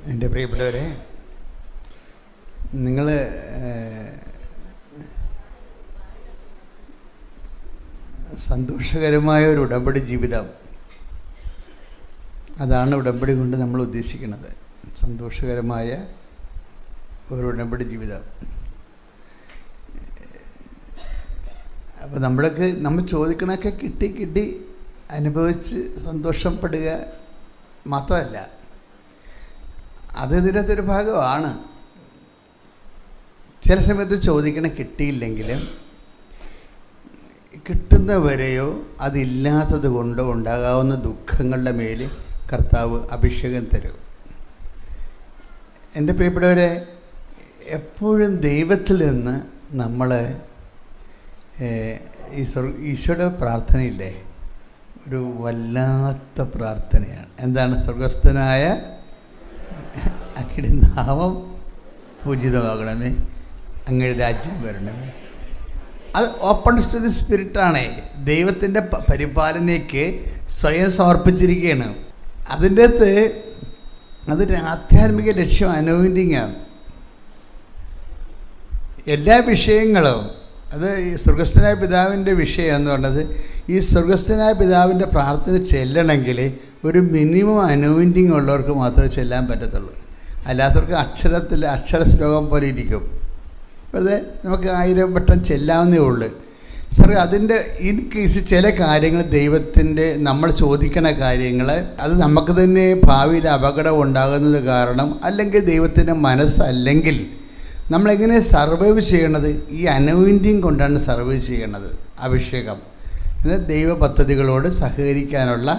എൻ്റെ പ്രിയപ്പെട്ടവരെ, നിങ്ങൾ സന്തോഷകരമായ ഒരു ഉടമ്പടി ജീവിതം, അതാണ് ഉടമ്പടി കൊണ്ട് നമ്മൾ ഉദ്ദേശിക്കുന്നത്. സന്തോഷകരമായ ഒരു ഉടമ്പടി ജീവിതം. അപ്പോൾ നമ്മൾ ചോദിക്കണമൊക്കെ കിട്ടി അനുഭവിച്ച് സന്തോഷപ്പെടുക മാത്രമല്ല, അത് ഇതിനകത്തൊരു ഭാഗമാണ്. ചില സമയത്ത് ചോദിക്കണ കിട്ടിയില്ലെങ്കിലും കിട്ടുന്നവരെയോ അതില്ലാത്തത് കൊണ്ടോ ഉണ്ടാകാവുന്ന ദുഃഖങ്ങളുടെ മേൽ കർത്താവ് അഭിഷേകം തരും. എൻ്റെ പ്രിയപ്പെട്ടവരെ, എപ്പോഴും ദൈവത്തിൽ നിന്ന് നമ്മൾ ഈശോയുടെ പ്രാർത്ഥനയില്ലേ, ഒരു വല്ലാത്ത പ്രാർത്ഥനയാണ്. എന്താണ്? സ്വർഗസ്ഥനായ അങ്ങയുടെ നാമം പൂജിതമാകണമേ, അങ്ങയുടെ രാജ്യം വരണമേ. അത് ഓപ്പൺ ടു ദി സ്പിരിറ്റാണ്. ദൈവത്തിൻ്റെ പരിപാലനയ്ക്ക് സ്വയം സമർപ്പിച്ചിരിക്കുകയാണ്. അതിൻ്റെ അകത്ത് അതൊരു ആധ്യാത്മിക ലക്ഷ്യം അനോയിൻറ്റിങ് ആണ്. എല്ലാ വിഷയങ്ങളും അത് ഈ സ്വർഗസ്ഥനായ പിതാവിൻ്റെ വിഷയം എന്ന് പറഞ്ഞത്, ഈ സ്വർഗസ്ഥനായ പിതാവിൻ്റെ പ്രാർത്ഥന ചെല്ലണമെങ്കിൽ ഒരു മിനിമം അനോയിൻറ്റിങ് ഉള്ളവർക്ക് മാത്രമേ ചെല്ലാൻ പറ്റത്തുള്ളൂ. അല്ലാത്തവർക്ക് അക്ഷര ശ്ലോകം പോലെ ഇരിക്കും. അതെ, നമുക്ക് 1000 വട്ടം ചെല്ലാവുന്നേ ഉള്ളൂ. സാറേ, അതിൻ്റെ ഇൻ കേസ് ചില കാര്യങ്ങൾ ദൈവത്തിൻ്റെ നമ്മൾ ചോദിക്കണ കാര്യങ്ങൾ അത് നമുക്ക് തന്നെ ഭാവിയിൽ അപകടം ഉണ്ടാകുന്നത് കാരണം, അല്ലെങ്കിൽ ദൈവത്തിൻ്റെ മനസ്സല്ലെങ്കിൽ നമ്മളെങ്ങനെ സർവൈവ് ചെയ്യണത്? ഈ അനോയിൻറ്റിങ് കൊണ്ടാണ് സർവൈവ് ചെയ്യണത്. അഭിഷേകം ദൈവ പദ്ധതികളോട് സഹകരിക്കാനുള്ള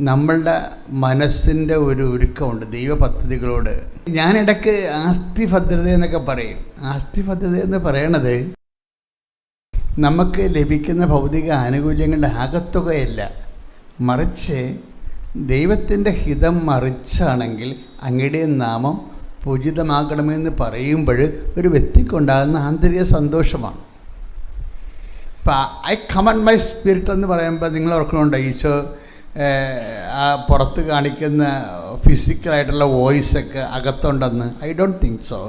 നമ്മളുടെ മനസ്സിൻ്റെ ഒരു ഒരുക്കമുണ്ട് ദൈവ പദ്ധതികളോട്. ഞാനിടയ്ക്ക് ആസ്തി ഭദ്രത എന്നൊക്കെ പറയും. ആസ്തി ഭദ്രത എന്ന് പറയണത് നമുക്ക് ലഭിക്കുന്ന ഭൗതിക ആനുകൂല്യങ്ങളുടെ ആകത്തുകയല്ല, മറിച്ച് ദൈവത്തിൻ്റെ ഹിതം മറിച്ചാണെങ്കിൽ അങ്ങയുടെ നാമം പൂജിതമാകണമെന്ന് പറയുമ്പോൾ ഒരു വ്യക്തിക്കുണ്ടാകുന്ന ആന്തരിക സന്തോഷമാണ്. ഇപ്പം ഐ കമൻഡ് മൈ സ്പിരിറ്റ് എന്ന് പറയുമ്പോൾ നിങ്ങൾ ഓർക്കണുണ്ടോ, ഈശോ ആ പുറത്ത് കാണിക്കുന്ന ഫിസിക്കലായിട്ടുള്ള വോയിസൊക്കെ അകത്തുണ്ടെന്ന്? I don't think so.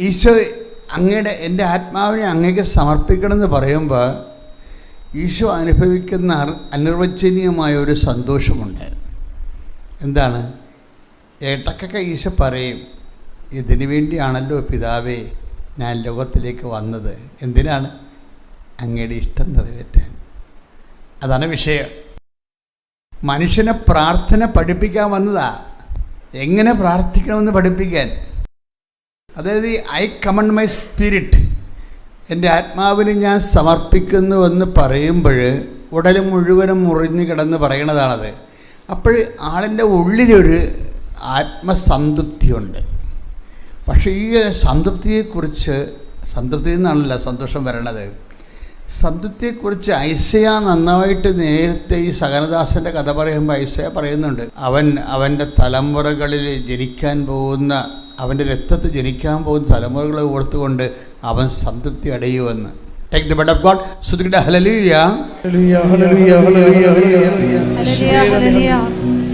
ഈശോ എൻ്റെ ആത്മാവിനെ അങ്ങേക്ക് സമർപ്പിക്കണമെന്ന് പറയുമ്പോൾ ഈശോ അനുഭവിക്കുന്ന അനിർവചനീയമായ ഒരു സന്തോഷമുണ്ട്. എന്താണ്? ഇടയ്ക്കൊക്കെ ഈശോ പറയും, ഇതിനു വേണ്ടിയാണല്ലോ പിതാവേ ഞാൻ ലോകത്തിലേക്ക് വന്നത്. എന്തിനാണ്? അങ്ങയുടെ ഇഷ്ടം നിറവേറ്റാൻ. അതാണ് വിഷയം. മനുഷ്യനെ പ്രാർത്ഥന പഠിപ്പിക്കാൻ വന്നതാ, എങ്ങനെ പ്രാർത്ഥിക്കണമെന്ന് പഠിപ്പിക്കാൻ. അതായത് ഐ കമൻഡ് മൈ സ്പിരിറ്റ്, എൻ്റെ ആത്മാവിനെ ഞാൻ സമർപ്പിക്കുന്നുവെന്ന് പറയുമ്പോൾ ഉടൽ മുഴുവനും മുറിഞ്ഞു കിടന്ന് പറയണതാണത്. അപ്പോൾ ആളിൻ്റെ ഉള്ളിലൊരു ആത്മസംതൃപ്തിയുണ്ട്. പക്ഷേ ഈ സംതൃപ്തിയെക്കുറിച്ച്, സംതൃപ്തിയിൽ നിന്നാണല്ലോ സന്തോഷം വരണത്, സംതൃപ്തിയെക്കുറിച്ച് ഐസയാ നന്നായിട്ട് നേരത്തെ ഈ സകനദാസൻ്റെ കഥ പറയുമ്പോൾ ഐസയ പറയുന്നുണ്ട്, അവൻ്റെ തലമുറകളിൽ ജനിക്കാൻ പോകുന്ന, അവൻ്റെ രക്തത്തിൽ ജനിക്കാൻ പോകുന്ന തലമുറകളെ ഓർത്തുകൊണ്ട് അവൻ സംതൃപ്തി അടയുമെന്ന്. Take the word of God. Sudhikita hallelujah. Hallelujah, hallelujah, hallelujah, hallelujah. Hallelujah.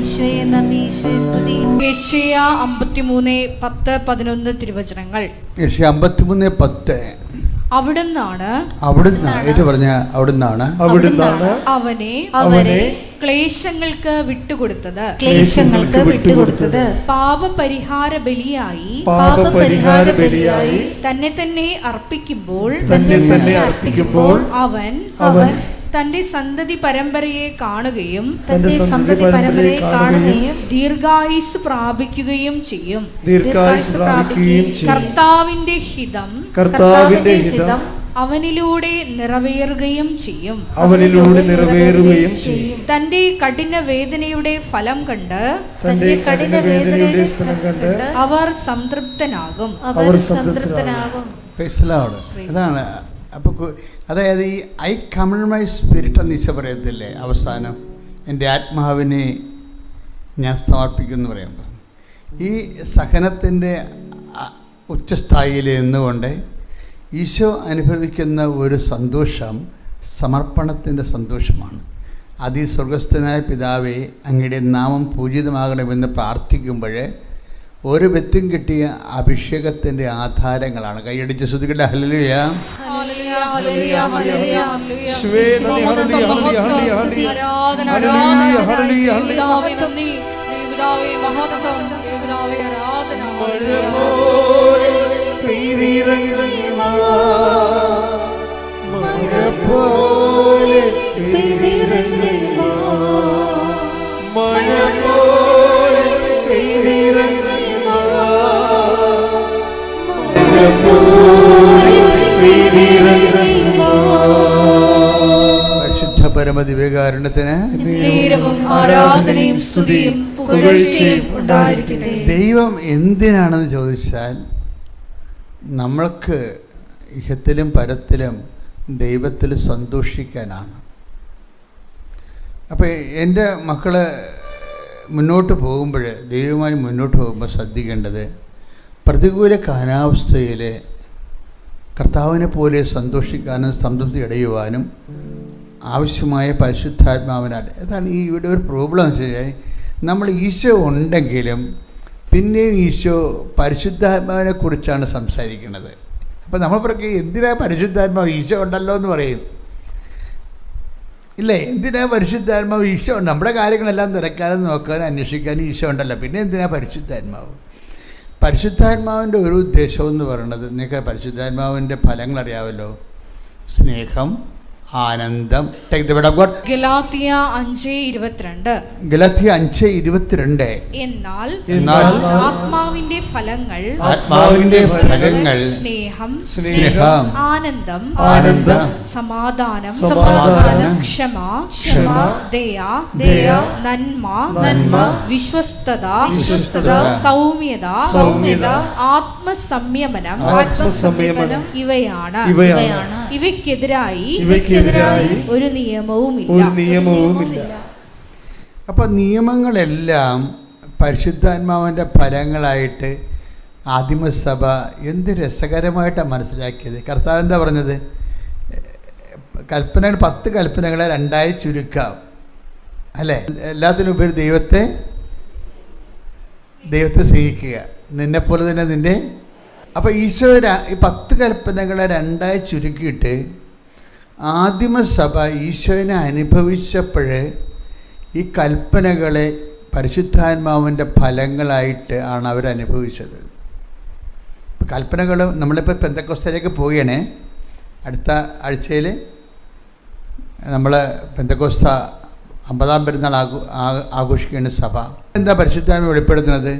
ഈശോയെ നന്ദി, ഈശോയെ സ്തുതി. യെശയ്യാ 53:10-11 തിരുവചനങ്ങൾ. യെശയ്യാ 53:10. അവിടുന്നാണ് അവനെ ക്ലേശങ്ങൾക്ക് വിട്ടുകൊടുത്തത്, പാപപരിഹാര ബലിയായി തന്നെ തന്നെ അർപ്പിക്കുമ്പോൾ അവൻ തന്റെ സന്തതി പരമ്പരയെ കാണുകയും ദീർഘായുസ് പ്രാപിക്കുകയും ചെയ്യും. കർത്താവിന്റെ ഹിതം അവനിലൂടെ നിറവേറുകയും ചെയ്യും. തന്റെ കഠിന വേദനയുടെ ഫലം കണ്ട് അവർ സംതൃപ്തനാകും. അതാണ്. അപ്പോൾ അതായത് ഈ ഐ കമൻഡ് മൈ സ്പിരിറ്റ് എന്ന് ഈശോ പറയത്തില്ലേ അവസാനം, എൻ്റെ ആത്മാവിനെ ഞാൻ സമർപ്പിക്കുമെന്ന് പറയുമ്പോൾ, ഈ സഹനത്തിൻ്റെ ഉച്ചസ്ഥായിയിൽ നിന്നുകൊണ്ട് ഈശോ അനുഭവിക്കുന്ന ഒരു സന്തോഷം സമർപ്പണത്തിൻ്റെ സന്തോഷമാണ്. അതിസ്വർഗസ്ഥനായ പിതാവേ, അങ്ങയുടെ നാമം പൂജിതമാകണമെന്ന് പ്രാർത്ഥിക്കുമ്പോൾ ഒരു വ്യക്തിയും കിട്ടിയ അഭിഷേകത്തിൻ്റെ ആധാരങ്ങളാണ്. കൈയടിച്ച് ശ്രുതിക്കട്ടെ. ഹല്ലേലൂയ. പരിശുദ്ധ പരമദിവ്യകാരുണ്യത്തിന് ആരാധനയും സ്തുതിയും പുകഴ്ചയും ഉണ്ടായിരിക്കട്ടെ. ദൈവം എന്തിനാണെന്ന് ചോദിച്ചാൽ നമ്മൾക്ക് ഇഹത്തിലും പരത്തിലും ദൈവത്തിൽ സന്തോഷിക്കാനാണ്. അപ്പോൾ എൻ്റെ മക്കൾ മുന്നോട്ട് പോകുമ്പോൾ, ദൈവമായി മുന്നോട്ട് പോകുമ്പോൾ ശ്രദ്ധിക്കേണ്ടത്, പ്രതികൂല കാലാവസ്ഥയിൽ കർത്താവിനെ പോലെ സന്തോഷിക്കാനും സംതൃപ്തി അടയുവാനും ആവശ്യമായ പരിശുദ്ധാത്മാവിനാൽ. അതാണ് ഈ ഇവിടെ ഒരു പ്രോബ്ലം എന്ന് വെച്ചാൽ, നമ്മൾ ഈശോ ഉണ്ടെങ്കിലും പിന്നെയും ഈശോ പരിശുദ്ധാത്മാവിനെ കുറിച്ചാണ് സംസാരിക്കുന്നത്. അപ്പോൾ നമ്മൾ പറയും, എന്തിനാ പരിശുദ്ധാത്മാവ്? ഈശോ ഉണ്ടല്ലോ എന്ന് പറയും, ഇല്ലേ? എന്തിനാ പരിശുദ്ധാത്മാവ്? ഈശോ ഉണ്ട്, നമ്മുടെ കാര്യങ്ങളെല്ലാം തിരക്കാനും നോക്കാനും അന്വേഷിക്കാനും ഈശോ ഉണ്ടല്ലോ, പിന്നെ എന്തിനാ പരിശുദ്ധാത്മാവ്? പരിശുദ്ധാത്മാവിൻ്റെ ഒരു ഉദ്ദേശമെന്ന് പറയുന്നത്, നിങ്ങൾക്ക് പരിശുദ്ധാത്മാവിൻ്റെ ഫലങ്ങൾ അറിയാമല്ലോ. സ്നേഹം, ആനന്ദം. ഗലാത്യ 5:22. ഗലാത്യ 5:22. എന്നാൽ ആത്മാവിന്റെ ഫലങ്ങൾ സ്നേഹം, ആനന്ദം, സമാധാനം, ക്ഷമ, ദയ, നന്മ, വിശ്വസ്തത, സൗമ്യത, ആത്മസംയമനം ഇവയാണ്. ഇവയ്ക്കെതിരായി ഒരു നിയമവുമില്ല. അപ്പോൾ നിയമങ്ങളെല്ലാം പരിശുദ്ധാത്മാവിൻ്റെ ഫലങ്ങളായിട്ട് ആദിമസഭ എന്ത് രസകരമായിട്ടാണ് മനസ്സിലാക്കിയത്. കർത്താവ് എന്താ പറഞ്ഞത്? കൽപ്പനകൾ 10 കൽപ്പനകളെ 2ആയി ചുരുക്കാം, അല്ലേ? എല്ലാത്തിനുപരി ദൈവത്തെ സ്നേഹിക്കുക, നിന്നെപ്പോലെ തന്നെ നിൻ്റെ. അപ്പോൾ ഈശോ ഈ 10 കൽപ്പനകളെ 2ആയി ചുരുക്കിയിട്ട് ആദിമസഭ ഈശോനെ അനുഭവിച്ചപ്പോൾ ഈ കൽപ്പനകളെ പരിശുദ്ധാത്മാവിൻ്റെ ഫലങ്ങളായിട്ട് ആണ് അവരനുഭവിച്ചത്. കൽപ്പനകൾ നമ്മളിപ്പോൾ പെന്തക്കോസ്തയിലേക്ക് പോവുകയാണേ. അടുത്ത ആഴ്ചയിൽ നമ്മൾ പെന്തക്കോസ്ത 50-ാം പെരുന്നാൾ ആഘോഷിക്കുകയാണ് സഭ. എന്താ പരിശുദ്ധാത്മ വെളിപ്പെടുത്തുന്നത്?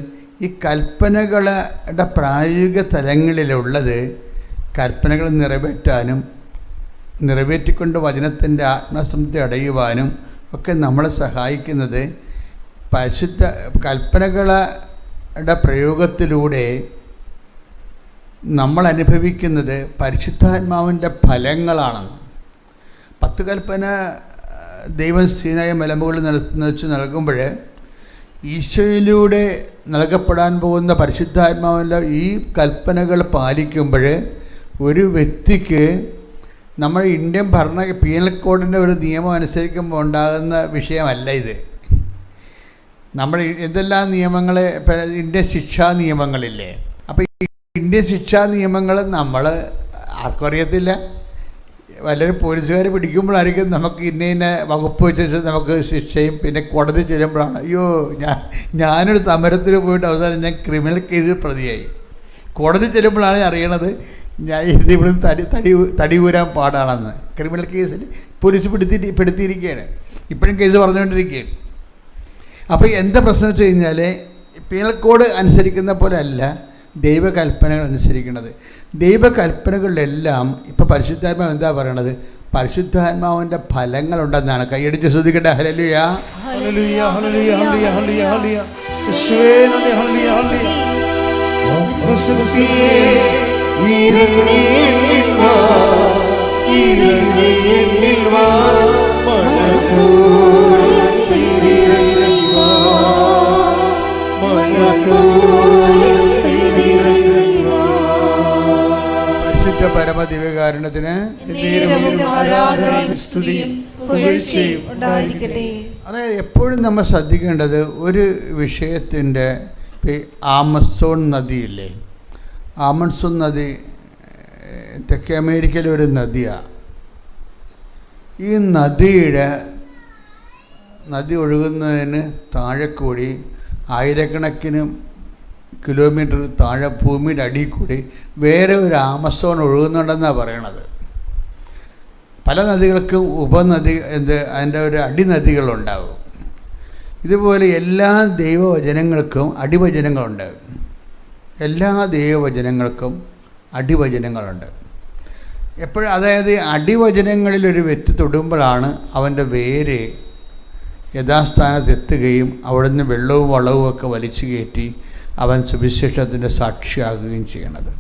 ഈ കൽപ്പനകളുടെ പ്രായോഗിക തലങ്ങളിലുള്ളത് കൽപ്പനകൾ നിറവേറ്റാനും നിറവേറ്റിക്കൊണ്ട് വചനത്തിൻ്റെ ആത്മസംതൃപ്തി അടയുവാനും ഒക്കെ നമ്മളെ സഹായിക്കുന്നത് പരിശുദ്ധ കൽപ്പനകളുടെ പ്രയോഗത്തിലൂടെ നമ്മൾ അനുഭവിക്കുന്നത് പരിശുദ്ധാത്മാവിൻ്റെ ഫലങ്ങളാണെന്ന്. 10 കൽപ്പന ദൈവം സീനായ മലമുകളിൽ വെച്ച് നൽകുമ്പോൾ ഈശോയിലൂടെ നൽകപ്പെടാൻ പോകുന്ന പരിശുദ്ധാത്മാവിൻ്റെ ഈ കൽപ്പനകൾ പാലിക്കുമ്പോൾ ഒരു വ്യക്തിക്ക് നമ്മൾ ഇന്ത്യൻ പീനൽ കോഡിൻ്റെ ഒരു നിയമം അനുസരിക്കുമ്പോൾ ഉണ്ടാകുന്ന വിഷയമല്ല ഇത്. നമ്മൾ എന്തെല്ലാം നിയമങ്ങൾ, ഇന്ത്യൻ ശിക്ഷാ നിയമങ്ങളില്ലേ? അപ്പോൾ ഈ ഇന്ത്യൻ ശിക്ഷാ നിയമങ്ങൾ നമ്മൾ ആർക്കും അറിയത്തില്ല. വല്ലൊരു പോലീസുകാർ പിടിക്കുമ്പോഴായിരിക്കും നമുക്ക് ഇന്ന വകുപ്പ് വെച്ച് നമുക്ക് ശിക്ഷയും, പിന്നെ കോടതി ചെല്ലുമ്പോഴാണ് അയ്യോ ഞാനൊരു സമരത്തിന് പോയിട്ട് അവസാനം ഞാൻ ക്രിമിനൽ കേസിൽ പ്രതിയായി. കോടതി ചെല്ലുമ്പോഴാണ് അറിയണത് ഞാൻ ഇത് ഇവിടുന്ന് തടി ഊരാൻ പാടാണെന്ന്. ക്രിമിനൽ കേസിൽ പോലീസ് പെടുത്തിയിരിക്കുകയാണ്, ഇപ്പോഴും കേസ് പറഞ്ഞുകൊണ്ടിരിക്കുകയാണ്. അപ്പോൾ എന്താ പ്രശ്നം വെച്ച് കഴിഞ്ഞാൽ പീനൽ കോഡ് അനുസരിക്കുന്ന പോലെ അല്ല ദൈവകൽപ്പനകൾ അനുസരിക്കുന്നത്. ദൈവകൽപ്പനകളിലെല്ലാം ഇപ്പോൾ പരിശുദ്ധാത്മാവ് എന്താ പറയണത്? പരിശുദ്ധാത്മാവിൻ്റെ ഫലങ്ങളുണ്ടെന്നാണ്. കൈയടിച്ച് ശ്രദ്ധിക്കട്ടെ. ഹല്ലേലൂയ, ഹല്ലേലൂയ, ഹല്ലേലൂയ, ഹല്ലേലൂയ, ഹല്ലേലൂയ. പരിശുദ്ധ പരമ ദിവ്യകാരുണ്യത്തിന് അതായത് എപ്പോഴും നമ്മൾ ശ്രദ്ധിക്കേണ്ടത് ഒരു വിഷയത്തിൻ്റെ ആമസോൺ നദിയില്ലേ, ആമസോൺ നദി തെക്കേ അമേരിക്കയിലെ ഒരു നദിയാണ്. ഈ നദി ഒഴുകുന്നതിന് താഴെ കൂടി ആയിരക്കണക്കിന് കിലോമീറ്റർ താഴെ ഭൂമിയുടെ അടിയിൽ കൂടി വേറെ ഒരു ആമസോൺ ഒഴുകുന്നുണ്ടെന്നാണ് പറയണത്. പല നദികൾക്കും ഉപനദി അതിൻ്റെ ഒരു അടിനദികളുണ്ടാകും. ഇതുപോലെ എല്ലാ ദൈവവചനങ്ങൾക്കും അടിവചനങ്ങളുണ്ട്. എല്ലാ ദൈവവചനങ്ങൾക്കും അടിവചനങ്ങളുണ്ട്. എപ്പോഴും അതായത് അടിവചനങ്ങളിലൊരു വ്യക്തി തൊടുമ്പോഴാണ് അവൻ്റെ വേര് യഥാസ്ഥാനത്ത് എത്തുകയും അവിടുന്ന് വെള്ളവും വളവും ഒക്കെ വലിച്ചു കയറ്റി അവൻ സുവിശേഷത്തിൻ്റെ സാക്ഷിയാകുകയും ചെയ്യണത്.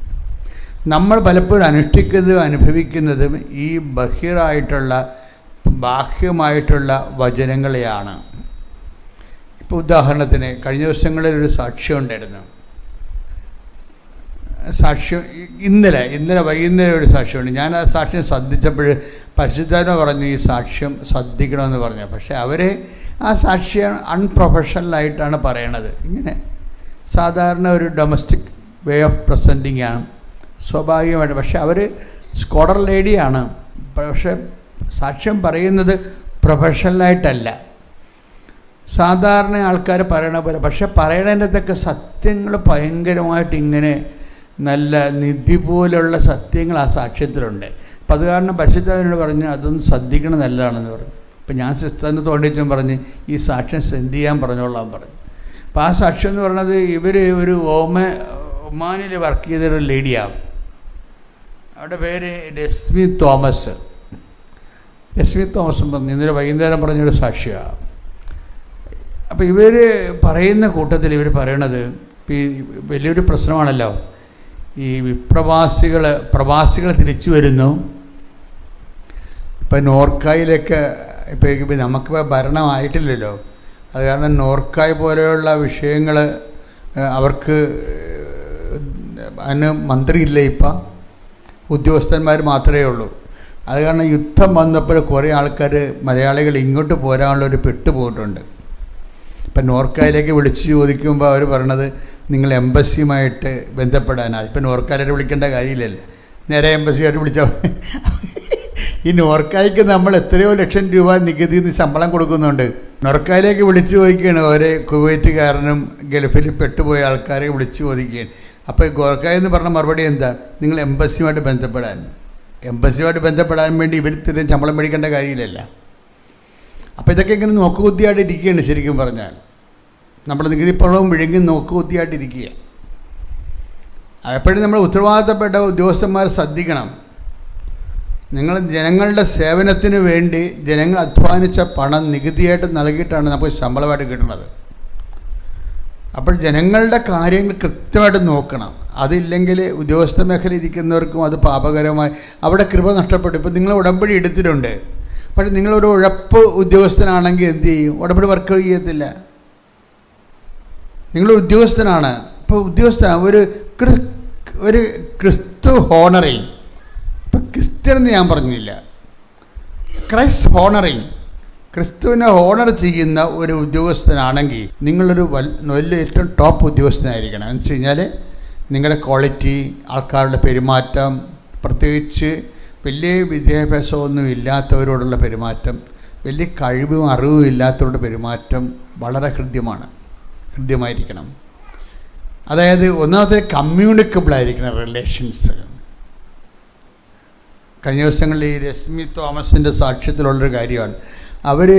നമ്മൾ പലപ്പോഴും അനുഷ്ഠിക്കുന്നതും അനുഭവിക്കുന്നതും ഈ ബാഹ്യമായിട്ടുള്ള വചനങ്ങളെയാണ്. ഇപ്പോൾ ഉദാഹരണത്തിന് കഴിഞ്ഞ ദിവസങ്ങളിലൊരു സാക്ഷ്യം ഉണ്ടായിരുന്നു. സാക്ഷ്യം ഇന്നലെ വൈകുന്നേരം ഒരു സാക്ഷ്യമുണ്ട്. ഞാൻ ആ സാക്ഷ്യം ശ്രദ്ധിച്ചപ്പോൾ പരിശുദ്ധാത്മ പറഞ്ഞു ഈ സാക്ഷ്യം ശ്രദ്ധിക്കണമെന്ന് പറഞ്ഞു. പക്ഷേ അവർ ആ സാക്ഷ്യം അൺപ്രൊഫഷണലായിട്ടാണ് പറയണത്. ഇങ്ങനെ സാധാരണ ഒരു ഡൊമസ്റ്റിക് വേ ഓഫ് പ്രസൻറ്റിംഗ് ആണ് സ്വാഭാവികമായിട്ട്. പക്ഷെ അവർ സ്കോളർ ലേഡിയാണ്. പക്ഷെ സാക്ഷ്യം പറയുന്നത് പ്രൊഫഷണലായിട്ടല്ല, സാധാരണ ആൾക്കാർ പറയണ പോലെ. പക്ഷെ പറയണതിൻ്റെതൊക്കെ സത്യങ്ങൾ ഭയങ്കരമായിട്ട് ഇങ്ങനെ നല്ല നിധി പോലുള്ള സത്യങ്ങൾ ആ സാക്ഷ്യത്തിലുണ്ട്. അപ്പം അത് കാരണം പരിശുദ്ധാത്മാവിനോട് പറഞ്ഞു അതൊന്നും ശ്രദ്ധിക്കണം നല്ലതാണെന്ന് പറഞ്ഞു. അപ്പം ഞാൻ സിസ്റ്ററിന് തോണ്ടിച്ചും പറഞ്ഞ് ഈ സാക്ഷ്യം സെൻഡ് ചെയ്യാൻ പറഞ്ഞോളാൻ പറഞ്ഞു. അപ്പോൾ ആ സാക്ഷ്യം എന്ന് പറയുന്നത് ഇവർ ഒരു ഒമാനിൽ വർക്ക് ചെയ്തൊരു ലേഡിയാണ്. അവരുടെ പേര് രശ്മി തോമസ് പറഞ്ഞു. ഇന്നലെ വൈകുന്നേരം പറഞ്ഞൊരു സാക്ഷിയാണ്. അപ്പോൾ ഇവർ പറയുന്ന കൂട്ടത്തിൽ ഇവർ പറയണത് ഈ വലിയൊരു പ്രശ്നമാണല്ലോ, ഈ പ്രവാസികൾ തിരിച്ചു വരുന്നു. ഇപ്പം നോർക്കായിലൊക്കെ ഇപ്പോൾ നമുക്കിപ്പോൾ ഭരണമായിട്ടില്ലല്ലോ, അത് കാരണം നോർക്കായ് പോലെയുള്ള വിഷയങ്ങൾ അവർക്ക് അതിന് മന്ത്രിയില്ല, ഇപ്പം ഉദ്യോഗസ്ഥന്മാർ മാത്രമേ ഉള്ളൂ. അത് കാരണം യുദ്ധം വന്നപ്പോൾ കുറേ ആൾക്കാർ മലയാളികൾ ഇങ്ങോട്ട് പോരാനുള്ളൊരു പെട്ടുപോയിട്ടുണ്ട്. ഇപ്പം നോർക്കായിലേക്ക് വിളിച്ച് ചോദിക്കുമ്പോൾ അവർ പറയണത് നിങ്ങൾ എംബസിയുമായിട്ട് ബന്ധപ്പെടാനാണ്. ഇപ്പം നോർക്കായിട്ട് വിളിക്കേണ്ട കാര്യമില്ലല്ലോ, നേരെ എംബസിയായിട്ട് വിളിച്ചാൽ. ഈ നോർക്കായ്ക്ക് നമ്മൾ എത്രയോ ലക്ഷം രൂപ നികുതിയിൽ നിന്ന് ശമ്പളം കൊടുക്കുന്നുണ്ട്. നോർക്കായിലേക്ക് വിളിച്ചു ചോദിക്കുകയാണ്. ഓരോ കുവൈറ്റുകാരനും ഗൾഫിൽ പെട്ടുപോയ ആൾക്കാരെ വിളിച്ചു ചോദിക്കുകയാണ്. അപ്പോൾ നോർക്കായി എന്ന് പറഞ്ഞ മറുപടി എന്താ? നിങ്ങൾ എംബസിയുമായിട്ട് ബന്ധപ്പെടാൻ വേണ്ടി ഇവർ ഇത്രയും ശമ്പളം മേടിക്കേണ്ട കാര്യമില്ലല്ലോ. അപ്പോൾ ഇതൊക്കെ ഇങ്ങനെ നോക്കുകുത്തിയായിട്ട് ഇരിക്കുകയാണ്. ശരിക്കും പറഞ്ഞാൽ നമ്മുടെ നികുതി പണവും വിഴുങ്ങി നോക്കുകുത്തിയായിട്ടിരിക്കുക. എപ്പോഴും നമ്മൾ ഉത്തരവാദിത്തപ്പെട്ട ഉദ്യോഗസ്ഥന്മാർ ശ്രദ്ധിക്കണം. നിങ്ങൾ ജനങ്ങളുടെ സേവനത്തിന് വേണ്ടി ജനങ്ങൾ അധ്വാനിച്ച പണം നികുതിയായിട്ട് നൽകിയിട്ടാണ് നമുക്ക് ശമ്പളമായിട്ട് കിട്ടുന്നത്. അപ്പോൾ ജനങ്ങളുടെ കാര്യങ്ങൾ കൃത്യമായിട്ട് നോക്കണം. അതില്ലെങ്കിൽ ഉദ്യോഗസ്ഥ മേഖല ഇരിക്കുന്നവർക്കും അത് പാപകരമായി അവിടെ കൃപ നഷ്ടപ്പെട്ടു. ഇപ്പോൾ നിങ്ങൾ ഉടമ്പടി എടുത്തിട്ടുണ്ട്, പക്ഷേ നിങ്ങളൊരു ഉഴപ്പ് ഉദ്യോഗസ്ഥനാണെങ്കിൽ എന്ത് ചെയ്യും? ഉടമ്പടി വർക്ക് ചെയ്യത്തില്ല. നിങ്ങൾ ഉദ്യോഗസ്ഥനാണ്. ഇപ്പോൾ ഉദ്യോഗസ്ഥ ഒരു ക്രിസ്തു ഹോണറിങ്, ഇപ്പം ക്രിസ്ത്യൻ എന്ന് ഞാൻ പറഞ്ഞില്ല, ക്രൈസ്റ്റ് ഹോണറിങ്, ക്രിസ്തുവിനെ ഹോണർ ചെയ്യുന്ന ഒരു ഉദ്യോഗസ്ഥനാണെങ്കിൽ നിങ്ങളൊരു വലിയ ഏറ്റവും ടോപ്പ് ഉദ്യോഗസ്ഥനായിരിക്കണം. എന്ന് വെച്ച് കഴിഞ്ഞാൽ നിങ്ങളുടെ ക്വാളിറ്റി, ആൾക്കാരുടെ പെരുമാറ്റം, പ്രത്യേകിച്ച് വലിയ വിദ്യാഭ്യാസമൊന്നും ഇല്ലാത്തവരോടുള്ള പെരുമാറ്റം, വലിയ കഴിവും അറിവും ഇല്ലാത്തവരുടെ പെരുമാറ്റം വളരെ ഹൃദ്യമായിരിക്കണം. അതായത് ഒന്നാമത്തെ കമ്മ്യൂണിക്കബിളായിരിക്കണം റിലേഷൻസ്. കഴിഞ്ഞ ദിവസങ്ങളിൽ ഈ രശ്മി തോമസിൻ്റെ സാക്ഷ്യത്തിലുള്ളൊരു കാര്യമാണ്. അവർ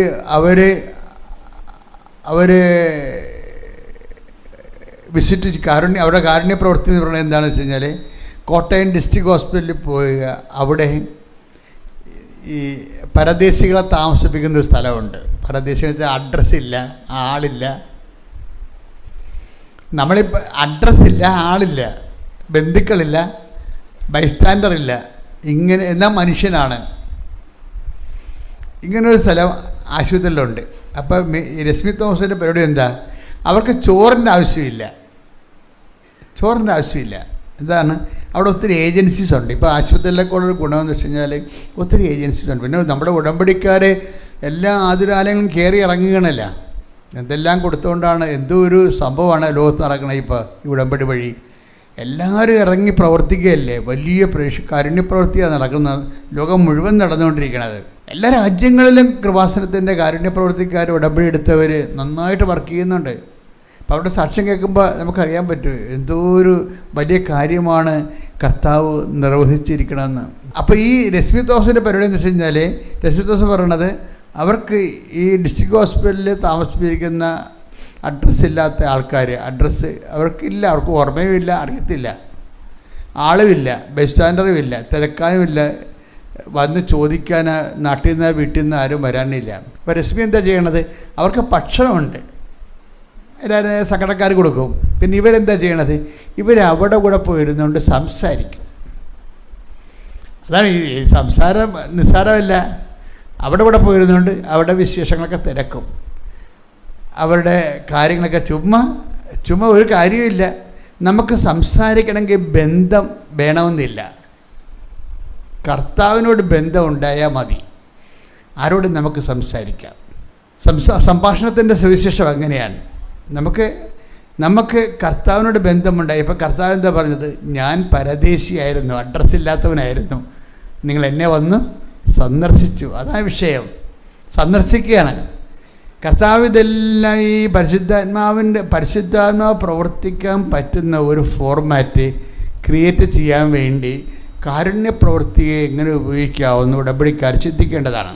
വിസിറ്റ് അവരുടെ കാരുണ്യ പ്രവൃത്തി എന്ന് പറയുന്നത് എന്താണെന്ന് വെച്ച് കഴിഞ്ഞാൽ കോട്ടയം ഡിസ്ട്രിക്ട് ഹോസ്പിറ്റലിൽ പോയി അവിടെ ഈ പരദേശികളെ താമസിപ്പിക്കുന്ന ഒരു സ്ഥലമുണ്ട്. പരദേശികൾ വെച്ചാൽ അഡ്രസ്സില്ല, ആളില്ല. നമ്മളിപ്പോൾ അഡ്രസ്സില്ല, ആളില്ല, ബന്ധുക്കളില്ല, ബൈസ്റ്റാൻഡറില്ല, ഇങ്ങനെ എന്നാൽ മനുഷ്യനാണ്. ഇങ്ങനൊരു സ്ഥലം ആശുപത്രിയിലുണ്ട്. അപ്പോൾ രശ്മി തോമസിൻ്റെ പരിപാടി എന്താ? അവർക്ക് ചോറിൻ്റെ ആവശ്യമില്ല. എന്താണ്? അവിടെ ഒത്തിരി ഏജൻസീസ് ഉണ്ട്. ഇപ്പോൾ ആശുപത്രിയിലൊക്കെ ഉള്ളൊരു ഗുണമെന്ന് വെച്ച് കഴിഞ്ഞാൽ ഒത്തിരി ഏജൻസീസ് ഉണ്ട്. പിന്നെ നമ്മുടെ ഉടമ്പടിക്കാർ എല്ലാ ആതുരാലയങ്ങളും കയറി ഇറങ്ങുകയാണല്ല, എന്തെല്ലാം കൊടുത്തുകൊണ്ടാണ്, എന്തോ ഒരു സംഭവമാണ് ലോകത്ത് നടക്കുന്നത്. ഇപ്പോൾ ഈ ഉടമ്പടി വഴി എല്ലാവരും ഇറങ്ങി പ്രവർത്തിക്കുകയല്ലേ, വലിയ കാരുണ്യപ്രവൃത്തിയാണ് നടക്കുന്നത്, ലോകം മുഴുവൻ നടന്നുകൊണ്ടിരിക്കുന്നത്. എല്ലാ രാജ്യങ്ങളിലും കൃപാസനത്തിൻ്റെ കാരുണ്യപ്രവർത്തിക്കാർ ഉടമ്പടി എടുത്തവർ നന്നായിട്ട് വർക്ക് ചെയ്യുന്നുണ്ട്. അപ്പോൾ അവിടെ സാക്ഷ്യം കേൾക്കുമ്പോൾ നമുക്കറിയാൻ പറ്റും എന്തോ ഒരു വലിയ കാര്യമാണ് കർത്താവ് നിർവഹിച്ചിരിക്കണമെന്ന്. അപ്പോൾ ഈ രശ്മി തോമസിൻ്റെ പരിപാടി എന്ന് വെച്ച് കഴിഞ്ഞാൽ, രശ്മി തോമസ് പറയണത് അവർക്ക് ഈ ഡിസ്ട്രിക്ട് ഹോസ്പിറ്റലിൽ താമസിപ്പിച്ചിരിക്കുന്ന അഡ്രസ്സില്ലാത്ത ആൾക്കാർ, അഡ്രസ്സ് അവർക്കില്ല, അവർക്ക് ഓർമ്മയുമില്ല, അറിയത്തില്ല, ആളുമില്ല, ബസ് സ്റ്റാൻഡറും ഇല്ല, തിരക്കാനുമില്ല, വന്ന് ചോദിക്കാൻ നാട്ടിൽ നിന്ന് വീട്ടിൽ നിന്ന് ആരും വരാനില്ല. അപ്പോൾ രശ്മി എന്താ ചെയ്യണത്, അവർക്ക് ഭക്ഷണമുണ്ട്, എല്ലാവരും സംഘടനക്കാർ കൊടുക്കും. പിന്നെ ഇവരെന്താ ചെയ്യണത്, ഇവരവിടെ കൂടെ പോയിരുന്നുകൊണ്ട് സംസാരിക്കും. അതാണ് ഈ സംസാരം നിസ്സാരമല്ല. അവിടെ കൂടെ പോയിരുന്നുകൊണ്ട് അവിടെ വിശേഷങ്ങളൊക്കെ തിരക്കും, അവരുടെ കാര്യങ്ങളൊക്കെ ചുമ്മാ ഒരു കാര്യമില്ല. നമുക്ക് സംസാരിക്കണമെങ്കിൽ ബന്ധം വേണമെന്നില്ല, കർത്താവിനോട് ബന്ധം ഉണ്ടായാൽ മതി, ആരോടും നമുക്ക് സംസാരിക്കാം. സംഭാഷണത്തിൻ്റെ സുവിശേഷം അങ്ങനെയാണ്. നമുക്ക് കർത്താവിനോട് ബന്ധമുണ്ടായി. ഇപ്പോൾ കർത്താവ് എന്താ പറഞ്ഞത്, ഞാൻ പരദേശിയായിരുന്നു, അഡ്രസ്സില്ലാത്തവനായിരുന്നു, നിങ്ങൾ എന്നെ വന്ന് സന്ദർശിച്ചു. അതാണ് വിഷയം, സന്ദർശിക്കുകയാണ്. കർത്താവ് ഇതെല്ലാം ഈ പരിശുദ്ധാത്മാവ് പ്രവർത്തിക്കാൻ പറ്റുന്ന ഒരു ഫോർമാറ്റ് ക്രിയേറ്റ് ചെയ്യാൻ വേണ്ടി കാരുണ്യപ്രവൃത്തിയെ എങ്ങനെ ഉപയോഗിക്കാവുന്ന ഉടമ്പടിക്കാർ ചിന്തിക്കേണ്ടതാണ്.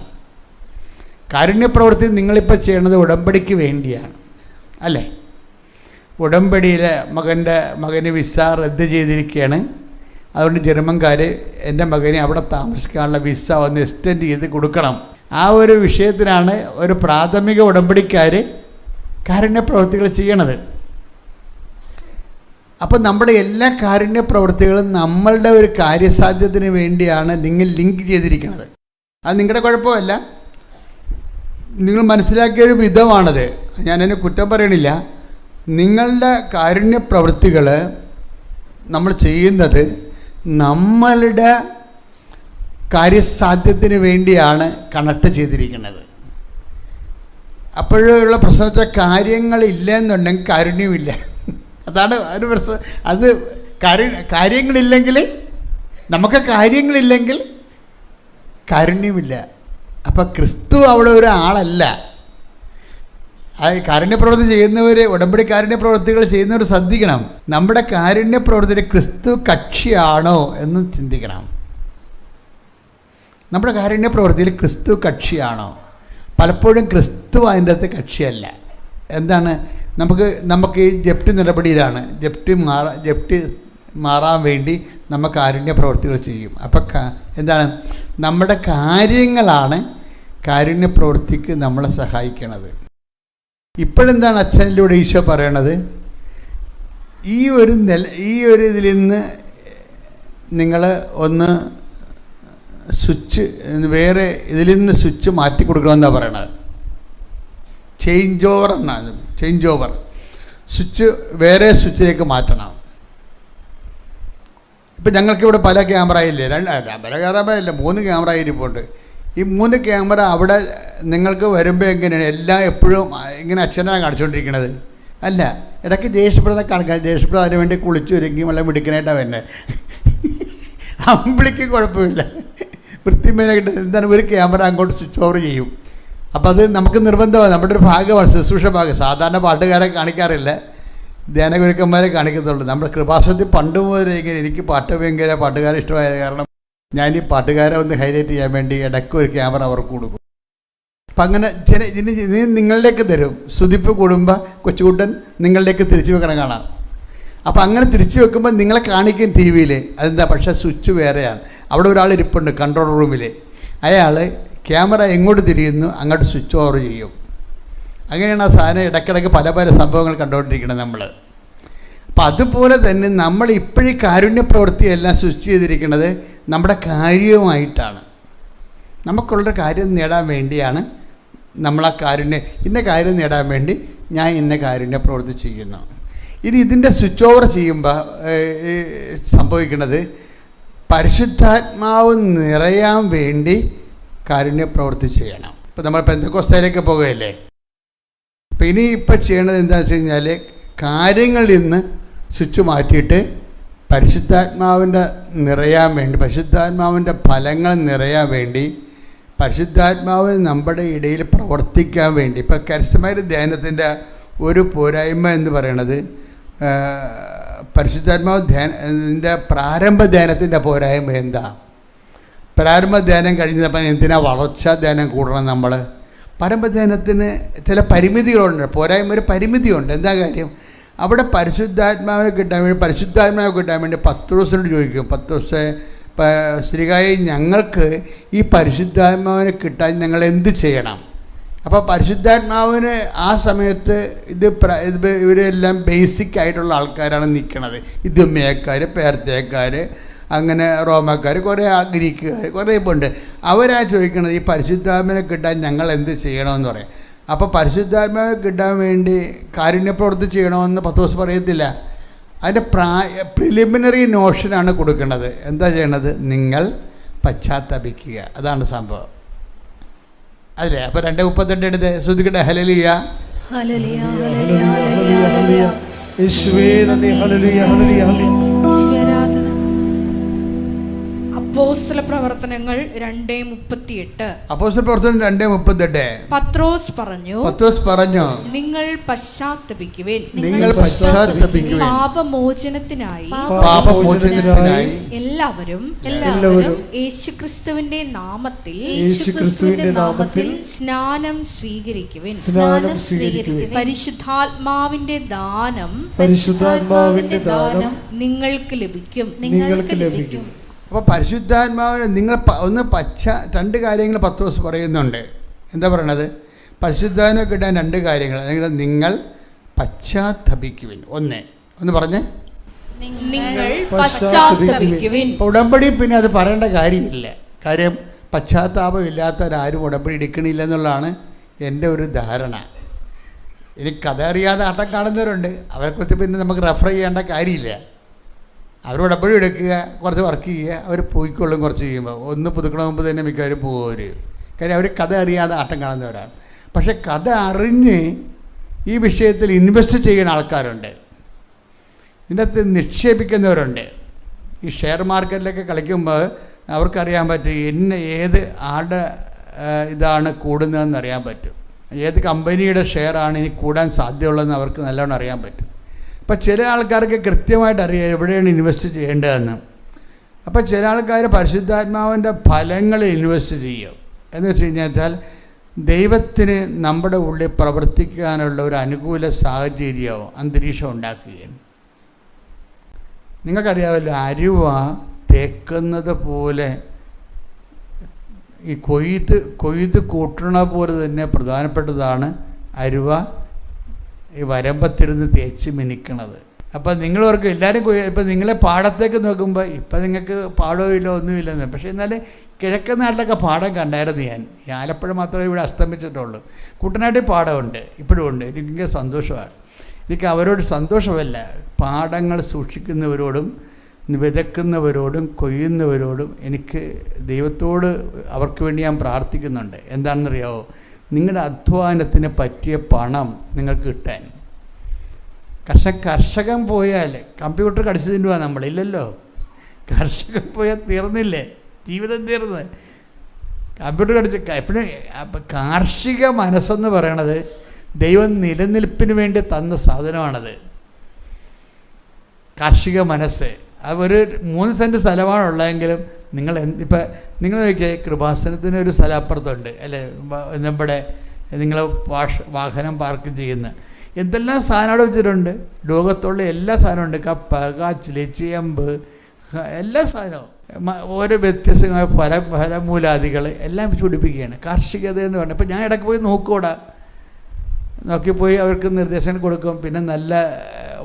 കാരുണ്യപ്രവൃത്തി നിങ്ങളിപ്പോൾ ചെയ്യണത് ഉടമ്പടിക്ക് വേണ്ടിയാണ് അല്ലേ? ഉടമ്പടിയിലെ മകന് വിസ റദ്ദ് ചെയ്തിരിക്കുകയാണ്. അതുകൊണ്ട് ജർമ്മൻകാർ എൻ്റെ മകനെ അവിടെ താമസിക്കാനുള്ള വിസ ഒന്ന് എക്സ്റ്റെൻഡ് ചെയ്ത് കൊടുക്കണം. ആ ഒരു വിഷയത്തിനാണ് ഒരു പ്രാഥമിക ഉടമ്പടിക്കാർ കാരുണ്യപ്രവൃത്തികൾ ചെയ്യണത്. അപ്പം നമ്മുടെ എല്ലാ കാരുണ്യപ്രവൃത്തികളും നമ്മളുടെ ഒരു കാര്യസാധ്യത്തിന് വേണ്ടിയാണ് നിങ്ങൾ ലിങ്ക് ചെയ്തിരിക്കുന്നത്. അത് നിങ്ങളുടെ കുഴപ്പമല്ല, നിങ്ങൾ മനസ്സിലാക്കിയൊരു വിധമാണത്. ഞാനതിന് കുറ്റം പറയണില്ല. നിങ്ങളുടെ കാരുണ്യപ്രവൃത്തികൾ നമ്മൾ ചെയ്യുന്നത് നമ്മളുടെ കാര്യസാധ്യത്തിന് വേണ്ടിയാണ് കണക്ട് ചെയ്തിരിക്കുന്നത്. അപ്പോഴുള്ള പ്രശ്നം വെച്ചാൽ കാര്യങ്ങളില്ല എന്നുണ്ടെങ്കിൽ കാരുണ്യമില്ല. അതാണ് ഒരു പ്രശ്നം. അത് കാര്യങ്ങളില്ലെങ്കിൽ, നമുക്ക് കാര്യങ്ങളില്ലെങ്കിൽ കാരുണ്യമില്ല. അപ്പം ക്രിസ്തു അവിടെ ഒരാളല്ല. കാരുണ്യപ്രവൃത്തി ചെയ്യുന്നവർ, ഉടമ്പടി കാരുണ്യപ്രവൃത്തികൾ ചെയ്യുന്നവർ ശ്രദ്ധിക്കണം. നമ്മുടെ കാരുണ്യപ്രവൃത്തിയിൽ ക്രിസ്തു കക്ഷിയാണോ എന്ന് ചിന്തിക്കണം. നമ്മുടെ കാരുണ്യപ്രവൃത്തിയിൽ ക്രിസ്തു കക്ഷിയാണോ? പലപ്പോഴും ക്രിസ്തു അതിൻ്റെ അകത്ത് കക്ഷിയല്ല. എന്താണ്, നമുക്ക് ഈ ജപ്തി നടപടിയിലാണ്, ജപ്തി മാറാൻ വേണ്ടി നമ്മൾ കാരുണ്യപ്രവൃത്തികൾ ചെയ്യും. അപ്പം എന്താണ്, നമ്മുടെ കാര്യങ്ങളാണ് കാരുണ്യപ്രവൃത്തിക്ക് നമ്മളെ സഹായിക്കണത്. ഇപ്പോഴെന്താണ് അച്ഛനിലൂടെ ഈശോ പറയണത്, ഈ ഒരു ഇതിൽ നിന്ന് നിങ്ങൾ ഒന്ന് സ്വിച്ച്, വേറെ ഇതിൽ നിന്ന് സ്വിച്ച് മാറ്റി കൊടുക്കണമെന്നാണ് പറയണത്. ചേഞ്ച് ഓവർ സ്വിച്ച് വേറെ സ്വിച്ചിലേക്ക് മാറ്റണം. ഇപ്പം ഞങ്ങൾക്കിവിടെ പല ക്യാമറ ഇല്ലേ, പല ക്യാമറ ഇല്ല, 3 ക്യാമറ ഇരിപ്പുണ്ട്. ഈ 3 ക്യാമറ അവിടെ നിങ്ങൾക്ക് വരുമ്പോൾ എങ്ങനെയാണ്, എല്ലാം എപ്പോഴും ഇങ്ങനെ അച്ഛനാണ് കാണിച്ചുകൊണ്ടിരിക്കുന്നത്? അല്ല, ഇടയ്ക്ക് ദേഷ്യപ്പെടുന്ന കാണിക്കാൻ, ദേഷ്യപ്പെടുന്ന അതിന് വേണ്ടി കുളിച്ച് ഒരുങ്ങി വളരെ മിടുക്കനായിട്ടാണ് വരുന്നത്. അമ്പിളിക്ക് കുഴപ്പമില്ല, വൃത്തിമേനായിട്ട്. എന്താണ്, ഒരു ക്യാമറ അങ്ങോട്ട് സ്വിച്ച് ഓവർ ചെയ്യും. അപ്പം അത് നമുക്ക് നിർബന്ധമാണ്, നമ്മുടെ ഒരു ഭാഗമാണ്, ശുശ്രൂഷ ഭാഗം. സാധാരണ പാട്ടുകാരെ കാണിക്കാറില്ല, ധ്യാനഗുരുക്കന്മാരെ കാണിക്കത്തുള്ളൂ. നമ്മുടെ കൃപാസനത്തിൽ പണ്ട് മുതലേ ഇങ്ങനെ എനിക്ക് പാട്ടുകാരെ ഇഷ്ടമായത് കാരണം ഞാൻ ഈ പാട്ടുകാരെ ഒന്ന് ഹൈലൈറ്റ് ചെയ്യാൻ വേണ്ടി ഇടയ്ക്ക് ഒരു ക്യാമറ അവർക്ക് കൊടുക്കും. അപ്പം അങ്ങനെ നിങ്ങളിലേക്ക് തരും. സുതിപ്പ് കൂടുമ്പോൾ കൊച്ചുകൂട്ടൻ നിങ്ങളിലേക്ക് തിരിച്ചു വെക്കണം കാണാം. അപ്പോൾ അങ്ങനെ തിരിച്ചു വെക്കുമ്പോൾ നിങ്ങളെ കാണിക്കും ടി വിയിൽ. അതെന്താ, പക്ഷേ സ്വിച്ച് വേറെയാണ്. അവിടെ ഒരാൾ ഇരിപ്പുണ്ട് കൺട്രോൾ റൂമിൽ. അയാൾ ക്യാമറ എങ്ങോട്ട് തിരിയുന്നു അങ്ങോട്ട് സ്വിച്ച് ഓവർ ചെയ്യും. അങ്ങനെയാണ് ആ സാധനം ഇടയ്ക്കിടയ്ക്ക് പല സംഭവങ്ങൾ കണ്ടുകൊണ്ടിരിക്കുന്നത് നമ്മൾ. അപ്പം അതുപോലെ തന്നെ നമ്മൾ ഇപ്പോഴും കാരുണ്യപ്രവൃത്തിയെല്ലാം സ്വിച്ച് ചെയ്തിരിക്കുന്നത് നമ്മുടെ കാര്യവുമായിട്ടാണ്. നമുക്കുള്ളൊരു കാര്യം നേടാൻ വേണ്ടിയാണ് നമ്മൾ ആ ഇന്ന കാര്യം നേടാൻ വേണ്ടി ഞാൻ ഇന്ന കാരുണ്യപ്രവൃത്തി ചെയ്യുന്നു. ഇനി ഇതിൻ്റെ സ്വിച്ച് ഓവർ ചെയ്യുമ്പോൾ സംഭവിക്കുന്നത് പരിശുദ്ധാത്മാവ് നിറയാൻ വേണ്ടി കാരുണ്യ പ്രവൃത്തി ചെയ്യണം. ഇപ്പം നമ്മൾ പെന്തക്കോസ്തയിലേക്ക് പോകുകയല്ലേ. അപ്പം ഇപ്പം ചെയ്യണത് എന്താണെന്ന് വെച്ച് കഴിഞ്ഞാൽ കാര്യങ്ങളിൽ നിന്ന് സ്വിച്ച് മാറ്റിയിട്ട് പരിശുദ്ധാത്മാവിൻ്റെ നിറയാൻ വേണ്ടി, പരിശുദ്ധാത്മാവിൻ്റെ ഫലങ്ങൾ നിറയാൻ വേണ്ടി, പരിശുദ്ധാത്മാവ് നമ്മുടെ ഇടയിൽ പ്രവർത്തിക്കാൻ വേണ്ടി. ഇപ്പം കരിസ്മാറ്റിക് ധ്യാനത്തിൻ്റെ ഒരു പോരായ്മ എന്ന് പറയണത് പരിശുദ്ധാത്മാവ് ധ്യാനത്തിൻ്റെ പ്രാരംഭ ധ്യാനത്തിൻ്റെ പോരായ്മ എന്താ? പ്രാരംഭ ധ്യാനം കഴിഞ്ഞപ്പോൾ എന്തിനാ വളർച്ചാ ധ്യാനം കൂടണം നമ്മൾ? പ്രാരംഭ ധ്യാനത്തിന് ചില പരിമിതികളുണ്ട്, പോരായ്മ ഒരു പരിമിതിയുണ്ട്. എന്താ കാര്യം? അവിടെ പരിശുദ്ധാത്മാവിനെ കിട്ടാൻ വേണ്ടി പത്രോസിനോട് ചോദിക്കും, പത്രോസേ ശ്രീകായി ഞങ്ങൾക്ക് ഈ പരിശുദ്ധാത്മാവിനെ കിട്ടാൻ ഞങ്ങൾ എന്ത് ചെയ്യണം? അപ്പോൾ പരിശുദ്ധാത്മാവിന് ആ സമയത്ത് ഇവരെല്ലാം ബേസിക് ആയിട്ടുള്ള ആൾക്കാരാണ് നിൽക്കുന്നത്. ഇതുമ്മയക്കാർ, പേർത്തയക്കാർ, അങ്ങനെ റോമക്കാർ, കുറേ ഗ്രീക്കുകാർ, കുറേ ഇപ്പോൾ ഉണ്ട്. അവരാ ചോദിക്കുന്നത് ഈ പരിശുദ്ധാത്മാവിനെ കിട്ടാൻ ഞങ്ങൾ എന്ത് ചെയ്യണമെന്ന് പറയും. അപ്പോൾ പരിശുദ്ധാത്മാവിനെ കിട്ടാൻ വേണ്ടി കാരുണ്യപ്രവൃത്തി ചെയ്യണമെന്ന് പത്രോസ് പറയത്തില്ല. അതിൻ്റെ പ്രിലിമിനറി നോഷനാണ് കൊടുക്കുന്നത്. എന്താ ചെയ്യണത്? നിങ്ങൾ പശ്ചാത്തപിക്കുക. അതാണ് സംഭവം. അല്ലേ? അപ്പോൾ 2:38 എടുത്ത് ശ്രദ്ധിക്കട്ടെ. ഹല്ലേലൂയ, ഹല്ലേലൂയ, ഹല്ലേലൂയ, ഹല്ലേലൂയ. യേശുവേ നന്ദി. ഹല്ലേലൂയ, ഹല്ലേലൂയ, ഹല്ലേലൂയ. അപ്പോസ്തല പ്രവർത്തനങ്ങൾ 2:38. അപ്പോസ്തല പ്രവർത്തനം 2:38. പത്രോസ് പറഞ്ഞു, നിങ്ങൾ പശ്ചാത്തപിക്കുവിൻ, പാപമോചനത്തിനായി എല്ലാവരും യേശുക്രിസ്തുവിന്റെ നാമത്തിൽ സ്നാനം സ്വീകരിക്കുവിൻ. പരിശുദ്ധാത്മാവിന്റെ ദാനം നിങ്ങൾക്ക് ലഭിക്കും. അപ്പോൾ പരിശുദ്ധാത്മാവിന് നിങ്ങൾ രണ്ട് കാര്യങ്ങൾ പത്രോസ് പറയുന്നുണ്ട്. എന്താ പറയണത്? പരിശുദ്ധാത്മാവിനെ കിട്ടാൻ 2 കാര്യങ്ങൾ. അല്ലെങ്കിൽ നിങ്ങൾ പശ്ചാത്തപിക്കുവിൻ. ഒന്ന് പറഞ്ഞേ, നിങ്ങൾ പശ്ചാത്തപിക്കുവിൻ. ഉടമ്പടി പിന്നെ അത് പറയേണ്ട കാര്യമില്ല. കാര്യം പശ്ചാത്താപം ഇല്ലാത്തവരാരും ഉടമ്പടി എടുക്കണില്ല എന്നുള്ളതാണ് എൻ്റെ ഒരു ധാരണ. ഇനി കഥ അറിയാതെ ആട്ടം കാണുന്നവരുണ്ട്, അവരെക്കുറിച്ച് പിന്നെ നമുക്ക് റെഫർ ചെയ്യേണ്ട കാര്യമില്ല. അവർ ഉടമ്പടി എടുക്കുക, കുറച്ച് വർക്ക് ചെയ്യുക, അവർ പോയിക്കൊള്ളും. കുറച്ച് ചെയ്യുമ്പോൾ ഒന്ന് പുതുക്കണ മുമ്പ് തന്നെ മിക്കവരും പോകും അവർ. കാര്യം അവർ കഥ അറിയാതെ ആട്ടം കാണുന്നവരാണ്. പക്ഷെ കഥ അറിഞ്ഞ് ഈ വിഷയത്തിൽ ഇൻവെസ്റ്റ് ചെയ്യുന്ന ആൾക്കാരുണ്ട്, ഇതിൻ്റെ അകത്ത് നിക്ഷേപിക്കുന്നവരുണ്ട്. ഈ ഷെയർ മാർക്കറ്റിലൊക്കെ കളിക്കുമ്പോൾ അവർക്കറിയാൻ പറ്റും ഏത് ആടെ ഇതാണ് കൂടുന്നതെന്ന് അറിയാൻ പറ്റും, ഏത് കമ്പനിയുടെ ഷെയറാണ് ഇനി കൂടാൻ സാധ്യതയുള്ളതെന്ന് അവർക്ക് നല്ലോണം അറിയാൻ പറ്റും. അപ്പോൾ ചില ആൾക്കാർക്ക് കൃത്യമായിട്ട് അറിയാം എവിടെയാണ് ഇൻവെസ്റ്റ് ചെയ്യേണ്ടതെന്ന്. അപ്പോൾ ചില ആൾക്കാർ പരിശുദ്ധാത്മാവിൻ്റെ ഫലങ്ങൾ ഇൻവെസ്റ്റ് ചെയ്യും. എന്ന് വെച്ച് കഴിഞ്ഞാൽ ദൈവത്തിന് നമ്മുടെ ഉള്ളിൽ പ്രവർത്തിക്കാനുള്ള ഒരു അനുകൂല സാഹചര്യമോ അന്തരീക്ഷം ഉണ്ടാക്കുകയാണ്. നിങ്ങൾക്കറിയാമല്ലോ, അരുവ തേക്കുന്നത് പോലെ ഈ കൊയ്ത് കൂട്ടണ പോലെ തന്നെ പ്രധാനപ്പെട്ടതാണ് അരുവ ഈ വരമ്പത്തിരുന്ന് തേച്ച് മിനിക്കണത്. അപ്പം നിങ്ങളവർക്ക് എല്ലാവരും ഇപ്പം നിങ്ങളെ പാടത്തേക്ക് നോക്കുമ്പോൾ ഇപ്പം നിങ്ങൾക്ക് പാടവും ഇല്ല ഒന്നുമില്ലെന്ന്. പക്ഷേ എന്നാലും കിഴക്കൻ നാട്ടിലൊക്കെ പാടം കണ്ടായിരുന്നു ഞാൻ. ഈ ആലപ്പുഴ മാത്രമേ ഇവിടെ അസ്തമിച്ചിട്ടുള്ളൂ. കുട്ടനാട്ടിൽ പാടമുണ്ട്, ഇപ്പോഴും ഉണ്ട്. എനിക്ക് സന്തോഷമാണ്. എനിക്ക് അവരോട് സന്തോഷമല്ല, പാടങ്ങൾ സൂക്ഷിക്കുന്നവരോടും വിതയ്ക്കുന്നവരോടും കൊയ്യുന്നവരോടും എനിക്ക് ദൈവത്തോട് അവർക്ക് വേണ്ടി ഞാൻ പ്രാർത്ഥിക്കുന്നുണ്ട്. എന്താണെന്നറിയാമോ? നിങ്ങളുടെ അധ്വാനത്തിന് പറ്റിയ പണം നിങ്ങൾക്ക് കിട്ടാൻ. കർഷകൻ പോയാൽ കമ്പ്യൂട്ടർ കടിച്ചു തിന്നുക നമ്മളില്ലല്ലോ. കർഷകൻ പോയാൽ തീർന്നില്ലേ, ജീവിതം തീർന്ന്. കമ്പ്യൂട്ടർ കടിച്ച് എപ്പോഴും കാർഷിക മനസ്സെന്ന് പറയണത് ദൈവം നിലനിൽപ്പിന് വേണ്ടി തന്ന സാധനമാണത്. കാർഷിക മനസ്സ് അത് ഒരു 3 സെൻറ്റ് സ്ഥലമാണുള്ളതെങ്കിലും നിങ്ങൾ ഇപ്പം നിങ്ങൾ നോക്കിയേ, കൃപാസനത്തിന് ഒരു സ്ഥലം അപ്പുറത്തുണ്ട് അല്ലേ, നമ്മുടെ നിങ്ങൾ വാഹനം പാർക്ക് ചെയ്യുന്ന എന്തെല്ലാം സാധനം അവിടെ വെച്ചിട്ടുണ്ട്. ലോകത്തുള്ള എല്ലാ സാധനവും ഉണ്ട്. കപ്പ, കാച്ചിൽ, ചേമ്പ്, എല്ലാ സാധനവും ഓരോ വ്യത്യസ്തമായ ഫലമൂലാദികൾ എല്ലാം ചുടിപ്പിക്കുകയാണ് കാർഷികത എന്ന് പറഞ്ഞാൽ. ഇപ്പം ഞാൻ ഇടയ്ക്ക് പോയി നോക്കിപ്പോയി അവർക്ക് നിർദ്ദേശങ്ങൾ കൊടുക്കും. പിന്നെ നല്ല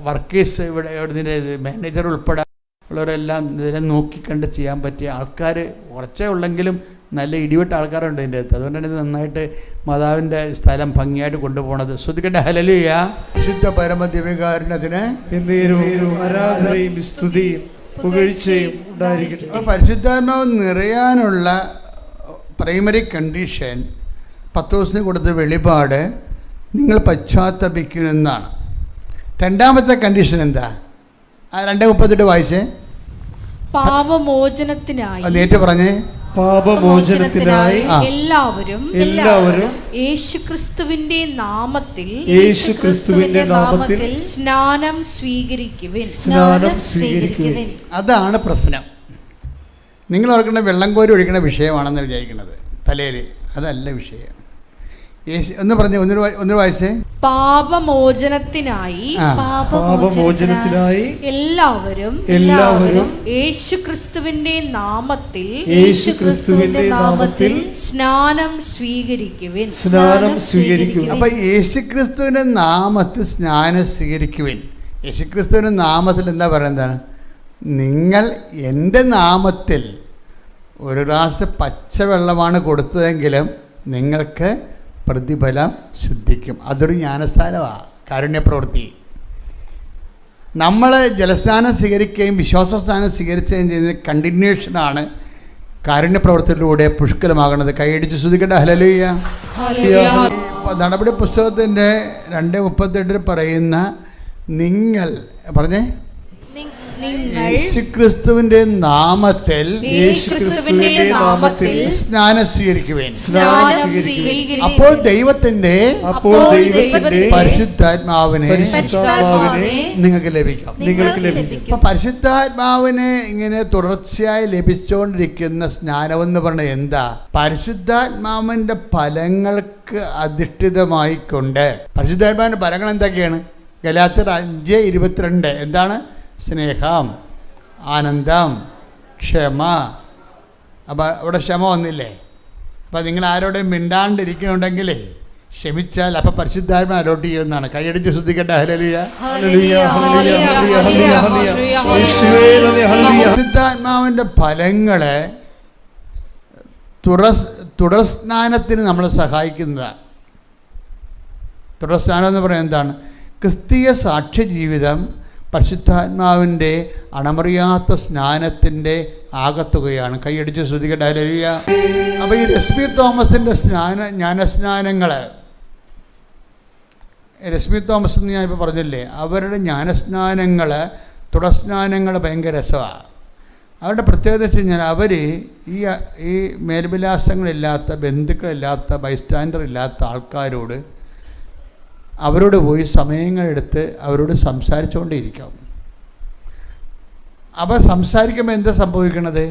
വർക്കേഴ്സ് ഇവിടെ ഇതിൻ്റെ മാനേജർ ഉൾപ്പെടെ ഉള്ളവരെല്ലാം ഇതിനെ നോക്കിക്കണ്ട് ചെയ്യാൻ പറ്റിയ ആൾക്കാർ കുറച്ചേ ഉള്ളെങ്കിലും നല്ല ഇടിവെട്ട ആൾക്കാരുണ്ട് ഇതിൻ്റെ അകത്ത്. അതുകൊണ്ടാണ് ഇത് നന്നായിട്ട് മാതാവിൻ്റെ സ്ഥലം ഭംഗിയായിട്ട് കൊണ്ടുപോകണത്. ശ്രദ്ധിക്കട്ടെ. ഹല്ലേലൂയ. വിശുദ്ധ പരമദിവ്യകാരുണ്യത്തിന് ആരാധനയും സ്തുതിയും പുകഴ്ചയും ഉണ്ടായിരിക്കട്ടെ. അപ്പോൾ പരിശുദ്ധാത്മാവ് നിറയാനുള്ള പ്രൈമറി കണ്ടീഷൻ പത്രോസിന് കൊടുത്ത വെളിപാട് നിങ്ങൾ പശ്ചാത്തപിക്കുമെന്നാണ്. രണ്ടാമത്തെ കണ്ടീഷൻ എന്താ? 2:38 വായിച്ചേ. പാപമോചനത്തിനായി, നേരിട്ട് പറഞ്ഞേ, പാപമോചനത്തിനായി എല്ലാവരും യേശുക്രിസ്തുവിന്റെ നാമത്തിൽ സ്നാനം സ്വീകരിക്കുവിൻ. അതാണ് പ്രശ്നം. നിങ്ങൾ ഓർക്കുന്ന വെള്ളം കോരി ഒഴിക്കുന്ന വിഷയമാണെന്ന് വിചാരിക്കുന്നത് തലയിൽ. അതല്ല വിഷയം. ഒന്ന് പറഞ്ഞേ, ഒന്ന് വായിച്ചേ. പാപമോചനത്തിനായി എല്ലാവരും യേശുക്രിസ്തുവിന്റെ നാമത്തിൽ സ്നാനം സ്വീകരിക്കുവിൻ. അപ്പൊ യേശുക്രിസ്തുവിന്റെ നാമത്തിൽ സ്നാനം സ്വീകരിക്കുവിൻ. യേശുക്രിസ്തുവിന്റെ നാമത്തിൽ എന്താ പറയുന്നത്? നിങ്ങൾ എൻ്റെ നാമത്തിൽ ഒരു ഗ്ലാസ് പച്ചവെള്ളമാണ് കൊടുത്തതെങ്കിലും നിങ്ങൾക്ക് പ്രതിഫലം സിദ്ധിക്കും. അതൊരു ജ്ഞാനസ്നാനമാണ്, കാരുണ്യപ്രവൃത്തി. നമ്മൾ ജലസ്നാനം സ്വീകരിക്കുകയും വിശ്വാസസ്നാനം സ്വീകരിക്കുകയും ചെയ്യുന്ന കണ്ടിന്യൂഷനാണ് കാരുണ്യപ്രവൃത്തിയിലൂടെ പുഷ്കലമാകുന്നത്. കൈയടിച്ച് സ്തുതിക്കട്ടെ. ഹല്ലേലൂയ. നടപടി പുസ്തകത്തിൻ്റെ 2:38 പറയുന്ന നിങ്ങൾ പറഞ്ഞേ, യേശുക്രിസ്തുവിന്റെ നാമത്തിൽ സ്നാനം സ്വീകരിക്കുവേൻ. അപ്പോൾ ദൈവത്തിന്റെ പരിശുദ്ധാത്മാവിനെ നിങ്ങൾക്ക് ലഭിക്കും. അപ്പൊ പരിശുദ്ധാത്മാവിനെ ഇങ്ങനെ തുടർച്ചയായി ലഭിച്ചുകൊണ്ടിരിക്കുന്ന സ്നാനം എന്ന് പറഞ്ഞാൽ എന്താ? പരിശുദ്ധാത്മാവിന്റെ ഫലങ്ങൾക്ക് അധിഷ്ഠിതമായിക്കൊണ്ട്. പരിശുദ്ധാത്മാവിന്റെ ഫലങ്ങൾ എന്തൊക്കെയാണ്? ഗലാത്യർ 5:22 എന്താണ്? സ്നേഹം, ആനന്ദം, ക്ഷമ. അപ്പം അവിടെ ക്ഷമ വന്നില്ലേ? അപ്പം നിങ്ങൾ ആരോടെയും മിണ്ടാണ്ടിരിക്കുന്നുണ്ടെങ്കിൽ ക്ഷമിച്ചാൽ അപ്പം പരിശുദ്ധാത്മ അലോട്ട് ചെയ്യുന്നതാണ്. കൈയടിച്ച് ശ്രദ്ധിക്കട്ടെ. ഹല്ലേലൂയ. പരിശുദ്ധാത്മാവിൻ്റെ ഫലങ്ങളെ തുടർസ്നാനത്തിന് നമ്മളെ സഹായിക്കുന്നതാണ്. തുടർസ്നാനം എന്ന് പറയുന്നത് എന്താണ്? ക്രിസ്തീയ സാക്ഷ്യ ജീവിതം പരിശുദ്ധാത്മാവിൻ്റെ അണമറിയാത്ത സ്നാനത്തിൻ്റെ ആകത്തുകയാണ്. കൈയടിച്ച് ശ്രദ്ധിക്കട്ടെ. ഹല്ലേലൂയ. അപ്പോൾ ഈ രശ്മി തോമസിൻ്റെ ജ്ഞാനസ്നാനങ്ങൾ, രശ്മി തോമസ് എന്ന് ഞാൻ ഇപ്പോൾ പറഞ്ഞില്ലേ, അവരുടെ ജ്ഞാനസ്നാനങ്ങൾ, തുടർസ്നാനങ്ങൾ ഭയങ്കര രസമാണ്. അവരുടെ പ്രത്യേകത വെച്ച് കഴിഞ്ഞാൽ അവർ ഈ മേൽവിലാസങ്ങളില്ലാത്ത, ബന്ധുക്കളില്ലാത്ത, ബൈസ്റ്റാൻഡർ ഇല്ലാത്ത ആൾക്കാരോട് അവരോട് പോയി സമയങ്ങളെടുത്ത് അവരോട് സംസാരിച്ചുകൊണ്ടേയിരിക്കാം. അവർ സംസാരിക്കുമ്പോൾ എന്താ സംഭവിക്കണത്?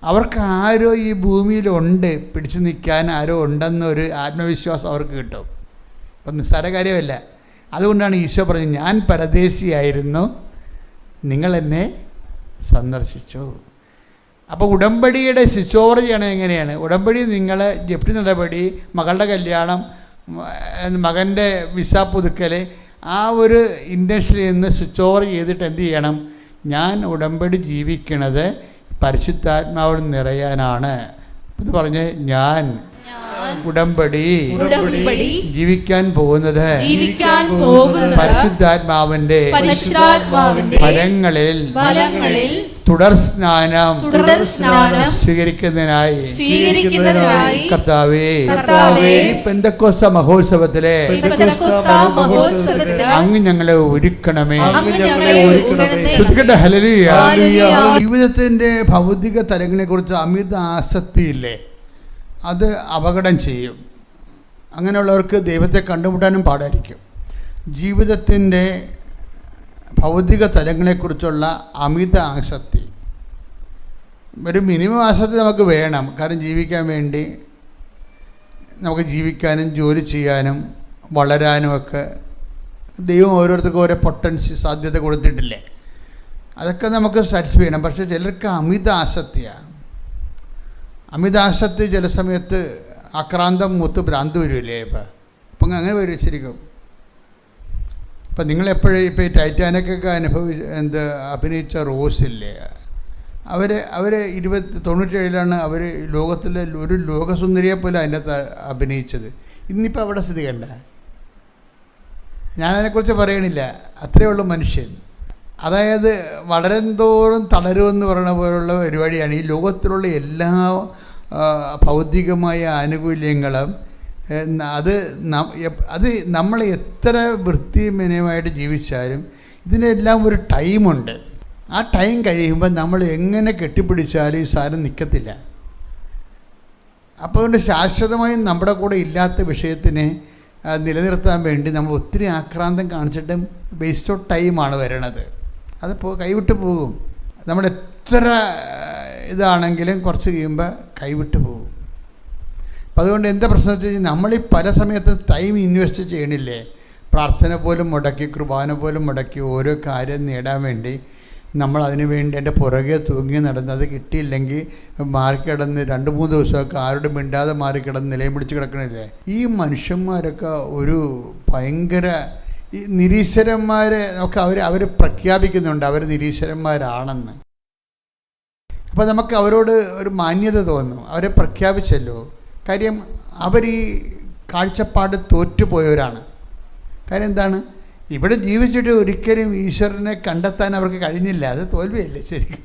അവർക്ക് ആരോ ഈ ഭൂമിയിലുണ്ട്, പിടിച്ചു നിൽക്കാൻ ആരോ ഉണ്ടെന്നൊരു ആത്മവിശ്വാസം അവർക്ക് കിട്ടും. അപ്പം നിസ്സാര കാര്യമല്ല. അതുകൊണ്ടാണ് ഈശോ പറഞ്ഞത്, ഞാൻ പരദേശിയായിരുന്നു, നിങ്ങളെന്നെ സന്ദർശിച്ചു. അപ്പോൾ ഉടമ്പടിയുടെ ശിശോവർ ചെയ്യണത് എങ്ങനെയാണ്? ഉടമ്പടി നിങ്ങൾ ജപ്തി നടപടി, മകളുടെ കല്യാണം, മകൻ്റെ വിസ പുതുക്കൽ, ആ ഒരു ഇൻറ്റൻഷനിൽ നിന്ന് സ്വിച്ച് ഓവർ ചെയ്തിട്ട് എന്ത് ചെയ്യണം? ഞാൻ ഉടമ്പടി ജീവിക്കണത് പരിശുദ്ധാത്മാവിൽ നിറയാനാണ് എന്ന് പറഞ്ഞ് ഞാൻ ഉടമ്പടി ജീവിക്കാൻ പോകുന്നത് പരിശുദ്ധാത്മാവിന്റെ ഫലങ്ങളിൽ തുടർസ്നാനം സ്വീകരിക്കുന്നതിനായി കർത്താവേ, പെന്തക്കോസ്ത മഹോത്സവത്തിലെ അങ്ങ് ഞങ്ങളെ ഒരുക്കണമേ. ഹല്ലേലൂയ. ജീവിതത്തിന്റെ ഭൗതിക തലങ്ങളെ കുറിച്ച് അമിത ആസക്തിയില്ലേ, അത് അപകടം ചെയ്യും. അങ്ങനെയുള്ളവർക്ക് ദൈവത്തെ കണ്ടുമുട്ടാനും പാടായിരിക്കും. ജീവിതത്തിൻ്റെ ഭൗതിക തലങ്ങളെക്കുറിച്ചുള്ള അമിത ആസക്തി, ഒരു മിനിമം ആസക്തി നമുക്ക് വേണം. കാരണം ജീവിക്കാൻ വേണ്ടി, നമുക്ക് ജീവിക്കാനും ജോലി ചെയ്യാനും വളരാനുമൊക്കെ ദൈവം ഓരോരുത്തർക്കും ഓരോ പൊട്ടൻഷ്യൽ സാധ്യത കൊടുത്തിട്ടില്ലേ, അതൊക്കെ നമുക്ക് സാറ്റിസ്ഫൈ ചെയ്യണം. പക്ഷേ ചിലർക്ക് അമിത ആസക്തിയാണ്. അമിതാസക്തി ചില സമയത്ത് ആക്രാന്തം മൂത്ത് ഭ്രാന്ത് വരുമല്ലേ? അപ്പം അങ്ങനെ വരും ശരിക്കും. ഇപ്പം നിങ്ങളെപ്പോഴും ഇപ്പോൾ ഈ ടൈറ്റാനിക്കൊക്കെ അഭിനയിച്ച റോസില്ലേ, അവർ 97 അവർ ലോകത്തിലെ ഒരു ലോകസുന്ദരിയെ പോലും അതിനകത്ത് അഭിനയിച്ചത്. ഇന്നിപ്പോൾ അവിടെ സ്ഥിതി കണ്ട. ഞാനതിനെക്കുറിച്ച് പറയണില്ല, അത്രയേ ഉള്ളൂ മനുഷ്യൻ. അതായത് വളരെന്തോറും തളരുമെന്ന് പറയുന്ന പോലുള്ള പരിപാടിയാണ്. ഈ ലോകത്തിലുള്ള എല്ലാ ഭൗതികമായ ആനുകൂല്യങ്ങളും അത് നമ്മൾ എത്ര വൃത്തിമയമായിട്ട് ജീവിച്ചാലും ഇതിനെല്ലാം ഒരു ടൈമുണ്ട്. ആ ടൈം കഴിയുമ്പോൾ നമ്മൾ എങ്ങനെ കെട്ടിപ്പിടിച്ചാലും ഈ സാധനം നിൽക്കത്തില്ല. അപ്പോൾ അതുകൊണ്ട് ശാശ്വതമായും നമ്മുടെ കൂടെ ഇല്ലാത്ത വിഷയത്തിനെ നിലനിർത്താൻ വേണ്ടി നമ്മൾ ഒത്തിരി ആക്രാന്തം കാണിച്ചിട്ടും വേസ്റ്റ് ഓഫ് ടൈമാണ് വരണത്. അത് കൈവിട്ട് പോകും. നമ്മൾ എത്ര ഇതാണെങ്കിലും കുറച്ച് കഴിയുമ്പോൾ കൈവിട്ട് പോകും. അപ്പം അതുകൊണ്ട് എന്താ പ്രശ്നം വെച്ച് കഴിഞ്ഞാൽ നമ്മൾ ഈ പല സമയത്ത് ടൈം ഇൻവെസ്റ്റ് ചെയ്യണില്ലേ? പ്രാർത്ഥന പോലും മുടക്കി, കുർബാന പോലും മുടക്കി ഓരോ കാര്യം നേടാൻ വേണ്ടി നമ്മൾ അതിനു വേണ്ടി എൻ്റെ പുറകെ തൂങ്ങി നടന്നത് കിട്ടിയില്ലെങ്കിൽ മാറിക്കിടന്ന് 2-3 ദിവസമൊക്കെ ആരോടും മിണ്ടാതെ മാറിക്കിടന്ന് നിലയം പിടിച്ച് കിടക്കണില്ലേ? ഈ മനുഷ്യന്മാരൊക്കെ ഒരു ഭയങ്കര ഈ നിരീശ്വരന്മാരെ ഒക്കെ അവർ പ്രഖ്യാപിക്കുന്നുണ്ട് അവർ നിരീശ്വരന്മാരാണെന്ന്. അപ്പോൾ നമുക്ക് അവരോട് ഒരു മാന്യത തോന്നും. അവരെ പ്രഖ്യാപിച്ചല്ലോ. കാര്യം അവർ ഈ കാഴ്ചപ്പാട് തോറ്റുപോയവരാണ്. കാര്യം എന്താണ്? ഇവിടെ ജീവിച്ചിട്ട് ഒരിക്കലും ഈശ്വരനെ കണ്ടെത്താൻ അവർക്ക് കഴിഞ്ഞില്ല. അത് തോൽവിയല്ലേ ശരിക്കും?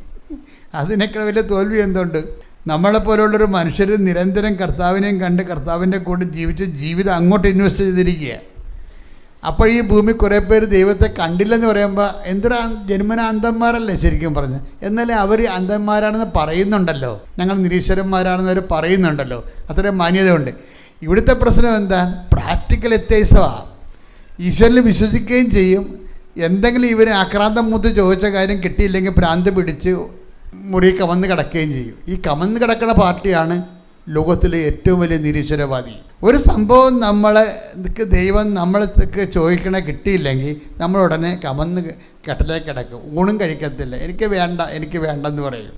അതിനേക്കാൾ വലിയ തോൽവി എന്തുണ്ട്? നമ്മളെപ്പോലുള്ളൊരു മനുഷ്യർ നിരന്തരം കർത്താവിനെയും കണ്ട് കർത്താവിൻ്റെ കൂടെ ജീവിച്ച് ജീവിതം അങ്ങോട്ട് ഇൻവെസ്റ്റ് ചെയ്തിരിക്കുക. അപ്പോൾ ഈ ഭൂമി കുറേ പേര് ദൈവത്തെ കണ്ടില്ലെന്ന് പറയുമ്പോൾ എന്തൊരു ജന്മന അന്ധന്മാരല്ലേ ശരിക്കും പറഞ്ഞ്? എന്നാലേ അവർ അന്ധന്മാരാണെന്ന് പറയുന്നുണ്ടല്ലോ, ഞങ്ങൾ നിരീശ്വരന്മാരാണെന്ന് അവർ പറയുന്നുണ്ടല്ലോ. അത്രയും മാന്യതയുണ്ട്. ഇവിടുത്തെ പ്രശ്നം എന്താ? പ്രാക്ടിക്കൽ എത്തൈസമാണ്. ഈശ്വരനിൽ വിശ്വസിക്കുകയും ചെയ്യും. എന്തെങ്കിലും ഇവന് ആക്രാന്തം മൂത്ത് ചോദിച്ച കാര്യം കിട്ടിയില്ലെങ്കിൽ ഭ്രാന്ത് പിടിച്ച് മുറി കമന്ന് കിടക്കുകയും ചെയ്യും. ഈ കമന്ന് കിടക്കുന്ന പാർട്ടിയാണ് ലോകത്തിലെ ഏറ്റവും വലിയ നിരീശ്വരവാദി. ഒരു സംഭവം ദൈവം നമ്മൾക്ക് ചോദിക്കണ കിട്ടിയില്ലെങ്കിൽ നമ്മളുടനെ കമന്ന് കെട്ടലേക്ക് കിടക്കും. ഊണും കഴിക്കത്തില്ല. എനിക്ക് വേണ്ടെന്ന് പറയും.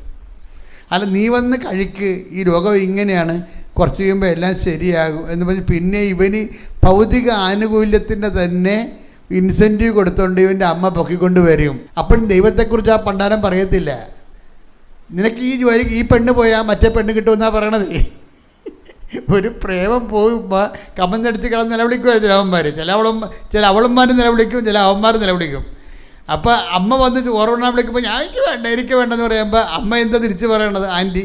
അല്ല, നീ വന്ന് കഴിക്ക്, ഈ രോഗം ഇങ്ങനെയാണ്, കുറച്ച് കഴിയുമ്പോൾ എല്ലാം ശരിയാകും എന്ന് പറഞ്ഞ് പിന്നെ ഇവന് ഭൗതിക ആനുകൂല്യത്തിൻ്റെ തന്നെ ഇൻസെൻറ്റീവ് കൊടുത്തുകൊണ്ട് ഇവൻ്റെ അമ്മ പൊക്കിക്കൊണ്ട് വരും. അപ്പോഴും ദൈവത്തെക്കുറിച്ച് ആ പണ്ടാരം പറയത്തില്ല. നിനക്ക് ഈ ജോലിക്ക് ഈ പെണ്ണ് പോയാൽ മറ്റേ പെണ്ണ് കിട്ടുമെന്നാണ് പറയണത്. ഒരു പ്രേമം പോകുമ്പോൾ കമന്നടിച്ച് കിടന്ന് നിലവിളിക്കുമോ ചിലവന്മാർ. ചില അവളന്മാർ നിലവിളിക്കും, ചില അവന്മാർ നിലവിളിക്കും. അപ്പോൾ അമ്മ വന്ന് ചോറുണ്ണാൻ വിളിക്കുമ്പോൾ എനിക്ക് വേണ്ടെന്ന് പറയുമ്പോൾ അമ്മ എന്താ തിരിച്ച് പറയണത്? ആൻറ്റി,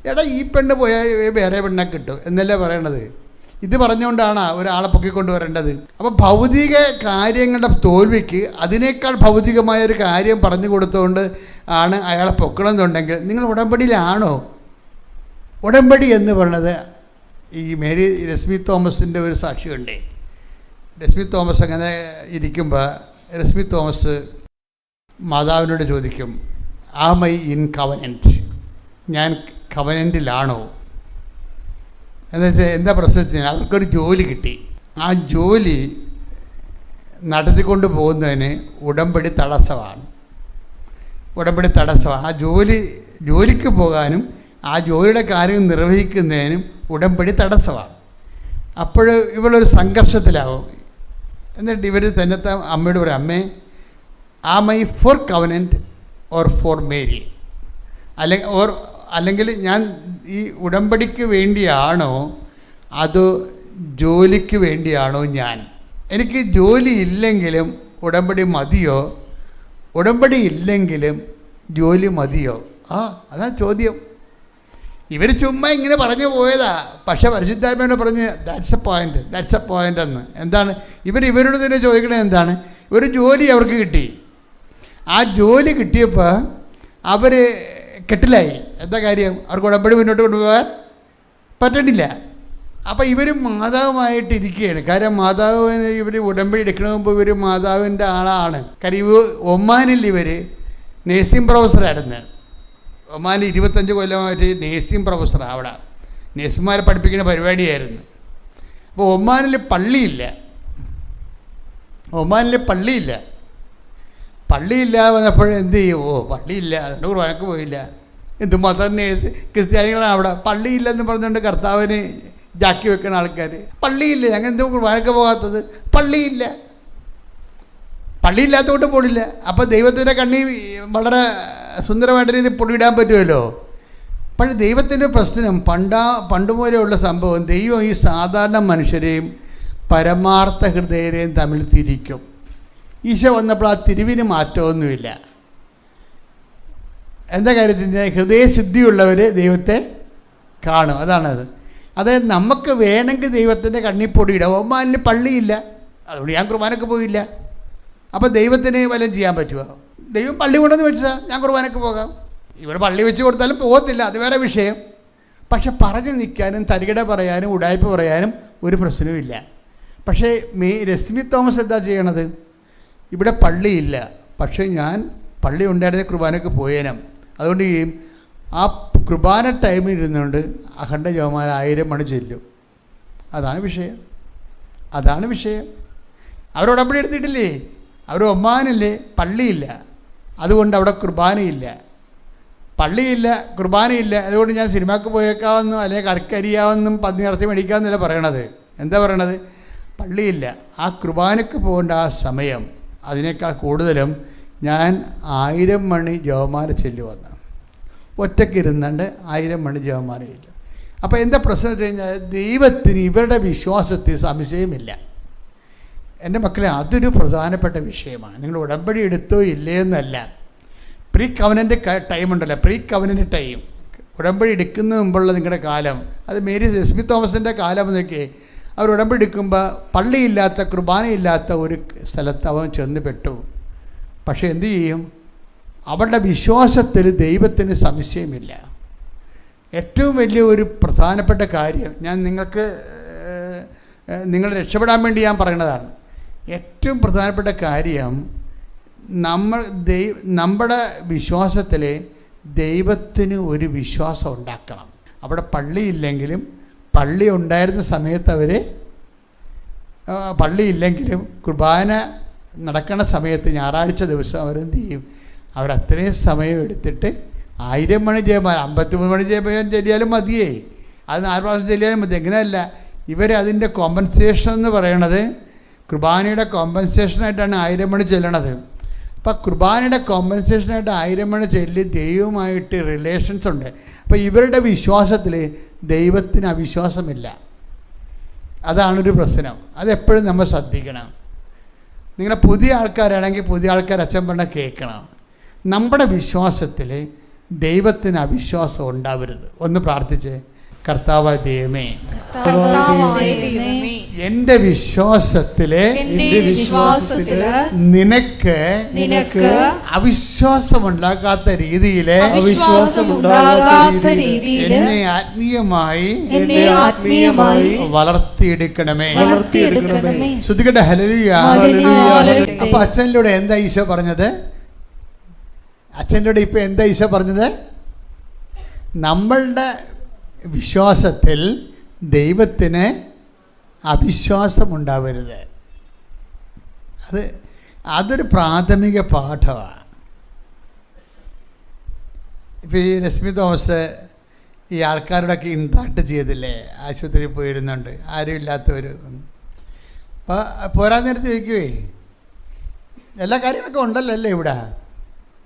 എടാ ഈ പെണ്ണ് പോയാൽ വേറെ പെണ്ണെ കിട്ടും എന്നല്ലേ പറയണത്. ഇത് പറഞ്ഞുകൊണ്ടാണ് ഒരാളെ പൊക്കിക്കൊണ്ട് വരേണ്ടത്. അപ്പോൾ ഭൗതിക കാര്യങ്ങളുടെ തോൽവിക്ക് അതിനേക്കാൾ ഭൗതികമായൊരു കാര്യം പറഞ്ഞു കൊടുത്തുകൊണ്ട് ആണ് അയാളെ പൊക്കണമെന്നുണ്ടെങ്കിൽ നിങ്ങൾ ഉടമ്പടിയിലാണോ? ഉടമ്പടി എന്ന് പറയുന്നത് ഈ രശ്മി തോമസിൻ്റെ ഒരു സാക്ഷിയുണ്ട്. രശ്മി തോമസ് അങ്ങനെ ഇരിക്കുമ്പോൾ രശ്മി തോമസ് മാതാവിനോട് ചോദിക്കും, ആം ഐ ഇൻ കവനൻറ്റ്? ഞാൻ കവനൻറ്റിലാണോ? എന്താ വെച്ചാൽ എന്താ പ്രശ്നം വെച്ച് കഴിഞ്ഞാൽ അവർക്കൊരു ജോലി കിട്ടി. ആ ജോലി നടത്തിക്കൊണ്ട് പോകുന്നതിന് ഉടമ്പടി തടസ്സമാണ്. ആ ജോലിക്ക് പോകാനും ആ ജോലിയുടെ കാര്യം നിർവഹിക്കുന്നതിനും ഉടമ്പടി തടസ്സമാണ്. അപ്പോൾ ഇവളൊരു സംഘർഷത്തിലാവും. എന്നിട്ട് ഇവർ തന്നെത്താൻ അമ്മയോട് പറയും, അമ്മേ, am I for covenant or for marry? അല്ലെങ്കിൽ ഞാൻ ഈ ഉടമ്പടിക്ക് വേണ്ടിയാണോ അതോ ജോലിക്ക് വേണ്ടിയാണോ? എനിക്ക് ജോലി ഇല്ലെങ്കിലും ഉടമ്പടി മതിയോ? ഉടമ്പടി ഇല്ലെങ്കിലും ജോലി മതിയോ? അതാ ചോദ്യം. ഇവർ ചുമ്മാ ഇങ്ങനെ പറഞ്ഞു പോയതാ. പക്ഷേ പരിശുദ്ധാത്മാവിനെ പറഞ്ഞ് ദാറ്റ്സ് എ പോയിൻ്റ് എന്ന്. എന്താണ് ഇവരോട് തന്നെ ചോദിക്കണത്? എന്താണ്? ഒരു ജോലി അവർക്ക് കിട്ടി. ആ ജോലി കിട്ടിയപ്പോൾ അവർ കെട്ടിലായി. എന്താ കാര്യം? അവർക്ക് ഉടമ്പടി മുന്നോട്ട് കൊണ്ടുപോകാൻ പറ്റണില്ല. അപ്പോൾ ഇവർ മാതാവുമായിട്ടിരിക്കുകയാണ്. കാര്യം മാതാവിന് ഇവർ ഉടമ്പടി എടുക്കണ മുമ്പ് ഇവർ മാതാവിൻ്റെ ആളാണ്. കാര്യം ഒമാനിൽ ഇവർ നേഴ്സിംഗ് പ്രൊഫസറായിരുന്നു. ഒമാനിൽ 25 കൊല്ലമായിട്ട് നേഴ്സിംഗ് പ്രൊഫസറാണ്. അവിടെ നേഴ്സുമാരെ പഠിപ്പിക്കുന്ന പരിപാടിയായിരുന്നു. അപ്പോൾ ഒമാനിൽ പള്ളിയില്ല വന്നപ്പോൾ എന്ത് ചെയ്യും? പള്ളിയില്ല, അതുകൊണ്ട് കുർബാനക്ക് പോയില്ല. എന്തുമാത്രം ക്രിസ്ത്യാനികളാണ് അവിടെ. പള്ളിയില്ലെന്ന് പറഞ്ഞുകൊണ്ട് കർത്താവിന് ജാക്കി വെക്കുന്ന ആൾക്കാർ. പള്ളിയില്ല, ഞങ്ങൾ എന്തും കുർബാനക്ക് പോകാത്തത്? പള്ളിയില്ലാത്തതുകൊണ്ട് പോണില്ല. അപ്പോൾ ദൈവത്തിൻ്റെ കണ്ണി വളരെ സുന്ദരമായിട്ട് രീതിയിൽ പൊടിയിടാൻ പറ്റുമല്ലോ. പക്ഷേ ദൈവത്തിൻ്റെ പ്രശ്നം പണ്ടുമുതലുള്ള സംഭവം, ദൈവം ഈ സാധാരണ മനുഷ്യരെയും പരമാർത്ഥ ഹൃദയരെയും തമ്മിൽ തിരിക്കും. ഈശോ വന്നപ്പോൾ ആ തിരിവിന് മാറ്റമൊന്നുമില്ല. എന്താ കാര്യത്തിൻ്റെ ഹൃദയശുദ്ധിയുള്ളവർ ദൈവത്തെ കാണും. അതാണത്. അതായത് നമുക്ക് വേണമെങ്കിൽ ദൈവത്തിൻ്റെ കണ്ണിപ്പൊടിയിടാം. ഒമാനിൽ പള്ളിയില്ല, അതുകൊണ്ട് ഞാൻ കുർബാനക്ക് പോയില്ല. അപ്പോൾ ദൈവത്തിന് വല്ലതും ചെയ്യാൻ പറ്റുമോ? ദൈവം പള്ളി കൊണ്ടെന്ന് വെച്ചാൽ ഞാൻ കുർബാനക്ക് പോകാം. ഇവിടെ പള്ളി വെച്ച് കൊടുത്താലും പോകത്തില്ല, അത് വേറെ വിഷയം. പക്ഷെ പറഞ്ഞു നിൽക്കാനും തരികിട പറയാനും ഉടായ്പ പറയാനും ഒരു പ്രശ്നവുമില്ല. പക്ഷേ രശ്മി തോമസ് എന്താ ചെയ്യണത്? ഇവിടെ പള്ളിയില്ല, പക്ഷേ ഞാൻ പള്ളി ഉണ്ടായിരുന്ന കുർബാനക്ക് പോയേനം. അതുകൊണ്ട് ഈ ആ കുർബാന ടൈമിൽ ഇരുന്നുകൊണ്ട് അഖണ്ഡ ജപമാല 1000 മണി ചെല്ലും. അതാണ് വിഷയം. അവർ ഉടമ്പടി എടുത്തിട്ടില്ലേ? അവർ ഒമാനില്ലേ, പള്ളിയില്ല, അതുകൊണ്ട് അവിടെ കുർബാനയില്ല. പള്ളിയില്ല, കുർബാനയില്ല, അതുകൊണ്ട് ഞാൻ സിനിമക്ക് പോയേക്കാമെന്നും അല്ലെങ്കിൽ കറക്കരിയാവെന്നും പന്നി ഇറച്ചി മേടിക്കാമെന്നല്ല പറയണത്. എന്താ പറയണത്? പള്ളിയില്ല, ആ കുർബാനയ്ക്ക് പോകേണ്ട ആ സമയം അതിനേക്കാൾ കൂടുതലും ഞാൻ 1000 മണി ജപമാല ചെല്ലുവന്ന് ഒറ്റയ്ക്കിരുന്നുണ്ട് 1000 മണി ജപമാലയില്ല. അപ്പോൾ എന്താ പ്രശ്നം വെച്ച് കഴിഞ്ഞാൽ ദൈവത്തിന് ഇവരുടെ വിശ്വാസത്തിൽ സംശയമില്ല. എൻ്റെ മക്കളെ, അതൊരു പ്രധാനപ്പെട്ട വിഷയമാണ്. നിങ്ങൾ ഉടമ്പടി എടുത്തോ ഇല്ലയെന്നല്ല, പ്രീ കവനൻ്റ് ടൈം ഉണ്ടല്ലോ, പ്രീ കവനൻ്റ് ടൈം, ഉടമ്പടി എടുക്കുന്ന മുമ്പുള്ള നിങ്ങളുടെ കാലം, അത് രശ്മി തോമസിൻ്റെ കാലം എന്നൊക്കെ. അവർ ഉടമ്പടി എടുക്കുമ്പോൾ പള്ളിയില്ലാത്ത കുർബാനയില്ലാത്ത ഒരു സ്ഥലത്ത് അവൻ ചെന്ന് പെട്ടു. പക്ഷേ എന്തു ചെയ്യും? അവരുടെ വിശ്വാസത്തിൽ ദൈവത്തിന് സംശയമില്ല. ഏറ്റവും വലിയ ഒരു പ്രധാനപ്പെട്ട കാര്യം ഞാൻ നിങ്ങൾ രക്ഷപ്പെടാൻ വേണ്ടി ഞാൻ പറയുന്നതാണ്. ഏറ്റവും പ്രധാനപ്പെട്ട കാര്യം നമ്മുടെ വിശ്വാസത്തിൽ ദൈവത്തിന് ഒരു വിശ്വാസം ഉണ്ടാക്കണം. അവിടെ പള്ളിയില്ലെങ്കിലും പള്ളി ഉണ്ടായിരുന്ന സമയത്ത് അവർ പള്ളിയില്ലെങ്കിലും കുർബാന നടക്കുന്ന സമയത്ത് ഞായറാഴ്ച ദിവസം അവരെന്ത് ചെയ്യും? അവരത്രയും സമയം എടുത്തിട്ട് 1000 മണി ജപമാല 53 മണി ജപമാല ചെല്ലിയാലും മതിയേ, അത് 4 പ്രാവശ്യം ചെല്ലിയാലും മതി. എങ്ങനെയല്ല, ഇവരതിൻ്റെ കോമ്പൻസേഷൻ എന്ന് പറയണത് കുർബാനയുടെ കോമ്പൻസേഷനായിട്ടാണ് 1000 മണി ചെല്ലണത്. അപ്പോൾ കുർബാനയുടെ കോമ്പൻസേഷനായിട്ട് 1000 മണി ചെല്ലി ദൈവവുമായിട്ട് റിലേഷൻസ് ഉണ്ട്. അപ്പോൾ ഇവരുടെ വിശ്വാസത്തിൽ ദൈവത്തിന് അവിശ്വാസമില്ല. അതാണൊരു പ്രശ്നം. അതെപ്പോഴും നമ്മൾ ശ്രദ്ധിക്കണം. നിങ്ങളെ പുതിയ ആൾക്കാരാണെങ്കിൽ പുതിയ ആൾക്കാർ അച്ഛൻ പറഞ്ഞ കേൾക്കണം. നമ്മുടെ വിശ്വാസത്തിൽ ദൈവത്തിന് അവിശ്വാസം ഉണ്ടാവരുത്. ഒന്ന് പ്രാർത്ഥിച്ച്, കർത്താവായ ദൈവമേ, എൻ്റെ വിശ്വാസത്തില് നിനക്ക് അവിശ്വാസമുണ്ടാകാത്ത രീതിയിൽ എന്നെ ആത്മീയമായി വളർത്തിയെടുക്കണമേ. ശ്രുതികട്ടെ ഹല്ലേലൂയ. അപ്പൊ അച്ഛനിലൂടെ എന്താ ഈശോ പറഞ്ഞത്? അച്ഛനിലൂടെ ഇപ്പൊ എന്താ ഈശോ പറഞ്ഞത്? നമ്മളുടെ വിശ്വാസത്തിൽ ദൈവത്തിന് അവിശ്വാസമുണ്ടാവരുത്. അതൊരു പ്രാഥമിക പാഠമാണ്. ഇപ്പോൾ ഈ രശ്മി തോമസ് ഈ ആൾക്കാരോടൊക്കെ ഇൻട്രാക്ട് ചെയ്തില്ലേ, ആശുപത്രിയിൽ പോയിരുന്നുണ്ട്, ആരും ഇല്ലാത്തവർ. അപ്പോൾ പോരാൻ നേരത്ത് ചോദിക്കുവേ, എല്ലാ കാര്യങ്ങളൊക്കെ ഉണ്ടല്ലോ അല്ലേ ഇവിടെ.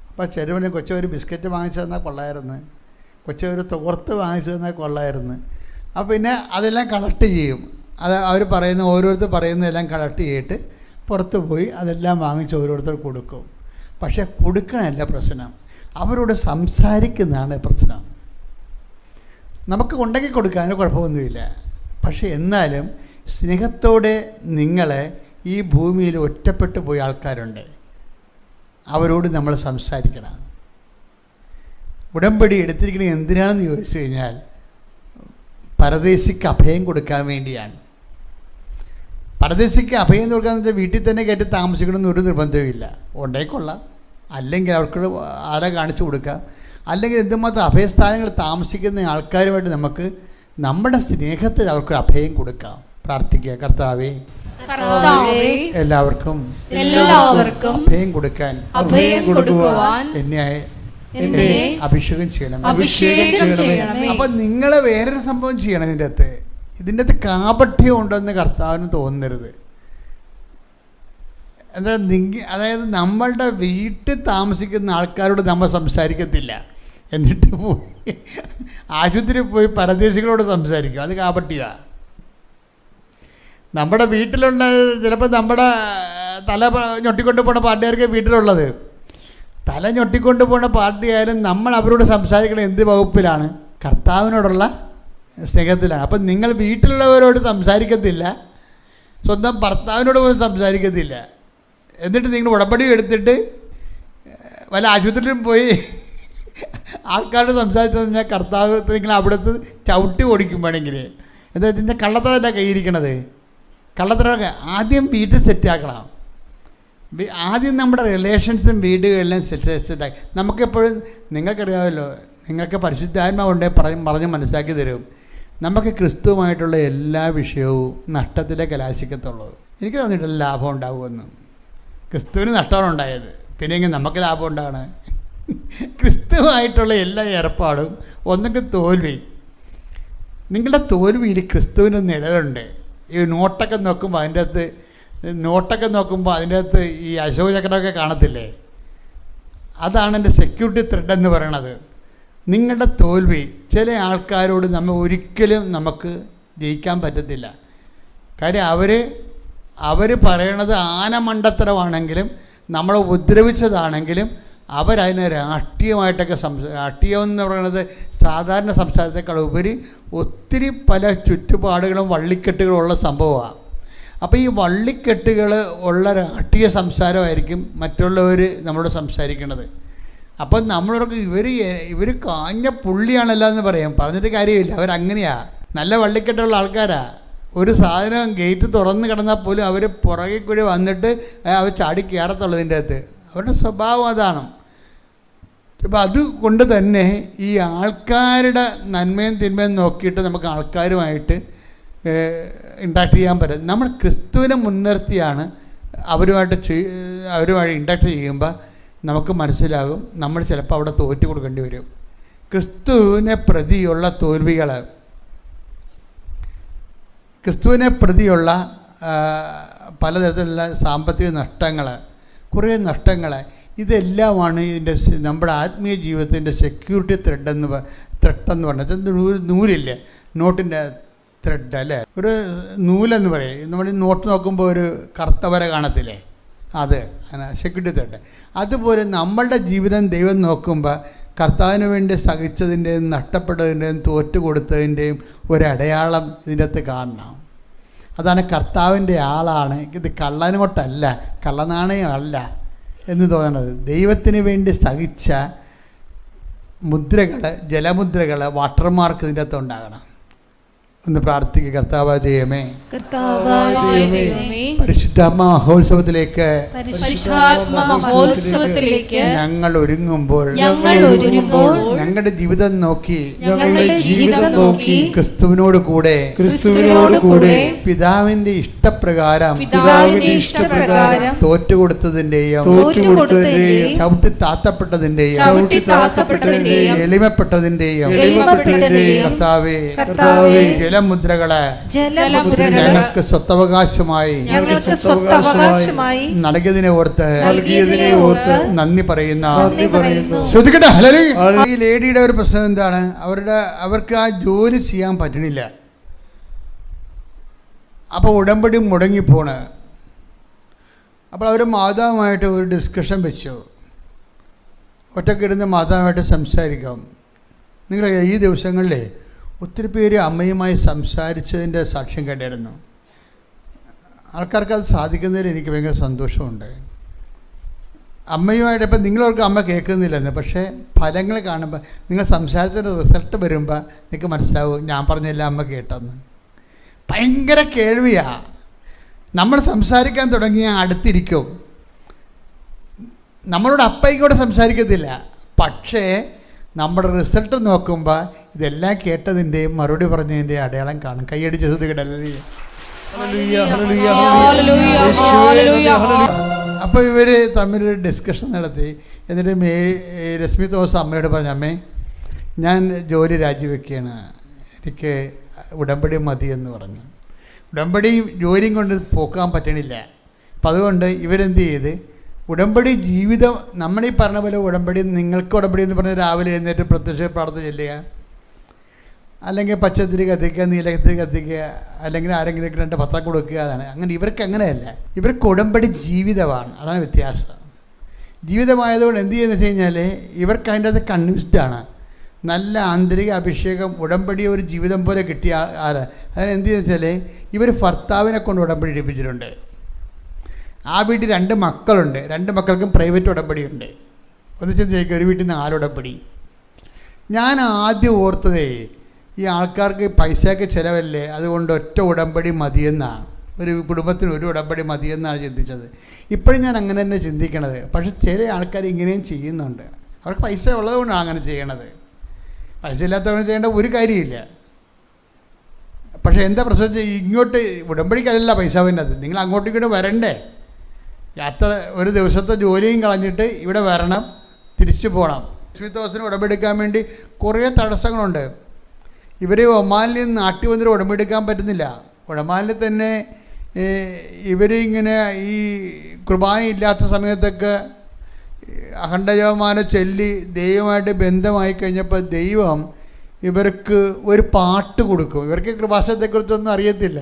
അപ്പോൾ ചെറുവിന് കൊച്ചൊരു ബിസ്ക്കറ്റ് വാങ്ങിച്ചു തന്നാൽ കൊള്ളായിരുന്നു, കൊച്ചൊരു തോർത്ത് വാങ്ങിച്ചു തന്നാൽ കൊള്ളായിരുന്നു. അപ്പോൾ പിന്നെ അതെല്ലാം കളക്ട് ചെയ്യും. അത് അവർ പറയുന്ന ഓരോരുത്തർ പറയുന്നതെല്ലാം കളക്ട് ചെയ്തിട്ട് പുറത്ത് പോയി അതെല്ലാം വാങ്ങിച്ച് ഓരോരുത്തർ കൊടുക്കും. പക്ഷേ കൊടുക്കണമല്ല പ്രശ്നം, അവരോട് സംസാരിക്കുന്നതാണ് പ്രശ്നം. നമുക്ക് ഉണ്ടെങ്കിൽ കൊടുക്കാനും കുഴപ്പമൊന്നുമില്ല. പക്ഷേ എന്നാലും സ്നേഹത്തോടെ നിങ്ങളെ ഈ ഭൂമിയിൽ ഒറ്റപ്പെട്ടു പോയ ആൾക്കാരുണ്ട്, അവരോട് നമ്മൾ സംസാരിക്കണം. ഉടമ്പടി എടുത്തിരിക്കുന്നത് എന്തിനാണെന്ന് ചോദിച്ചു കഴിഞ്ഞാൽ പരദേശിക്ക് അഭയം കൊടുക്കാൻ വേണ്ടിയാണ്. പരദേശിക്ക് അഭയം കൊടുക്കാന്ന് വെച്ചാൽ വീട്ടിൽ തന്നെ കയറ്റി താമസിക്കണമെന്ന് ഒരു നിർബന്ധവുമില്ല. ഉണ്ടേക്കൊള്ളാം, അല്ലെങ്കിൽ അവർക്ക് ആരെ കാണിച്ചു കൊടുക്കാം, അല്ലെങ്കിൽ എന്തുമാത്രം അഭയസ്ഥാനങ്ങൾ താമസിക്കുന്ന ആൾക്കാരുമായിട്ട് നമുക്ക് നമ്മുടെ സ്നേഹത്തിൽ അവർക്ക് അഭയം കൊടുക്കാം. പ്രാർത്ഥിക്കുക, കർത്താവേ എല്ലാവർക്കും അഭയം കൊടുക്കാൻ എന്നെ അഭിഷേകം ചെയ്യണം. അപ്പം നിങ്ങളെ വേറൊരു സംഭവം ചെയ്യണം. ഇതിൻ്റെ അകത്ത് കാപഠ്യം ഉണ്ടെന്ന് കർത്താവിന് തോന്നരുത്. അതായത് നമ്മളുടെ വീട്ടിൽ താമസിക്കുന്ന ആൾക്കാരോട് നമ്മൾ സംസാരിക്കത്തില്ല, എന്നിട്ട് പോയി ആശുപത്രിയിൽ പോയി പരദേശികളോട് സംസാരിക്കും. അത് കാപട്യ. നമ്മുടെ വീട്ടിലുള്ള ചിലപ്പോൾ നമ്മുടെ തല ഞൊട്ടിക്കൊണ്ട് പോണ പാർട്ടിക്കാർക്ക് വീട്ടിലുള്ളത്, തല ഞൊട്ടിക്കൊണ്ട് പോണ പാർട്ടിയായാലും നമ്മൾ അവരോട് സംസാരിക്കണം എന്ത് വകുപ്പിലാണ്? കർത്താവിനോടുള്ള സ്നേഹത്തിലാണ്. അപ്പം നിങ്ങൾ വീട്ടിലുള്ളവരോട് സംസാരിക്കത്തില്ല, സ്വന്തം ഭർത്താവിനോട് പോലും സംസാരിക്കത്തില്ല. എന്നിട്ട് നിങ്ങൾ ഉടമ്പടി എടുത്തിട്ട് വല്ല ആശുപത്രിയിലും പോയി ആൾക്കാരോട് സംസാരിച്ചു കഴിഞ്ഞാൽ കർത്താവ് നിങ്ങൾ അവിടുത്തെ ചവിട്ടി ഓടിക്കും വേണമെങ്കിൽ. എന്താ ഇതിൻ്റെ കള്ളത്തരമല്ല കൈയിരിക്കണത്. കള്ളത്തരമൊക്കെ ആദ്യം വീട്ടിൽ സെറ്റാക്കണം. ആദ്യം നമ്മുടെ റിലേഷൻസും വീടുകളെല്ലാം സെറ്റാക്കി നമുക്കെപ്പോഴും നിങ്ങൾക്കറിയാമല്ലോ, നിങ്ങൾക്ക് പരിശുദ്ധാത്മാവുണ്ടേ പറഞ്ഞ് മനസ്സിലാക്കി തരും. നമുക്ക് ക്രിസ്തുവുമായിട്ടുള്ള എല്ലാ വിഷയവും നഷ്ടത്തിലെ കലാശിക്കത്തുള്ളൂ. എനിക്ക് തോന്നിയിട്ടില്ല ലാഭം ഉണ്ടാകുമെന്ന്. ക്രിസ്തുവിന് നഷ്ടമാണ് ഉണ്ടായത്, പിന്നെ എങ്ങനെ നമുക്ക് ലാഭം ഉണ്ടാകണേ? ക്രിസ്തുവായിട്ടുള്ള എല്ലാ ഏർപ്പാടും ഒന്നെങ്കിൽ തോൽവി. നിങ്ങളുടെ തോൽവിയിൽ ക്രിസ്തുവിന് നിഴലുണ്ട്. ഈ നോട്ടൊക്കെ നോക്കുമ്പോൾ അതിൻ്റെ അകത്ത് ഈ അശോചക്രമൊക്കെ കാണത്തില്ലേ? അതാണ് എൻ്റെ സെക്യൂരിറ്റി ത്രെഡ് എന്ന് പറയണത്. നിങ്ങളുടെ തോൽവി ചില ആൾക്കാരോട് ഒരിക്കലും നമുക്ക് ജയിക്കാൻ പറ്റത്തില്ല. കാര്യം അവർ പറയണത് ആനമണ്ടത്തരമാണെങ്കിലും നമ്മളെ ഉപദ്രവിച്ചതാണെങ്കിലും അവരതിനെ രാഷ്ട്രീയമായിട്ടൊക്കെ രാഷ്ട്രീയം എന്ന് പറയുന്നത് സാധാരണ സംസാരത്തെക്കാൾ ഉപരി ഒത്തിരി പല ചുറ്റുപാടുകളും വള്ളിക്കെട്ടുകളും ഉള്ള സംഭവമാണ്. അപ്പോൾ ഈ വള്ളിക്കെട്ടുകൾ ഉള്ള രാഷ്ട്രീയ സംസാരമായിരിക്കും മറ്റുള്ളവർ നമ്മളോട് സംസാരിക്കുന്നത്. അപ്പം നമ്മളോർക്ക് ഇവർ കാഞ്ഞ പുള്ളിയാണല്ലോ എന്ന് പറയും. പറഞ്ഞിട്ട് കാര്യമില്ല, അവരങ്ങനെയാണ്. നല്ല വള്ളിക്കെട്ടുള്ള ആൾക്കാരാണ്. ഒരു സാധനം ഗേറ്റ് തുറന്ന് കിടന്നാൽ പോലും അവർ പുറകെ കൂടി വന്നിട്ട് അവർ ചാടി കയറത്തുള്ളൂ. ഇതിൻ്റെ അകത്ത് അവരുടെ സ്വഭാവം അതാണ്. ഇപ്പം അതുകൊണ്ട് തന്നെ ഈ ആൾക്കാരുടെ നന്മയും തിന്മയും നോക്കിയിട്ട് നമുക്ക് ആൾക്കാരുമായിട്ട് ഇൻട്രാക്ട് ചെയ്യാൻ പറ്റും. നമ്മൾ ക്രിസ്തുവിനെ മുൻനിർത്തിയാണ് അവരുമായി ഇൻട്രാക്ട് ചെയ്യുമ്പോൾ നമുക്ക് മനസ്സിലാകും നമ്മൾ ചിലപ്പോൾ അവിടെ തോറ്റു കൊടുക്കേണ്ടി വരും. ക്രിസ്തുവിനെ പ്രതിയുള്ള തോൽവികൾ, ക്രിസ്തുവിനെ പ്രതിയുള്ള പലതരത്തിലുള്ള സാമ്പത്തിക നഷ്ടങ്ങൾ, കുറേ നഷ്ടങ്ങൾ, ഇതെല്ലാമാണ് ഇതിൻ്റെ നമ്മുടെ ആത്മീയ ജീവിതത്തിൻ്റെ സെക്യൂരിറ്റി ത്രെഡെന്ന് പറഞ്ഞത്. നൂലില്ലേ, നോട്ടിൻ്റെ ത്രെഡ് അല്ലേ, ഒരു നൂലെന്ന് പറയും. നമ്മൾ ഈ നോട്ട് നോക്കുമ്പോൾ ഒരു കറുത്ത വര കാണത്തില്ലേ, അത് സെക്യൂരിറ്റി ത്രെഡ്. അതുപോലെ നമ്മളുടെ ജീവിതം ദൈവം നോക്കുമ്പോൾ കർത്താവിന് വേണ്ടി സഹിച്ചതിൻ്റെയും നഷ്ടപ്പെട്ടതിൻ്റെയും തോറ്റു കൊടുത്തതിൻ്റെയും ഒരടയാളം ഇതിൻ്റെ അകത്ത് കാണണം. അതാണ് കർത്താവിൻ്റെ ആളാണ്. ഇത് കള്ളനോട്ടല്ല, കള്ളനാണയമല്ല എന്ന് തോന്നണത്. ദൈവത്തിന് വേണ്ടി സഹിച്ച മുദ്രകൾ, ജലമുദ്രകൾ, വാട്ടർമാർക്ക് ഇതിൻ്റെ അകത്ത് ഉണ്ടാകണം. ഒന്ന് പ്രാർത്ഥിക്കുക. കർത്താവായ ദൈവമേ, പരിശുദ്ധാത്മാ മഹോത്സവത്തിലേക്ക് ഞങ്ങൾ ഒരുങ്ങുമ്പോൾ ഞങ്ങളുടെ ജീവിതം നോക്കി ക്രിസ്തുവിനോട് കൂടെ പിതാവിന്റെ ഇഷ്ടപ്രകാരം തോറ്റുകൊടുത്തതിന്റെയും ചവിട്ടി താത്തപ്പെട്ടതിന്റെയും എളിമപ്പെട്ടതിന്റെയും കർത്താവേ ജലമുദ്രകളെ ഞങ്ങൾക്ക് സ്വത്തവകാശമായി നൽകിയതിനെ ഓർത്ത് നന്ദി പറയുന്ന. ശ്രദ്ധിക്കട്ടെ. ഈ ലേഡിയുടെ ഒരു പ്രശ്നം എന്താണ്? അവർക്ക് ആ ജോലി ചെയ്യാൻ പറ്റണില്ല. അപ്പോൾ ഉടമ്പടി മുടങ്ങിപ്പോണ്. അപ്പോൾ അവർ മാതാവുമായിട്ട് ഒരു ഡിസ്കഷൻ വെച്ചു. ഒറ്റക്കിരുന്ന് മാതാവുമായിട്ട് സംസാരിക്കാം. നിങ്ങൾ ഈ ദിവസങ്ങളിൽ ഒത്തിരി പേര് അമ്മയുമായി സംസാരിച്ചതിൻ്റെ സാക്ഷ്യം കേട്ടിരുന്നു. ആൾക്കാർക്ക് അത് സാധിക്കുന്നതിൽ എനിക്ക് ഭയങ്കര സന്തോഷമുണ്ട്. അമ്മയുമായിട്ട് ഇപ്പം നിങ്ങളവർക്ക് അമ്മ കേൾക്കുന്നില്ലെന്ന്, പക്ഷേ ഫലങ്ങൾ കാണുമ്പോൾ നിങ്ങൾ സംസാരത്തിൻ്റെ റിസൾട്ട് വരുമ്പോൾ നിങ്ങൾക്ക് മനസ്സിലാവും ഞാൻ പറഞ്ഞില്ല അമ്മ കേട്ടെന്ന്. ഭയങ്കര കേൾവിയാണ്. നമ്മൾ സംസാരിക്കാൻ തുടങ്ങിയാൽ അടുത്തിരിക്കും. നമ്മളോട് അപ്പയ്ക്കൂടെ സംസാരിക്കത്തില്ല, പക്ഷേ നമ്മുടെ റിസൾട്ട് നോക്കുമ്പോൾ ഇതെല്ലാം കേട്ടതിൻ്റെയും മറുപടി പറഞ്ഞതിൻ്റെയും അടയാളം കാണും. കൈയടിച്ച് ശ്രദ്ധിക്കട്ടല്ലേ. അപ്പോൾ ഇവർ തമ്മിലൊരു ഡിസ്കഷൻ നടത്തി. എന്നിട്ട് രശ്മി തോമസ് അമ്മയോട് പറഞ്ഞു, അമ്മേ ഞാൻ ജോലി രാജിവെക്കുകയാണ്, എനിക്ക് ഉടമ്പടി മതിയെന്ന് പറഞ്ഞു. ഉടമ്പടിയും ജോലിയും കൊണ്ട് പോക്കാൻ പറ്റണില്ല. അപ്പം അതുകൊണ്ട് ഇവരെന്ത് ചെയ്ത് ഉടമ്പടി ജീവിതം, നമ്മളീ പറഞ്ഞ പോലെ ഉടമ്പടി, നിങ്ങൾക്ക് ഉടമ്പടി എന്ന് പറഞ്ഞാൽ രാവിലെ എഴുന്നേറ്റ് പ്രത്യക്ഷ പ്രാർത്ഥന ചെല്ലുക, അല്ലെങ്കിൽ പച്ചത്തിരി കത്തിക്കുക, നീലത്തിരി കത്തിക്കുക, അല്ലെങ്കിൽ ആരെങ്കിലും 2 പത്രം കൊടുക്കുക. അതാണ്. അങ്ങനെ ഇവർക്ക് അങ്ങനെയല്ല. ഇവർക്ക് ഉടമ്പടി ജീവിതമാണ്. അതാണ് വ്യത്യാസം. ജീവിതമായതുകൊണ്ട് എന്ത് ചെയ്യുന്നത് വെച്ച് കഴിഞ്ഞാൽ ഇവർക്ക് അതിൻ്റെ അത് കൺവിൻസ്ഡാണ്. നല്ല ആന്തരിക അഭിഷേകം, ഉടമ്പടി ഒരു ജീവിതം പോലെ കിട്ടിയ ആരാ. അതിന് എന്ത് ചെയ്യുന്നത് വെച്ചാൽ ഇവർ ഭർത്താവിനെ കൊണ്ട് ഉടമ്പടി എടുപ്പിച്ചിട്ടുണ്ട്. ആ വീട്ടിൽ 2 മക്കളുണ്ട്. 2 മക്കൾക്കും പ്രൈവറ്റ് ഉടമ്പടിയുണ്ട്. ഒന്ന് ചിന്തിക്കുക, ഒരു വീട്ടിൽ 4 ഉടമ്പടി. ഞാൻ ആദ്യം ഓർത്തതേ ഈ ആൾക്കാർക്ക് പൈസയ്ക്ക് ചിലവല്ലേ, അതുകൊണ്ട് ഒറ്റ ഉടമ്പടി മതിയെന്നാണ്. ഒരു കുടുംബത്തിന് ഒരു ഉടമ്പടി മതിയെന്നാണ് ചിന്തിച്ചത്. ഇപ്പോഴും ഞാൻ അങ്ങനെ തന്നെ ചിന്തിക്കണത്. പക്ഷെ ചില ആൾക്കാർ ഇങ്ങനെയും ചെയ്യുന്നുണ്ട്. അവർക്ക് പൈസ ഉള്ളതുകൊണ്ടാണ് അങ്ങനെ ചെയ്യണത്. പൈസ ഇല്ലാത്തവർ ചെയ്യേണ്ട ഒരു കാര്യമില്ല. പക്ഷേ എന്താ പ്രശ്നം, ഇങ്ങോട്ട് ഉടമ്പടിക്കല്ല പൈസ വേണ്ടത്. നിങ്ങൾ അങ്ങോട്ടും ഇങ്ങോട്ട് വരണ്ടേ. യാത്ര ഒരു ദിവസത്തെ ജോലിയും കളഞ്ഞിട്ട് ഇവിടെ വരണം, തിരിച്ചു പോകണം. ലക്ഷ്മിത്തോസിന് ഉടമ്പെടുക്കാൻ വേണ്ടി കുറേ തടസ്സങ്ങളുണ്ട്. ഇവർ ഒമാനിൽ നിന്ന് നാട്ടിൽ വന്നിട്ട് ഉടമ്പെടുക്കാൻ പറ്റുന്നില്ല. ഒമാനിൽ തന്നെ ഇവരിങ്ങനെ ഈ കുർബാന ഇല്ലാത്ത സമയത്തൊക്കെ അഖണ്ഡജപമാല ചൊല്ലി ദൈവമായിട്ട് ബന്ധമായി കഴിഞ്ഞപ്പോൾ ദൈവം ഇവർക്ക് ഒരു പാട്ട് കൊടുക്കും. ഇവർക്ക് കൃപാസനത്തെക്കുറിച്ചൊന്നും അറിയത്തില്ല.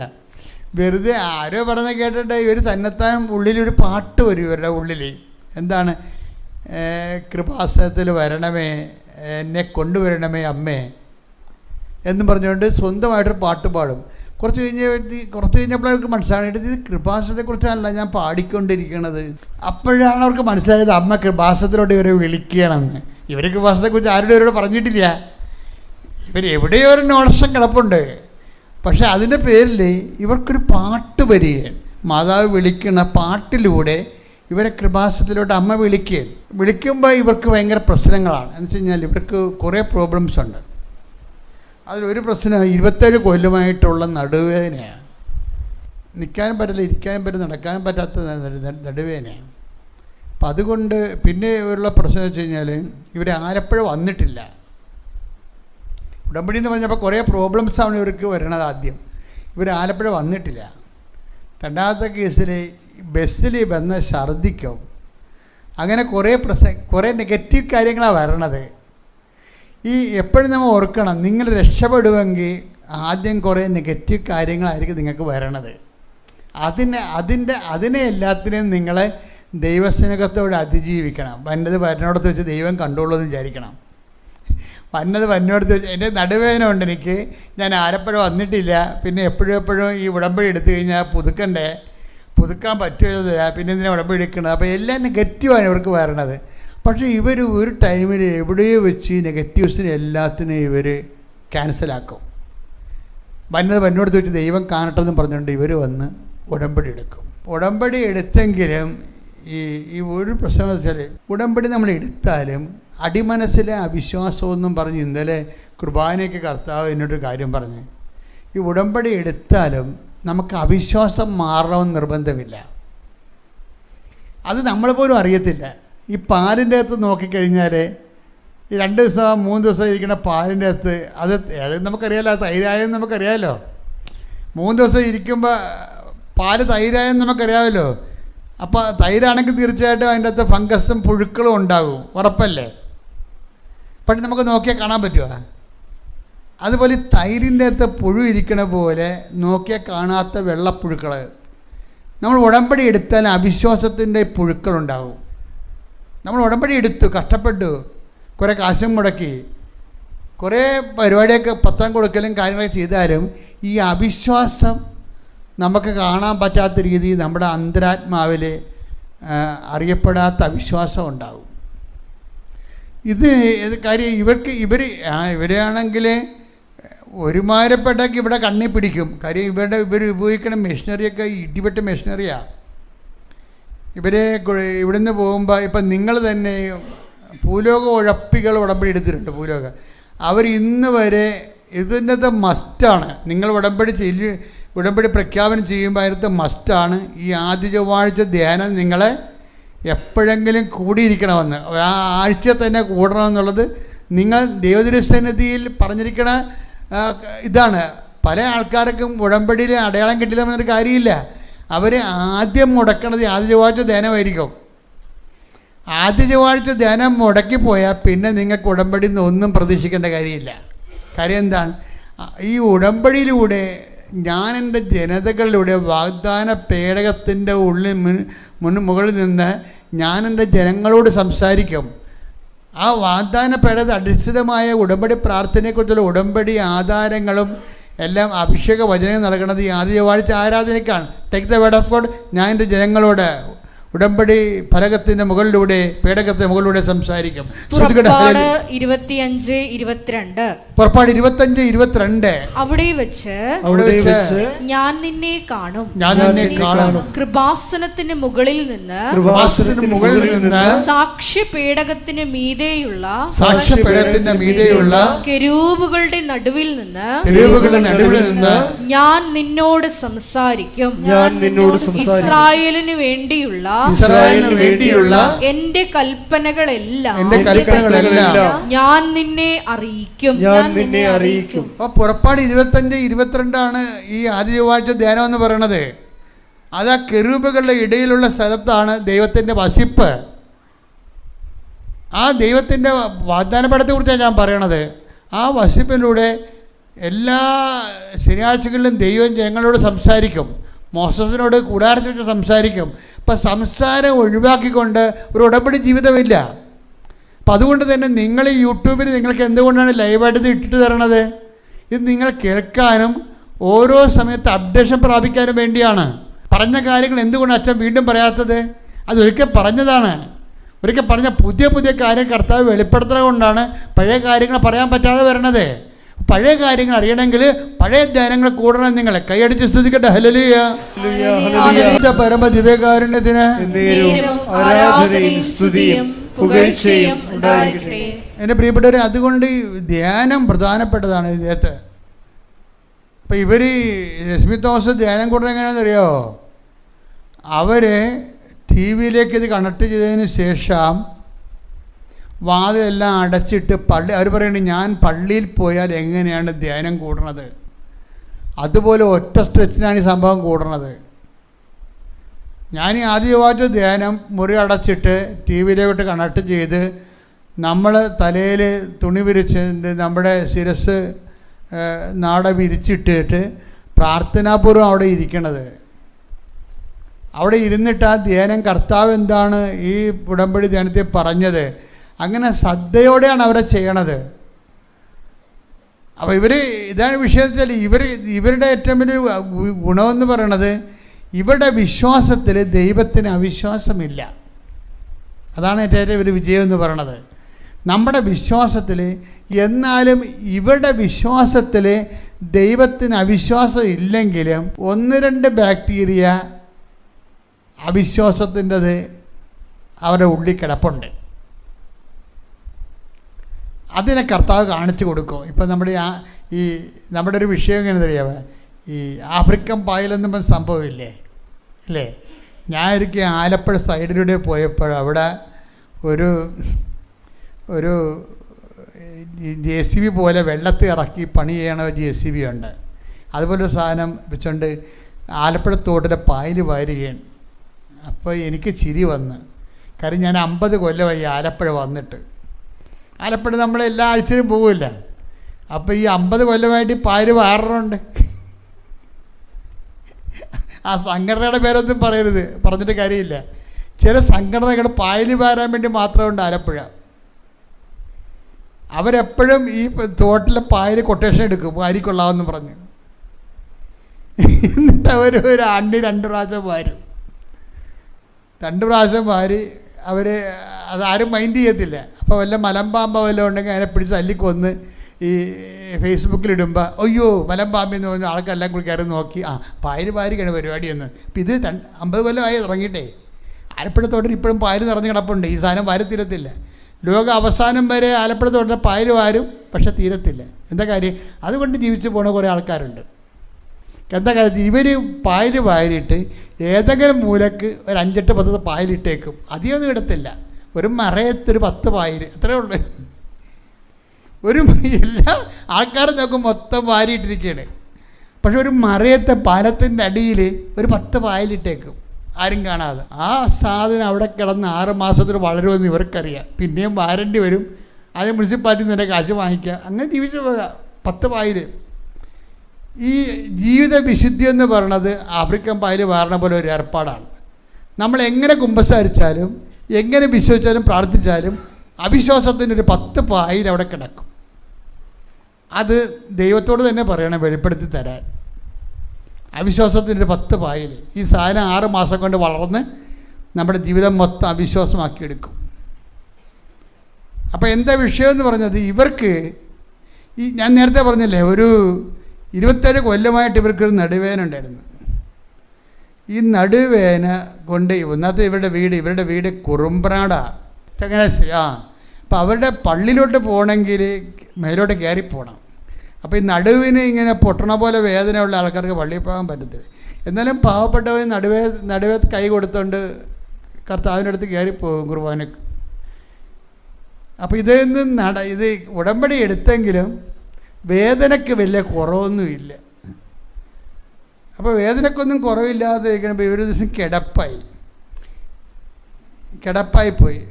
വെറുതെ ആരോ പറഞ്ഞ് കേട്ടിട്ട് ഇവർ തന്നെത്താൻ ഉള്ളിലൊരു പാട്ട് വരും ഇവരുടെ ഉള്ളിൽ. എന്താണ്? കൃപാസനത്തിൽ വരണമേ, എന്നെ കൊണ്ടുവരണമേ അമ്മേ എന്നും പറഞ്ഞുകൊണ്ട് സ്വന്തമായിട്ടൊരു പാട്ട് പാടും. കുറച്ച് കഴിഞ്ഞപ്പോൾ അവർക്ക് മനസ്സിലായിട്ട് ഇത് കൃപാസനത്തെക്കുറിച്ചല്ല ഞാൻ പാടിക്കൊണ്ടിരിക്കണത്. അപ്പോഴാണ് അവർക്ക് മനസ്സിലായത് അമ്മ കൃപാസനത്തിലോട്ട് ഇവരെ വിളിക്കുകയാണെന്ന്. ഇവർ കൃപാസനത്തെക്കുറിച്ച് ആരുടെ ഇവരോട് പറഞ്ഞിട്ടില്ല. ഇവർ എവിടെയോ ഒരു നോളക്ഷം കിടപ്പുണ്ട്. പക്ഷെ അതിൻ്റെ പേരിൽ ഇവർക്കൊരു പാട്ട് വരികയാണ്. മാതാവ് വിളിക്കുന്ന പാട്ടിലൂടെ ഇവരെ കൃപാസനത്തിലോട്ട് അമ്മ വിളിക്കുമ്പോൾ ഇവർക്ക് ഭയങ്കര പ്രശ്നങ്ങളാണ്. എന്ന് വെച്ച് കഴിഞ്ഞാൽ ഇവർക്ക് കുറേ പ്രോബ്ലംസ് ഉണ്ട്. അതിലൊരു പ്രശ്നം 27 കൊല്ലമായിട്ടുള്ള നടുവേദനയാണ്. നിൽക്കാനും പറ്റില്ല, ഇരിക്കാനും പറ്റില്ല, നടക്കാനും പറ്റാത്ത നടുവേദനയാണ്. അപ്പം അതുകൊണ്ട് പിന്നെ ഉള്ള പ്രശ്നം വെച്ച് കഴിഞ്ഞാൽ ഇവർ ആലപ്പുഴ വന്നിട്ടില്ല. ഉടമ്പടി എന്ന് പറഞ്ഞപ്പോൾ കുറേ പ്രോബ്ലംസാണ് ഇവർക്ക് വരണത്. ആദ്യം ഇവർ ആലപ്പുഴ വന്നിട്ടില്ല. രണ്ടാമത്തെ കേസിൽ ബസ്സിൽ വന്ന് ഛർദ്ദിക്കും. അങ്ങനെ കുറേ നെഗറ്റീവ് കാര്യങ്ങളാണ് വരണത്. ഈ എപ്പോഴും നമ്മൾ ഓർക്കണം, നിങ്ങൾ രക്ഷപ്പെടുമെങ്കിൽ ആദ്യം കുറേ നെഗറ്റീവ് കാര്യങ്ങളായിരിക്കും നിങ്ങൾക്ക് വരണത്. അതിനെ എല്ലാത്തിനെയും നിങ്ങൾ ദൈവസ്നേഹത്തോടെ അതിജീവിക്കണം. വരണോടത്ത് വെച്ച് ദൈവം കണ്ടോളൂ എന്ന് വിചാരിക്കണം. വന്നോടത്ത് വെച്ച് എൻ്റെ നടുവേദന ഉണ്ട് എനിക്ക്, ഞാൻ ആലപ്പുഴ വന്നിട്ടില്ല, പിന്നെ എപ്പോഴും ഈ ഉടമ്പടി എടുത്തു കഴിഞ്ഞാൽ പുതുക്കാൻ പറ്റുമല്ല, പിന്നെ ഇതിനെ ഉടമ്പടി എടുക്കണം. അപ്പോൾ എല്ലാം നെഗറ്റീവാണ് ഇവർക്ക് വരണത്. പക്ഷേ ഇവർ ഒരു ടൈമിൽ എവിടെയോ വെച്ച് നെഗറ്റീവ്സിനെ എല്ലാത്തിനെയും ഇവർ ക്യാൻസലാക്കും. വന്നോടത്ത് വെച്ച് ദൈവം കാണട്ടെന്ന് പറഞ്ഞുകൊണ്ട് ഇവർ വന്ന് ഉടമ്പടി എടുക്കും. ഉടമ്പടി എടുത്തെങ്കിലും ഈ ഒരു പ്രശ്നം വെച്ചാൽ ഉടമ്പടി നമ്മൾ എടുത്താലും അടിമനസ്സിലെ അവിശ്വാസമൊന്നും പറഞ്ഞ് ഇന്നലെ കുർബാനയ്ക്ക് കർത്താവ് എന്നോടൊരു കാര്യം പറഞ്ഞ്, ഈ ഉടമ്പടി എടുത്താലും നമുക്ക് അവിശ്വാസം മാറണമെന്ന് നിർബന്ധമില്ല. അത് നമ്മൾ പോലും അറിയത്തില്ല. ഈ പാലിൻ്റെ അകത്ത് നോക്കിക്കഴിഞ്ഞാൽ ഈ 2 ദിവസം 3 ദിവസം ഇരിക്കുന്ന പാലിൻ്റെ അകത്ത് അത് നമുക്കറിയാമല്ലോ, അത് തൈരായെന്ന് നമുക്കറിയാമല്ലോ. 3 ദിവസം ഇരിക്കുമ്പോൾ പാല് തൈരായെന്ന് നമുക്കറിയാമല്ലോ. അപ്പോൾ തൈരാണെങ്കിൽ തീർച്ചയായിട്ടും അതിൻ്റെ അകത്ത് ഫംഗസും പുഴുക്കളും ഉണ്ടാകും, ഉറപ്പല്ലേ? പക്ഷെ നമുക്ക് നോക്കിയാൽ കാണാൻ പറ്റുമോ? അതുപോലെ തൈരിൻ്റെ അകത്ത് പുഴു ഇരിക്കണ പോലെ നോക്കിയാൽ കാണാത്ത വെള്ളപ്പുഴുക്കൾ. നമ്മൾ ഉടമ്പടി എടുത്താൽ അവിശ്വാസത്തിൻ്റെ പുഴുക്കളുണ്ടാകും. നമ്മൾ ഉടമ്പടി എടുത്തു, കഷ്ടപ്പെട്ടു, കുറേ കാശും മുടക്കി, കുറേ പരിപാടിയൊക്കെ പത്താം കൊടുക്കലും കാര്യങ്ങളൊക്കെ ചെയ്താലും ഈ അവിശ്വാസം നമുക്ക് കാണാൻ പറ്റാത്ത രീതിയിൽ നമ്മുടെ അന്തരാത്മാവിൽ അറിയപ്പെടാത്ത അവിശ്വാസം ഉണ്ടാകും. ഇത് കാര്യം ഇവരാണെങ്കിൽ ഒരുമാരപ്പെട്ടൊക്കെ ഇവിടെ കണ്ണി പിടിക്കും. കാര്യം ഇവർ ഉപയോഗിക്കുന്ന മെഷീനറിയൊക്കെ ഇടിപെട്ട മെഷീനറിയാണ്. ഇവിടുന്ന് പോകുമ്പോൾ ഇപ്പം നിങ്ങൾ തന്നെ ഭൂലോക ഉഴപ്പികൾ ഉടമ്പടി എടുത്തിട്ടുണ്ട്. അവർ ഇന്ന് വരെ ഇതിൻ്റെ മസ്റ്റാണ്. നിങ്ങൾ ഉടമ്പടി പ്രഖ്യാപനം ചെയ്യുമ്പോൾ അതിനകത്ത് മസ്റ്റാണ് ഈ ആദ്യ ചൊവ്വാഴ്ച ധ്യാനം നിങ്ങൾ എപ്പോഴെങ്കിലും കൂടിയിരിക്കണമെന്ന്, ആ ആഴ്ച തന്നെ കൂടണമെന്നുള്ളത് നിങ്ങൾ ദൈവതിരുസന്നിധിയിൽ പറഞ്ഞിരിക്കണ ഇതാണ്. പല ആൾക്കാർക്കും ഉടമ്പടിയിൽ അടയാളം കിട്ടില്ല എന്നൊരു കാര്യമില്ല. അവർ ആദ്യം മുടക്കണത് ആദ്യ ചൊവ്വാഴ്ച ധ്യാനമായിരിക്കും. ആദ്യ ചൊവ്വാഴ്ച ധ്യാനം മുടക്കിപ്പോയാൽ പിന്നെ നിങ്ങൾക്ക് ഉടമ്പടിയിൽ നിന്ന് ഒന്നും പ്രതീക്ഷിക്കേണ്ട കാര്യമില്ല. കാര്യം എന്താണ്? ഈ ഉടമ്പടിയിലൂടെ ഞാൻ എൻ്റെ ജനതകളിലൂടെ വാഗ്ദാന പേടകത്തിൻ്റെ മുകളിൽ നിന്ന് ഞാൻ എൻ്റെ ജനങ്ങളോട് സംസാരിക്കും. ആ വാഗ്ദാന പേടകത്തിൽ അടിസ്ഥിതമായ ഉടമ്പടി പ്രാർത്ഥനയെക്കുറിച്ചുള്ള ഉടമ്പടി ആധാരങ്ങളും എല്ലാം അഭിഷേക വചനം നൽകുന്നത് ഈ ആദ്യ ചൊവ്വാഴ്ച ആരാധനയ്ക്കാണ്. Take the word of God. ഞാൻ എൻ്റെ ജനങ്ങളോട് ഉടമ്പടി ഫലകത്തിൻ്റെ മുകളിലൂടെ പേടകത്തിന് മുകളിലൂടെ സംസാരിക്കും. പുറപ്പാട് 25:22. പുറപ്പാട് 25:22. അവിടെ വെച്ച് ഞാൻ നിന്നെ കാണും. കൃപാസനത്തിന് മുകളിൽ നിന്ന് സാക്ഷ്യപേടകത്തിന് മീതെയുള്ള കെരൂബുകളുടെ നടുവിൽ നിന്ന് ഞാൻ നിന്നോട് സംസാരിക്കും. ഇസ്രായേലിന് വേണ്ടിയുള്ള എന്റെ കൽപ്പനകളെല്ലാം ഞാൻ നിന്നെ അറിയിക്കും. പുറപ്പാട് 25:22 ഈ ആദ്യ ചൊവ്വാഴ്ച ധ്യാനം എന്ന് പറയുന്നത്. അത് ആ കെരൂബുകളുടെ ഇടയിലുള്ള സ്ഥലത്താണ് ദൈവത്തിൻ്റെ വസിപ്പ്. ആ ദൈവത്തിൻ്റെ വാഗ്ദാനപടത്തെക്കുറിച്ചാണ് ഞാൻ പറയണത്. ആ വസിപ്പിലൂടെ എല്ലാ ശനിയാഴ്ചകളിലും ദൈവം ജനങ്ങളോട് സംസാരിക്കും. മോസസിനോട് കൂടാരത്തിൽ വെച്ച് സംസാരിക്കും. അപ്പം സംസാരം ഒഴിവാക്കിക്കൊണ്ട് ഒരു ഉടമ്പടി ജീവിതമില്ല. അപ്പം അതുകൊണ്ട് തന്നെ നിങ്ങൾ ഈ യൂട്യൂബിൽ നിങ്ങൾക്ക് എന്തുകൊണ്ടാണ് ലൈവായിട്ട് ഇത് ഇട്ടിട്ട് തരണത്? ഇത് നിങ്ങൾ കേൾക്കാനും ഓരോ സമയത്ത് അപ്ഡേഷൻ പ്രാപിക്കാനും വേണ്ടിയാണ്. പറഞ്ഞ കാര്യങ്ങൾ എന്തുകൊണ്ട് അച്ഛൻ വീണ്ടും പറയാത്തത്? അത് ഒരിക്കൽ പറഞ്ഞതാണ്. ഒരിക്കൽ പറഞ്ഞ പുതിയ പുതിയ കാര്യം കർത്താവ് വെളിപ്പെടുത്തുന്നത് കൊണ്ടാണ് പഴയ കാര്യങ്ങൾ പറയാൻ പറ്റാതെ വരണത്. പഴയ കാര്യങ്ങൾ അറിയണമെങ്കിൽ പഴയ ധ്യാനങ്ങൾ കൂടണം. നിങ്ങൾ കൈയടിച്ച് സ്തുതിക്കട്ടെ. ഹല്ലേലൂയ. പരമ ദിവ്യകാരുണ്യത്തിന് എൻ്റെ പ്രിയപ്പെട്ടവരെ, അതുകൊണ്ട് ധ്യാനം പ്രധാനപ്പെട്ടതാണ് ഇതിനകത്ത്. അപ്പം ഇവർ രശ്മി തോമസ് ധ്യാനം കൂടുന്നത് എങ്ങനെയാണെന്നറിയോ? അവർ ടി വിയിലേക്ക് ഇത് കണക്ട് ചെയ്തതിന് ശേഷം വാതിലെല്ലാം അടച്ചിട്ട് അവർ പറയുന്നത് ഞാൻ പള്ളിയിൽ പോയാൽ എങ്ങനെയാണ് ധ്യാനം കൂടണത്, അതുപോലെ ഒറ്റ സ്ട്രെച്ചിനാണ് ഈ സംഭവം കൂടണത്. ഞാൻ ഈ ആദ്യ ചൊവ്വാഴ്ച ധ്യാനം മുറി അടച്ചിട്ട് ടി വിയിലോട്ട് കണക്ട് ചെയ്ത് നമ്മൾ തലയിൽ തുണി വിരിച്ച് നമ്മുടെ ശിരസ് നാട വിരിച്ചിട്ടിട്ട് പ്രാർത്ഥനാപൂർവ്വം അവിടെ ഇരിക്കണത്. അവിടെ ഇരുന്നിട്ട് ആ ധ്യാനം കർത്താവ് എന്താണ് ഈ ഉടമ്പടി ധ്യാനത്തിൽ പറഞ്ഞത്, അങ്ങനെ ശ്രദ്ധയോടെയാണ് അവരെ ചെയ്യണത്. അപ്പോൾ ഇതാണ് വിഷയത്തിൽ ഇവരുടെ ഏറ്റവും വലിയ ഗുണമെന്ന് പറയണത്, ഇവരുടെ വിശ്വാസത്തിൽ ദൈവത്തിന് അവിശ്വാസമില്ല. അതാണ് ഏറ്റവും വലിയ വിജയം എന്ന് പറയണത്. നമ്മുടെ വിശ്വാസത്തിൽ, എന്നാലും ഇവരുടെ വിശ്വാസത്തിൽ ദൈവത്തിന് അവിശ്വാസം ഇല്ലെങ്കിലും 1-2 ബാക്ടീരിയ അവിശ്വാസത്തിൻ്റെത് അവരുടെ ഉള്ളിൽ കിടപ്പുണ്ട്. അതിനെ കർത്താവ് കാണിച്ചു കൊടുക്കും. ഇപ്പം നമ്മുടെ ഒരു വിഷയം എങ്ങനെ അറിയാമോ? ഈ ആഫ്രിക്കൻ പായലെന്നും സംഭവമില്ലേ അല്ലേ? ഞാൻ ഒരിക്കൽ ആലപ്പുഴ സൈഡിലൂടെ പോയപ്പോൾ അവിടെ ഒരു JCB പോലെ വെള്ളത്തിൽ ഇറക്കി പണി ചെയ്യണ ഒരു JCB ഉണ്ട്. അതുപോലെ ഒരു സാധനം വെച്ചുകൊണ്ട് ആലപ്പുഴ തോട്ടിലെ പായൽ വാരുകയാണ്. അപ്പോൾ എനിക്ക് ചിരി വന്ന്. കാര്യം ഞാൻ 50 കൊല്ലമായി ആലപ്പുഴ വന്നിട്ട്. ആലപ്പുഴ നമ്മൾ എല്ലാ ആഴ്ചയിലും പോകില്ല. അപ്പോൾ ഈ 50 കൊല്ലമായിട്ട് പായൽ വാറുണ്ട്. ആ സംഘടനയുടെ പേരൊന്നും പറഞ്ഞിട്ട് കാര്യമില്ല. ചില സംഘടനകൾ പായൽ വാരാൻ വേണ്ടി മാത്രമുണ്ട് ആലപ്പുഴ. അവരെപ്പോഴും ഈ തോട്ടിലെ പായൽ കൊട്ടേഷൻ എടുക്കും, വാരിക്കൊള്ളാമെന്ന് പറഞ്ഞ്. എന്നിട്ട് അവർ ഒരു ആണ്ടി 2 പ്രാവശ്യം വാരും. 2 പ്രാവശ്യം വാരി അതാരും മൈൻഡ് ചെയ്യത്തില്ല. അപ്പോൾ വല്ല മലമ്പാമ്പ വല്ലതും ഉണ്ടെങ്കിൽ അതിനെ പിടിച്ച് തല്ലിക്കൊന്ന് ഈ ഫേസ്ബുക്കിലിടുമ്പോൾ അയ്യോ മലമ്പാമ്പെന്ന് പറഞ്ഞ ആൾക്കെല്ലാം കൂടി കയറി നോക്കി പായൽ വാരിക്കാണ് പരിപാടിയെന്ന്. ഇപ്പം ഇത് 50 കൊല്ലമായി തുടങ്ങിയിട്ടേ. ആലപ്പുഴ തോട്ടിൽ ഇപ്പോഴും പായൽ നിറഞ്ഞ് കിടപ്പുണ്ട്. ഈ സാധനം വാരി തീരത്തില്ല. ലോക അവസാനം വരെ ആലപ്പുഴ തോട്ടിൽ പായൽ വാരും, പക്ഷെ തീരത്തില്ല. എന്താ കാര്യം? അതുകൊണ്ട് ജീവിച്ചു പോണ കുറേ ആൾക്കാരുണ്ട്. എന്താ കാര്യം? ഇവർ പായൽ വാരിയിട്ട് ഏതെങ്കിലും മൂലക്ക് ഒരു 5-8-10 പായലിട്ടേക്കും. അധികമൊന്നും ഇടത്തില്ല. ഒരു മറയത്തൊരു 10 പായൽ, അത്രേ ഉള്ളൂ. എല്ലാ ആൾക്കാരും നോക്കും മൊത്തം വാരിയിട്ടിരിക്കുകയാണ്. പക്ഷെ ഒരു മറയത്തെ പാലത്തിൻ്റെ അടിയിൽ ഒരു 10 പായലിട്ടേക്കും, ആരും കാണാതെ. ആ സാധനം അവിടെ കിടന്ന് 6 മാസത്തിൽ വളരുമെന്ന് ഇവർക്കറിയാം. പിന്നെയും വാരണ്ടി വരും, അത് മുനിസിപ്പാലിറ്റിയിൽ നിന്ന് തന്നെ കാശ് വാങ്ങിക്കുക, അങ്ങനെ ജീവിച്ചു പോകാം. 10 പായൽ. ഈ ജീവിത വിശുദ്ധി എന്ന് പറയുന്നത് ആഫ്രിക്കൻ പായൽ വാരണ പോലെ ഒരു ഏർപ്പാടാണ്. നമ്മൾ എങ്ങനെ കുമ്പസാരിച്ചാലും എങ്ങനെ വിശ്വസിച്ചാലും പ്രാർത്ഥിച്ചാലും അവിശ്വാസത്തിനൊരു 10 പായൽ അവിടെ കിടക്കും. അത് ദൈവത്തോട് തന്നെ പറയണം വെളിപ്പെടുത്തി തരാൻ. അവിശ്വാസത്തിൻ്റെ 10 പായൽ. ഈ സാധനം 6 മാസം കൊണ്ട് വളർന്ന് നമ്മുടെ ജീവിതം മൊത്തം അവിശ്വാസമാക്കിയെടുക്കും. അപ്പോൾ എന്താ വിഷയമെന്ന് പറഞ്ഞത്, ഇവർക്ക് ഈ ഞാൻ നേരത്തെ പറഞ്ഞില്ലേ, ഒരു 27 കൊല്ലമായിട്ട് ഇവർക്കൊരു നടുവേദന ഉണ്ടായിരുന്നു. ഈ നടുവേദന കൊണ്ട് ഒന്നാമത്തെ ഇവരുടെ വീട് കുറുമ്പ്രാടാണ്, ചങ്ങനാശ്ശേരി. അപ്പോൾ അവരുടെ പള്ളിയിലോട്ട് പോകണമെങ്കിൽ മേലോട്ട് കയറിപ്പോകണം. അപ്പോൾ ഈ നടുവിന് ഇങ്ങനെ പൊട്ടണ പോലെ വേദനയുള്ള ആൾക്കാർക്ക് പള്ളിയിൽ പോകാൻ പറ്റത്തില്ല. എന്നാലും പാവപ്പെട്ടവർ നടുവേ കൈ കൊടുത്തുകൊണ്ട് കർത്താവിൻ്റെ അടുത്ത് കയറിപ്പോകും കുർബാനക്ക്. അപ്പോൾ ഇത് ഉടമ്പടി എടുത്തെങ്കിലും വേദനയ്ക്ക് വലിയ കുറവൊന്നുമില്ല. അപ്പോൾ വേദനയ്ക്കൊന്നും കുറവില്ലാതെ ഇരിക്കുമ്പോൾ ഇവർ ദിവസം കിടപ്പായിപ്പോയി.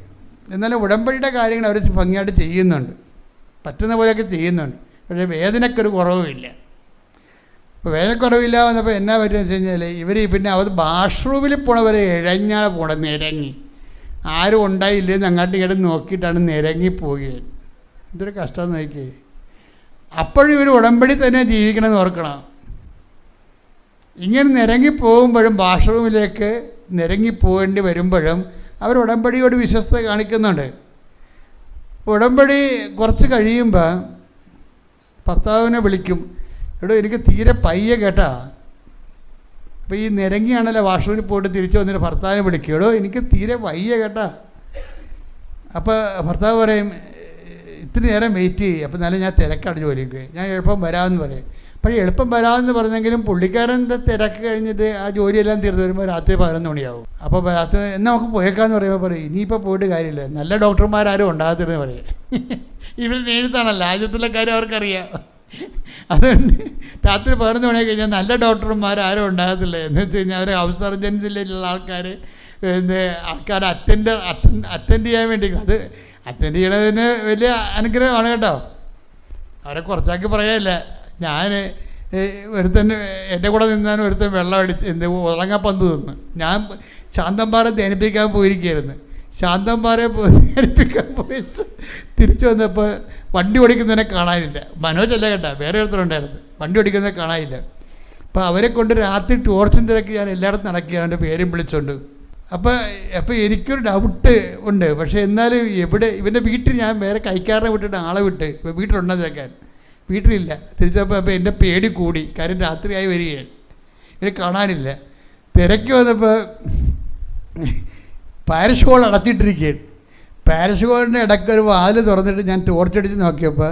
എന്നാലും ഉടമ്പടിയുടെ കാര്യങ്ങൾ അവർ ഭംഗിയായിട്ട് ചെയ്യുന്നുണ്ട്, പറ്റുന്ന പോലെയൊക്കെ ചെയ്യുന്നുണ്ട്. പക്ഷേ വേദനയ്ക്കൊരു കുറവുമില്ല. അപ്പോൾ വേദനക്കുറവില്ല വന്നപ്പോൾ എന്നാ പറ്റുമെന്ന് വെച്ച് കഴിഞ്ഞാൽ ഇവർ പിന്നെ അവർ വാഷ്റൂമിൽ പോണവരെ ഇഴഞ്ഞാണ് പോണത്, നിരങ്ങി. ആരും ഉണ്ടായില്ലെന്ന് അങ്ങോട്ട് ഇങ്ങോട്ട് നോക്കിയിട്ടാണ് നിരങ്ങി പോവുകയാണ്. എന്തൊരു കഷ്ടം നോക്കി. അപ്പോഴും ഇവർ ഉടമ്പടി തന്നെ ജീവിക്കണമെന്ന് ഓർക്കണം. ഇങ്ങനെ നിരങ്ങി പോകുമ്പോഴും വാഷ്റൂമിലേക്ക് നിരങ്ങി പോകേണ്ടി വരുമ്പോഴും അവർ ഉടമ്പടിയോട് വിശ്വസ്തത കാണിക്കുന്നുണ്ട്. ഉടമ്പടി കുറച്ച് കഴിയുമ്പോൾ ഭർത്താവിനെ വിളിക്കും, എടോ എനിക്ക് തീരെ പയ്യെ കേട്ടാ. അപ്പോൾ ഈ നിരങ്ങിയാണല്ലോ വാഷ്റൂമിൽ പോയിട്ട് തിരിച്ചു വന്നിട്ട് ഭർത്താവിനെ വിളിക്കും, എടോ എനിക്ക് തീരെ വയ്യ കേട്ടാ. അപ്പോൾ ഭർത്താവ് പറയും, ഇത്തിരി നേരം വെയിറ്റ് ചെയ്യും. അപ്പോൾ എന്നാലും ഞാൻ തിരക്കാണ് ജോലിക്ക്, ഞാൻ എളുപ്പം വരാമെന്ന് പറയും. പക്ഷേ എളുപ്പം വരാമെന്ന് പറഞ്ഞെങ്കിലും പുള്ളിക്കാരൻ്റെ തിരക്ക് കഴിഞ്ഞിട്ട് ആ ജോലിയെല്ലാം തീർത്ത് വരുമ്പോൾ രാത്രി 11 മണിയാവും. അപ്പോൾ രാത്രി എന്നാൽ നമുക്ക് പോയേക്കാന്ന് പറയുമ്പോൾ പറയും, ഇനിയിപ്പോൾ പോയിട്ട് കാര്യമില്ല, നല്ല ഡോക്ടർമാരും ഉണ്ടാകത്തില്ലെന്ന് പറയും. ഇവർ നേഴ്സാണല്ലോ, ആശുപത്രിയിലെ കാര്യം അവർക്കറിയാം. അതുകൊണ്ട് രാത്രി 11 മണി കഴിഞ്ഞാൽ നല്ല ഡോക്ടർമാരും ഉണ്ടാകത്തില്ല. എന്ന് വെച്ച് കഴിഞ്ഞാൽ അവർ ഹൗസ് സർജൻസിലുള്ള ആൾക്കാർ അറ്റൻഡ് ചെയ്യാൻ വേണ്ടി, അത് അറ്റൻഡ് ചെയ്യണതിന് വലിയ അനുഗ്രഹമാണ് കേട്ടോ. അവരെ കുറച്ചാക്കി പറയാനില്ല. ഞാൻ ഒരുത്തൻ എൻ്റെ കൂടെ നിന്നാലും ഒരുത്തൻ വെള്ളം അടിച്ച് ഉറങ്ങാപ്പന്ത് തിന്ന്. ഞാൻ ശാന്തമ്പാറ ധ്യാനിപ്പിക്കാൻ പോയിരിക്കുകയായിരുന്നു. ശാന്തമ്പാറയെ ധ്യാനിപ്പിക്കാൻ പോയി തിരിച്ചു വന്നപ്പോൾ വണ്ടി ഓടിക്കുന്നതിനെ കാണാനില്ല. മനോജല്ല കേട്ടോ, വേറെ ഒരുത്തരുണ്ടായിരുന്നു, വണ്ടി ഓടിക്കുന്നതിനെ കാണാനില്ല. അപ്പോൾ അവരെ കൊണ്ട് രാത്രി ടോർച്ചും തിരക്കി ഞാൻ എല്ലായിടത്തും നടക്കുകയാണ്, എൻ്റെ പേരും വിളിച്ചുകൊണ്ട്. അപ്പോൾ എനിക്കൊരു ഡൗട്ട് ഉണ്ട്. പക്ഷേ എന്നാലും ഇവൻ്റെ വീട്ടിൽ ഞാൻ വേറെ കൈക്കാരനെ വിട്ടിട്ട് ആളെ വിട്ട് ഇപ്പോൾ വീട്ടിലുണ്ടോ ചേക്കാൻ, വീട്ടിലില്ല. തിരിച്ചപ്പോൾ അപ്പോൾ എൻ്റെ പേടി കൂടി, കാര്യം രാത്രിയായി വരികയാണ്, ഇവരെ കാണാനില്ല. തിരക്ക് വന്നപ്പോൾ പാരിഷ് ഹോൾ അടച്ചിട്ടിരിക്കുകയാണ്. പാരിഷ് ഹോളിൻ്റെ ഇടയ്ക്കൊരു വാല് തുറന്നിട്ട് ഞാൻ ടോർച്ചടിച്ച് നോക്കിയപ്പോൾ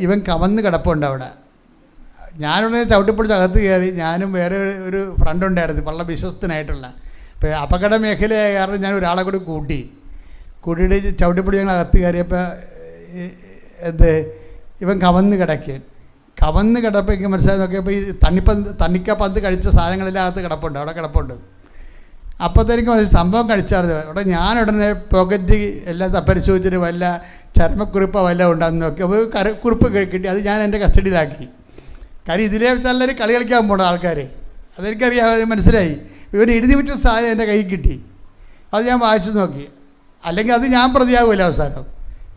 ഇവൻ കവന്ന് കിടപ്പുണ്ട് അവിടെ. ഞാനുടനെ ചവിട്ടിപ്പൊടിച്ച് അകത്ത് കയറി. ഞാനും വേറെ ഒരു ഫ്രണ്ട് ഉണ്ടായിരുന്നു, വളരെ വിശ്വസ്തനായിട്ടുള്ള. ഇപ്പോൾ അപകട മേഖലയായ കാരണം ഞാൻ ഒരാളെ കൂടി കൂട്ടിയിട്ട് ചവിട്ടിപ്പൊടി ഞങ്ങൾ അകത്ത് കയറിയപ്പോൾ ഇവൻ കവന്ന് കിടക്കുകയാണ്. കവന്ന് കിടപ്പോൾ എനിക്ക് മനസ്സിലാക്കി നോക്കിയപ്പോൾ ഈ തണ്ണിക്കപ്പന്ത് കഴിച്ച സാധനങ്ങളെല്ലാം അകത്ത് കിടപ്പുണ്ട്, അവിടെ കിടപ്പുണ്ട്. അപ്പോഴത്തേക്കും സംഭവം കഴിച്ചായിരുന്നു. അവിടെ ഞാൻ ഉടനെ പോക്കറ്റ് എല്ലാം പരിശോധിച്ചിട്ട് വല്ല ചരമക്കുറിപ്പോ വല്ല ഉണ്ടാകുന്ന നോക്കി. അപ്പോൾ കുറിപ്പ് കിട്ടി, അത് ഞാൻ എൻ്റെ കസ്റ്റഡിയിലാക്കി. കാര്യം ഇതിലേ വെച്ചാൽ കളി കളിക്കാൻ പോകണം ആൾക്കാർ, അതെനിക്കറിയാം, മനസ്സിലായി. ഇവർ എഴുതി വെച്ച സാധനം എൻ്റെ കയ്യിൽ കിട്ടി, അത് ഞാൻ വായിച്ചു നോക്കി. അല്ലെങ്കിൽ അത് ഞാൻ പ്രതിയാകുമല്ലോ അവസാനം.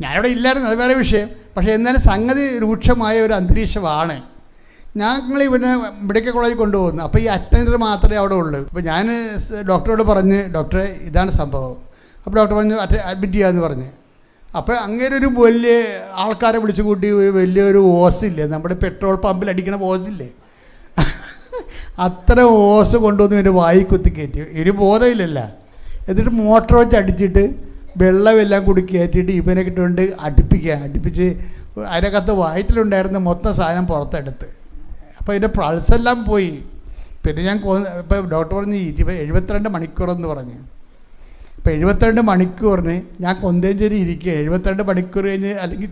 ഞാനിവിടെ ഇല്ലായിരുന്നു, അത് വേറെ വിഷയം. പക്ഷേ എന്നാലും സംഗതി രൂക്ഷമായ ഒരു അന്തരീക്ഷമാണ്. ഞങ്ങൾ ഇവനെ മെഡിക്കൽ കോളേജിൽ കൊണ്ടുപോകുന്നു. അപ്പോൾ ഈ അറ്റൻഡർ മാത്രമേ അവിടെ ഉള്ളൂ. അപ്പോൾ ഞാൻ ഡോക്ടറോട് പറഞ്ഞ്, ഡോക്ടറെ ഇതാണ് സംഭവം. അപ്പോൾ ഡോക്ടർ പറഞ്ഞു അഡ്മിറ്റ് ചെയ്യാമെന്ന് പറഞ്ഞ്. അപ്പോൾ അങ്ങനെ ഒരു വലിയ ആൾക്കാരെ വിളിച്ചു കൂട്ടി വലിയൊരു ഓസില്ലേ, നമ്മുടെ പെട്രോൾ പമ്പിൽ അടിക്കണ ഓസില്ലേ, അത്ര ഓസ് കൊണ്ടുവന്ന് എൻ്റെ വായി കുത്തി കയറ്റി. ഒരു ബോധമില്ലല്ല. എന്നിട്ട് മോട്ടർ വെച്ച് അടിച്ചിട്ട് വെള്ളമെല്ലാം കൂടി കയറ്റിയിട്ട് ഇവനെ കിട്ടുകൊണ്ട് അടുപ്പിച്ച് അതിനകത്ത് വയറ്റിലുണ്ടായിരുന്ന മൊത്തം സാധനം പുറത്തെടുത്ത്. അപ്പോൾ അതിൻ്റെ പൾസെല്ലാം പോയി. പിന്നെ ഞാൻ ഇപ്പോൾ ഡോക്ടർ പറഞ്ഞ് 72 മണിക്കൂറെന്ന് പറഞ്ഞു. ഇപ്പോൾ 72 മണിക്കൂറിന് ഞാൻ കൊന്തേഞ്ചേരി ഇരിക്കുക. 72 മണിക്കൂർ കഴിഞ്ഞ് അല്ലെങ്കിൽ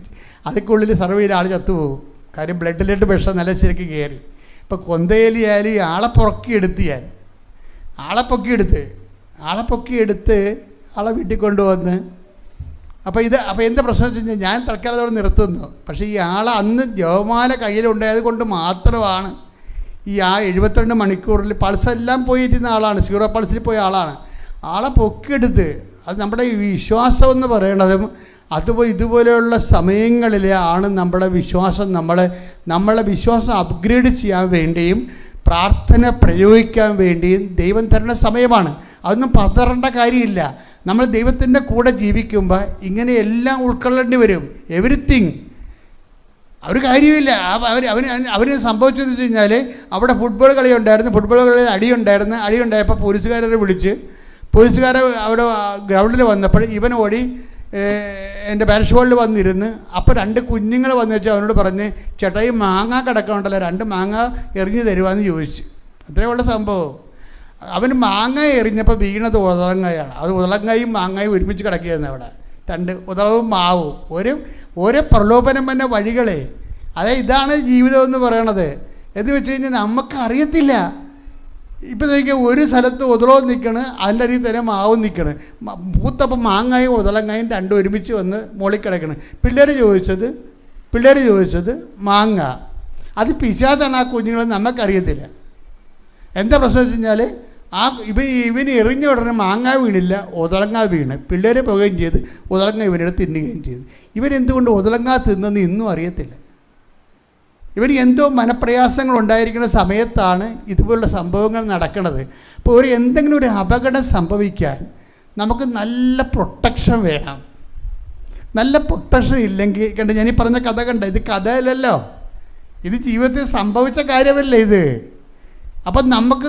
അതിക്കുള്ളിൽ സർവ്വ് ചെയ്ത ആൾ ചത്തുപോകും. കാര്യം ബ്ലഡിലേക്ക് വിഷം നല്ല ശരിക്ക് കയറി. ഇപ്പോൾ കൊന്തയിലായാലും ഈ ആളെ പൊക്കിയെടുത്ത് ആളെ വീട്ടിൽ കൊണ്ടുവന്ന് അപ്പോൾ എന്താ പ്രശ്നം വെച്ച് കഴിഞ്ഞാൽ ഞാൻ തൽക്കാലം അതോടെ നിർത്തുന്നു. പക്ഷേ ഈ ആളെ അന്ന് ജപമാല കയ്യിലുണ്ടായത് കൊണ്ട് മാത്രമാണ് ഈ 72 മണിക്കൂറിൽ പൾസെല്ലാം പോയിരുന്ന ആളാണ്, സീറോ പൾസിൽ പോയ ആളാണ്. ആളെ പൊക്കിയെടുത്ത്, അത് നമ്മുടെ ഈ വിശ്വാസം എന്ന് പറയണതും അതുപോലെ ഇതുപോലെയുള്ള സമയങ്ങളിൽ ആണ് നമ്മുടെ വിശ്വാസം നമ്മളെ വിശ്വാസം അപ്ഗ്രേഡ് ചെയ്യാൻ വേണ്ടിയും പ്രാർത്ഥന പ്രയോഗിക്കാൻ വേണ്ടിയും ദൈവം തരുന്ന സമയമാണ്. അതൊന്നും പതറേണ്ട കാര്യമില്ല. നമ്മൾ ദൈവത്തിൻ്റെ കൂടെ ജീവിക്കുമ്പോൾ ഇങ്ങനെ എല്ലാം ഉൾക്കൊള്ളേണ്ടി വരും. എവരിത്തിങ്. ഒരു കാര്യമില്ല. അവന് സംഭവിച്ചതെന്ന് വെച്ച് കഴിഞ്ഞാൽ അവിടെ ഫുട്ബോൾ കളി അടിയുണ്ടായപ്പോൾ പോലീസുകാരെ വിളിച്ച് അവിടെ ഗ്രൗണ്ടിൽ വന്നപ്പോൾ ഇവൻ ഓടി എൻ്റെ പാരിഷ് ഹാളിൽ വന്നിരുന്ന്. അപ്പോൾ 2 കുഞ്ഞുങ്ങൾ വന്നു വെച്ചാൽ അവനോട് പറഞ്ഞ്, ചേട്ടാ ഈ മാങ്ങ കിടക്കണ്ടല്ലോ, 2 മാങ്ങ എറിഞ്ഞ് തരുവാന്ന് ചോദിച്ചു. അത്രേ ഉള്ള സംഭവം. അവന് മാങ്ങ എറിഞ്ഞപ്പോൾ വീണത് ഉതളങ്ങയാണ്. അത് ഉതളങ്ങയും മാങ്ങയും ഒരുമിച്ച് കിടക്കുകയായിരുന്നു അവിടെ. 2 ഉതളവും മാവും ഓരോ പ്രലോഭനം തന്നെ വഴികളെ. അതായത് ഇതാണ് ജീവിതം എന്ന് പറയണത്. എന്ന് വെച്ച് കഴിഞ്ഞാൽ നമുക്കറിയത്തില്ല. ഇപ്പം നോക്കിയാൽ ഒരു സ്ഥലത്ത് ഉതളവും നിൽക്കണ്, അതിൻ്റെ അരിയിൽ തന്നെ മാവും നിൽക്കണ്. പൂത്തപ്പം മാങ്ങയും ഉതളങ്ങയും 2 ഒരുമിച്ച് വന്ന് മുകളിൽ കിടക്കണ്. പിള്ളേർ ചോദിച്ചത് മാങ്ങ. അത് പിശാചാണ് ആ കുഞ്ഞുങ്ങൾ, നമുക്കറിയത്തില്ല. എന്താ പ്രശ്നം വെച്ച് കഴിഞ്ഞാൽ ഇവന് എറിഞ്ഞ ഉടനെ മാങ്ങ വീണില്ല, ഉതളങ്ങ വീണ്. പിള്ളേരെ പോകുകയും ചെയ്ത് ഉതളങ്ങ ഇവനെടുത്ത് തിന്നുകയും ചെയ്തു. ഇവരെന്തുകൊണ്ട് ഉതളങ്ങ തിന്നെന്ന് ഇന്നും അറിയത്തില്ല. ഇവന് എന്തോ മനപ്രയാസങ്ങൾ ഉണ്ടായിരിക്കുന്ന സമയത്താണ് ഇതുപോലുള്ള സംഭവങ്ങൾ നടക്കുന്നത്. അപ്പോൾ എന്തെങ്കിലും ഒരു അപകടം സംഭവിക്കാൻ നമുക്ക് നല്ല പ്രൊട്ടക്ഷൻ വേണം. നല്ല പ്രൊട്ടക്ഷൻ ഇല്ലെങ്കിൽ കണ്ട് ഞാൻ ഈ പറഞ്ഞ കഥ കണ്ട, ഇത് കഥയല്ലല്ലോ, ഇത് ജീവിതത്തിൽ സംഭവിച്ച കാര്യമല്ലേ ഇത്. അപ്പം നമുക്ക്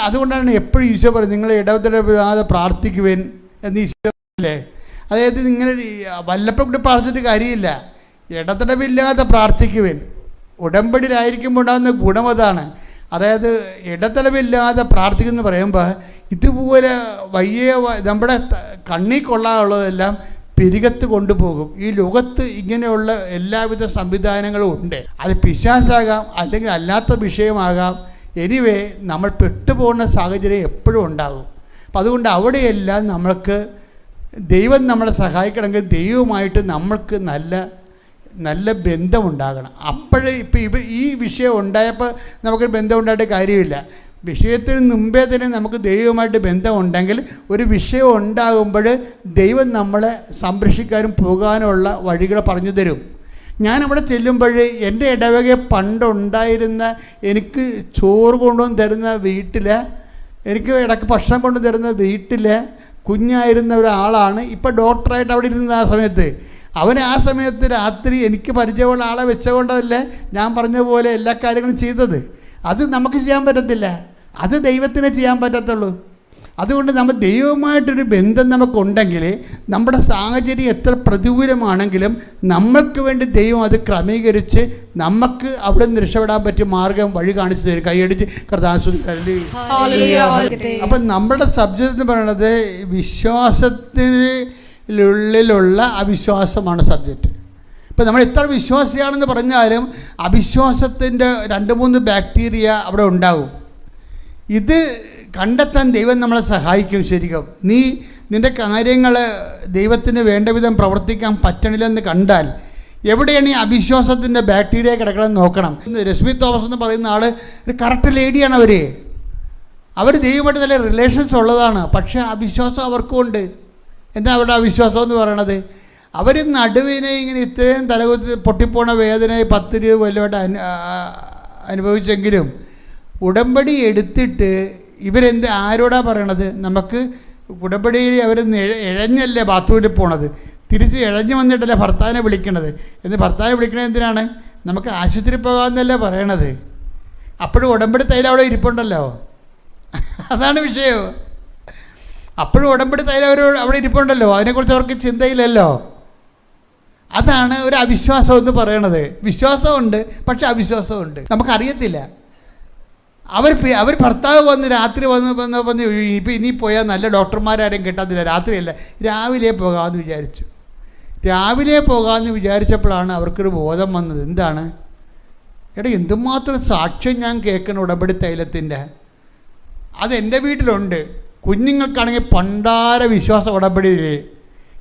അതുകൊണ്ടാണ് എപ്പോഴും ഈശോ പറയും, നിങ്ങൾ ഇടവിടാതെ പ്രാർത്ഥിക്കുവേൻ എന്ന് ഈശോ അല്ലേ. അതായത് നിങ്ങൾ വല്ലപ്പോഴും കൂടി പ്രാർത്ഥിച്ചിട്ട് കാര്യമില്ല, ഇടതടവില്ലാതെ പ്രാർത്ഥിക്കുവേൻ. ഉടമ്പടിയിലായിരിക്കുമ്പോൾ ഉണ്ടാകുന്ന ഗുണം അതാണ്. അതായത് ഇടതടവില്ലാതെ പ്രാർത്ഥിക്കുമെന്ന് പറയുമ്പോൾ ഇതുപോലെ നമ്മുടെ കണ്ണി കൊള്ളാനുള്ളതെല്ലാം പിരികത്ത് കൊണ്ടുപോകും. ഈ ലോകത്ത് ഇങ്ങനെയുള്ള എല്ലാവിധ സംവിധാനങ്ങളും ഉണ്ട്. അത് പിശാചാകാം, അല്ലെങ്കിൽ അല്ലാത്ത വിഷയമാകാം. എനിവേ നമ്മൾ പെട്ടുപോകുന്ന സാഹചര്യം എപ്പോഴും ഉണ്ടാകും. അപ്പം അതുകൊണ്ട് അവിടെയെല്ലാം നമ്മൾക്ക് ദൈവം നമ്മളെ സഹായിക്കണമെങ്കിൽ ദൈവവുമായിട്ട് നമ്മൾക്ക് നല്ല ബന്ധമുണ്ടാകണം. അപ്പോഴേ ഇപ്പോൾ ഈ വിഷയം ഉണ്ടായപ്പോൾ നമുക്കൊരു ബന്ധമുണ്ടായിട്ട് കാര്യമില്ല. വിഷയത്തിന് മുമ്പേ തന്നെ നമുക്ക് ദൈവവുമായിട്ട് ബന്ധമുണ്ടെങ്കിൽ ഒരു വിഷയം ഉണ്ടാകുമ്പോൾ ദൈവം നമ്മളെ സംരക്ഷിക്കാനും പോകാനുള്ള വഴികൾ പറഞ്ഞു തരും. ഞാനവിടെ ചെല്ലുമ്പോൾ എൻ്റെ ഇടവകയെ പണ്ടുണ്ടായിരുന്ന എനിക്ക് ചോറ് കൊണ്ടുവന്ന് തരുന്ന വീട്ടിൽ, എനിക്ക് ഇടയ്ക്ക് ഭക്ഷണം കൊണ്ടു തരുന്ന വീട്ടിൽ കുഞ്ഞായിരുന്ന ഒരാളാണ് ഇപ്പോൾ ഡോക്ടറായിട്ട് അവിടെ ഇരുന്ന ആ സമയത്ത്. അവൻ ആ സമയത്ത് രാത്രി എനിക്ക് പരിചയമുള്ള ആളെ വെച്ചുകൊണ്ടല്ലേ ഞാൻ പറഞ്ഞ പോലെ എല്ലാ കാര്യങ്ങളും ചെയ്തത്. അത് നമുക്ക് ചെയ്യാൻ പറ്റത്തില്ല, അത് ദൈവത്തിനെ ചെയ്യാൻ പറ്റത്തുള്ളൂ. അതുകൊണ്ട് നമ്മൾ ദൈവവുമായിട്ടൊരു ബന്ധം നമുക്കുണ്ടെങ്കിൽ നമ്മുടെ സാഹചര്യം എത്ര പ്രതികൂലമാണെങ്കിലും നമ്മൾക്ക് വേണ്ടി ദൈവം അത് ക്രമീകരിച്ച് നമുക്ക് അവിടെ നിന്ന് രക്ഷപ്പെടാൻ പറ്റിയ മാർഗം വഴി കാണിച്ചു തരും. കൈയടിച്ച് കർത്താവിനെ. അപ്പം നമ്മുടെ സബ്ജക്റ്റ് എന്ന് പറയുന്നത് വിശ്വാസത്തിനുള്ളിലുള്ള അവിശ്വാസമാണ് സബ്ജക്റ്റ്. ഇപ്പം നമ്മൾ എത്ര വിശ്വാസിയാണെന്ന് പറഞ്ഞാലും അവിശ്വാസത്തിൻ്റെ 2-3 ബാക്ടീരിയ അവിടെ ഉണ്ടാവും. ഇത് കണ്ടെത്താൻ ദൈവം നമ്മളെ സഹായിക്കും. ശരിക്കും നിൻ്റെ കാര്യങ്ങൾ ദൈവത്തിന് വേണ്ട വിധം പ്രവർത്തിക്കാൻ പറ്റണില്ലെന്ന് കണ്ടാൽ എവിടെയാണ് ഈ അവിശ്വാസത്തിൻ്റെ ബാക്ടീരിയ കിടക്കണമെന്ന് നോക്കണം. രശ്മി തോമസ് എന്ന് പറയുന്ന ആൾ ഒരു കറക്റ്റ് ലേഡിയാണ്. അവർ ദൈവമായിട്ട് നല്ല റിലേഷൻസ് ഉള്ളതാണ്. പക്ഷേ അവിശ്വാസം അവർക്കും ഉണ്ട്. എന്താ അവരുടെ അവിശ്വാസം എന്ന് പറയണത്? അവർ നടുവിനെ ഇങ്ങനെ ഇത്രയും തലകുത്തി പൊട്ടിപ്പോണ വേദന 10 രൂപ കൊല്ലമായിട്ട് അനുഭവിച്ചെങ്കിലും ഉടമ്പടി എടുത്തിട്ട് ആരോടാ പറയണത്? നമുക്ക് ഉടമ്പടിയിൽ അവർ ഇഴഞ്ഞല്ലേ ബാത്റൂമിൽ പോണത്, തിരിച്ച് ഇഴഞ്ഞു വന്നിട്ടല്ലേ ഭർത്താവിനെ വിളിക്കണത്. ഭർത്താവിനെ വിളിക്കണത് എന്തിനാണ്? നമുക്ക് ആശുപത്രി പോകാമെന്നല്ലേ പറയണത്. അപ്പോഴും ഉടമ്പടി തൈലം അവിടെ ഇരിപ്പുണ്ടല്ലോ, അതാണ് വിഷയം. അപ്പോഴും ഉടമ്പടി തൈലം അവിടെ ഇരിപ്പുണ്ടല്ലോ, അതിനെക്കുറിച്ച് അവർക്ക് ചിന്തയില്ലല്ലോ. അതാണ് ഒരു അവിശ്വാസം എന്ന് പറയണത്. വിശ്വാസമുണ്ട്, പക്ഷെ അവിശ്വാസമുണ്ട്. നമുക്കറിയത്തില്ല. അവർ ഭർത്താവ് വന്ന് രാത്രി വന്ന് ഇപ്പം ഇനി പോയാൽ നല്ല ഡോക്ടർമാരാരും കിട്ടാത്തില്ല, രാത്രിയല്ല രാവിലെ പോകാമെന്ന് വിചാരിച്ചു. രാവിലെ പോകാമെന്ന് വിചാരിച്ചപ്പോഴാണ് അവർക്കൊരു ബോധം വന്നത്. എന്താണ്? എടാ എന്തുമാത്രം സാക്ഷ്യം ഞാൻ കേൾക്കണം ഉടമ്പടി തൈലത്തിൻ്റെ. അതെൻ്റെ വീട്ടിലുണ്ട്. കുഞ്ഞുങ്ങൾക്കാണെങ്കിൽ പണ്ടാര വിശ്വാസം ഉടമ്പടിയിൽ.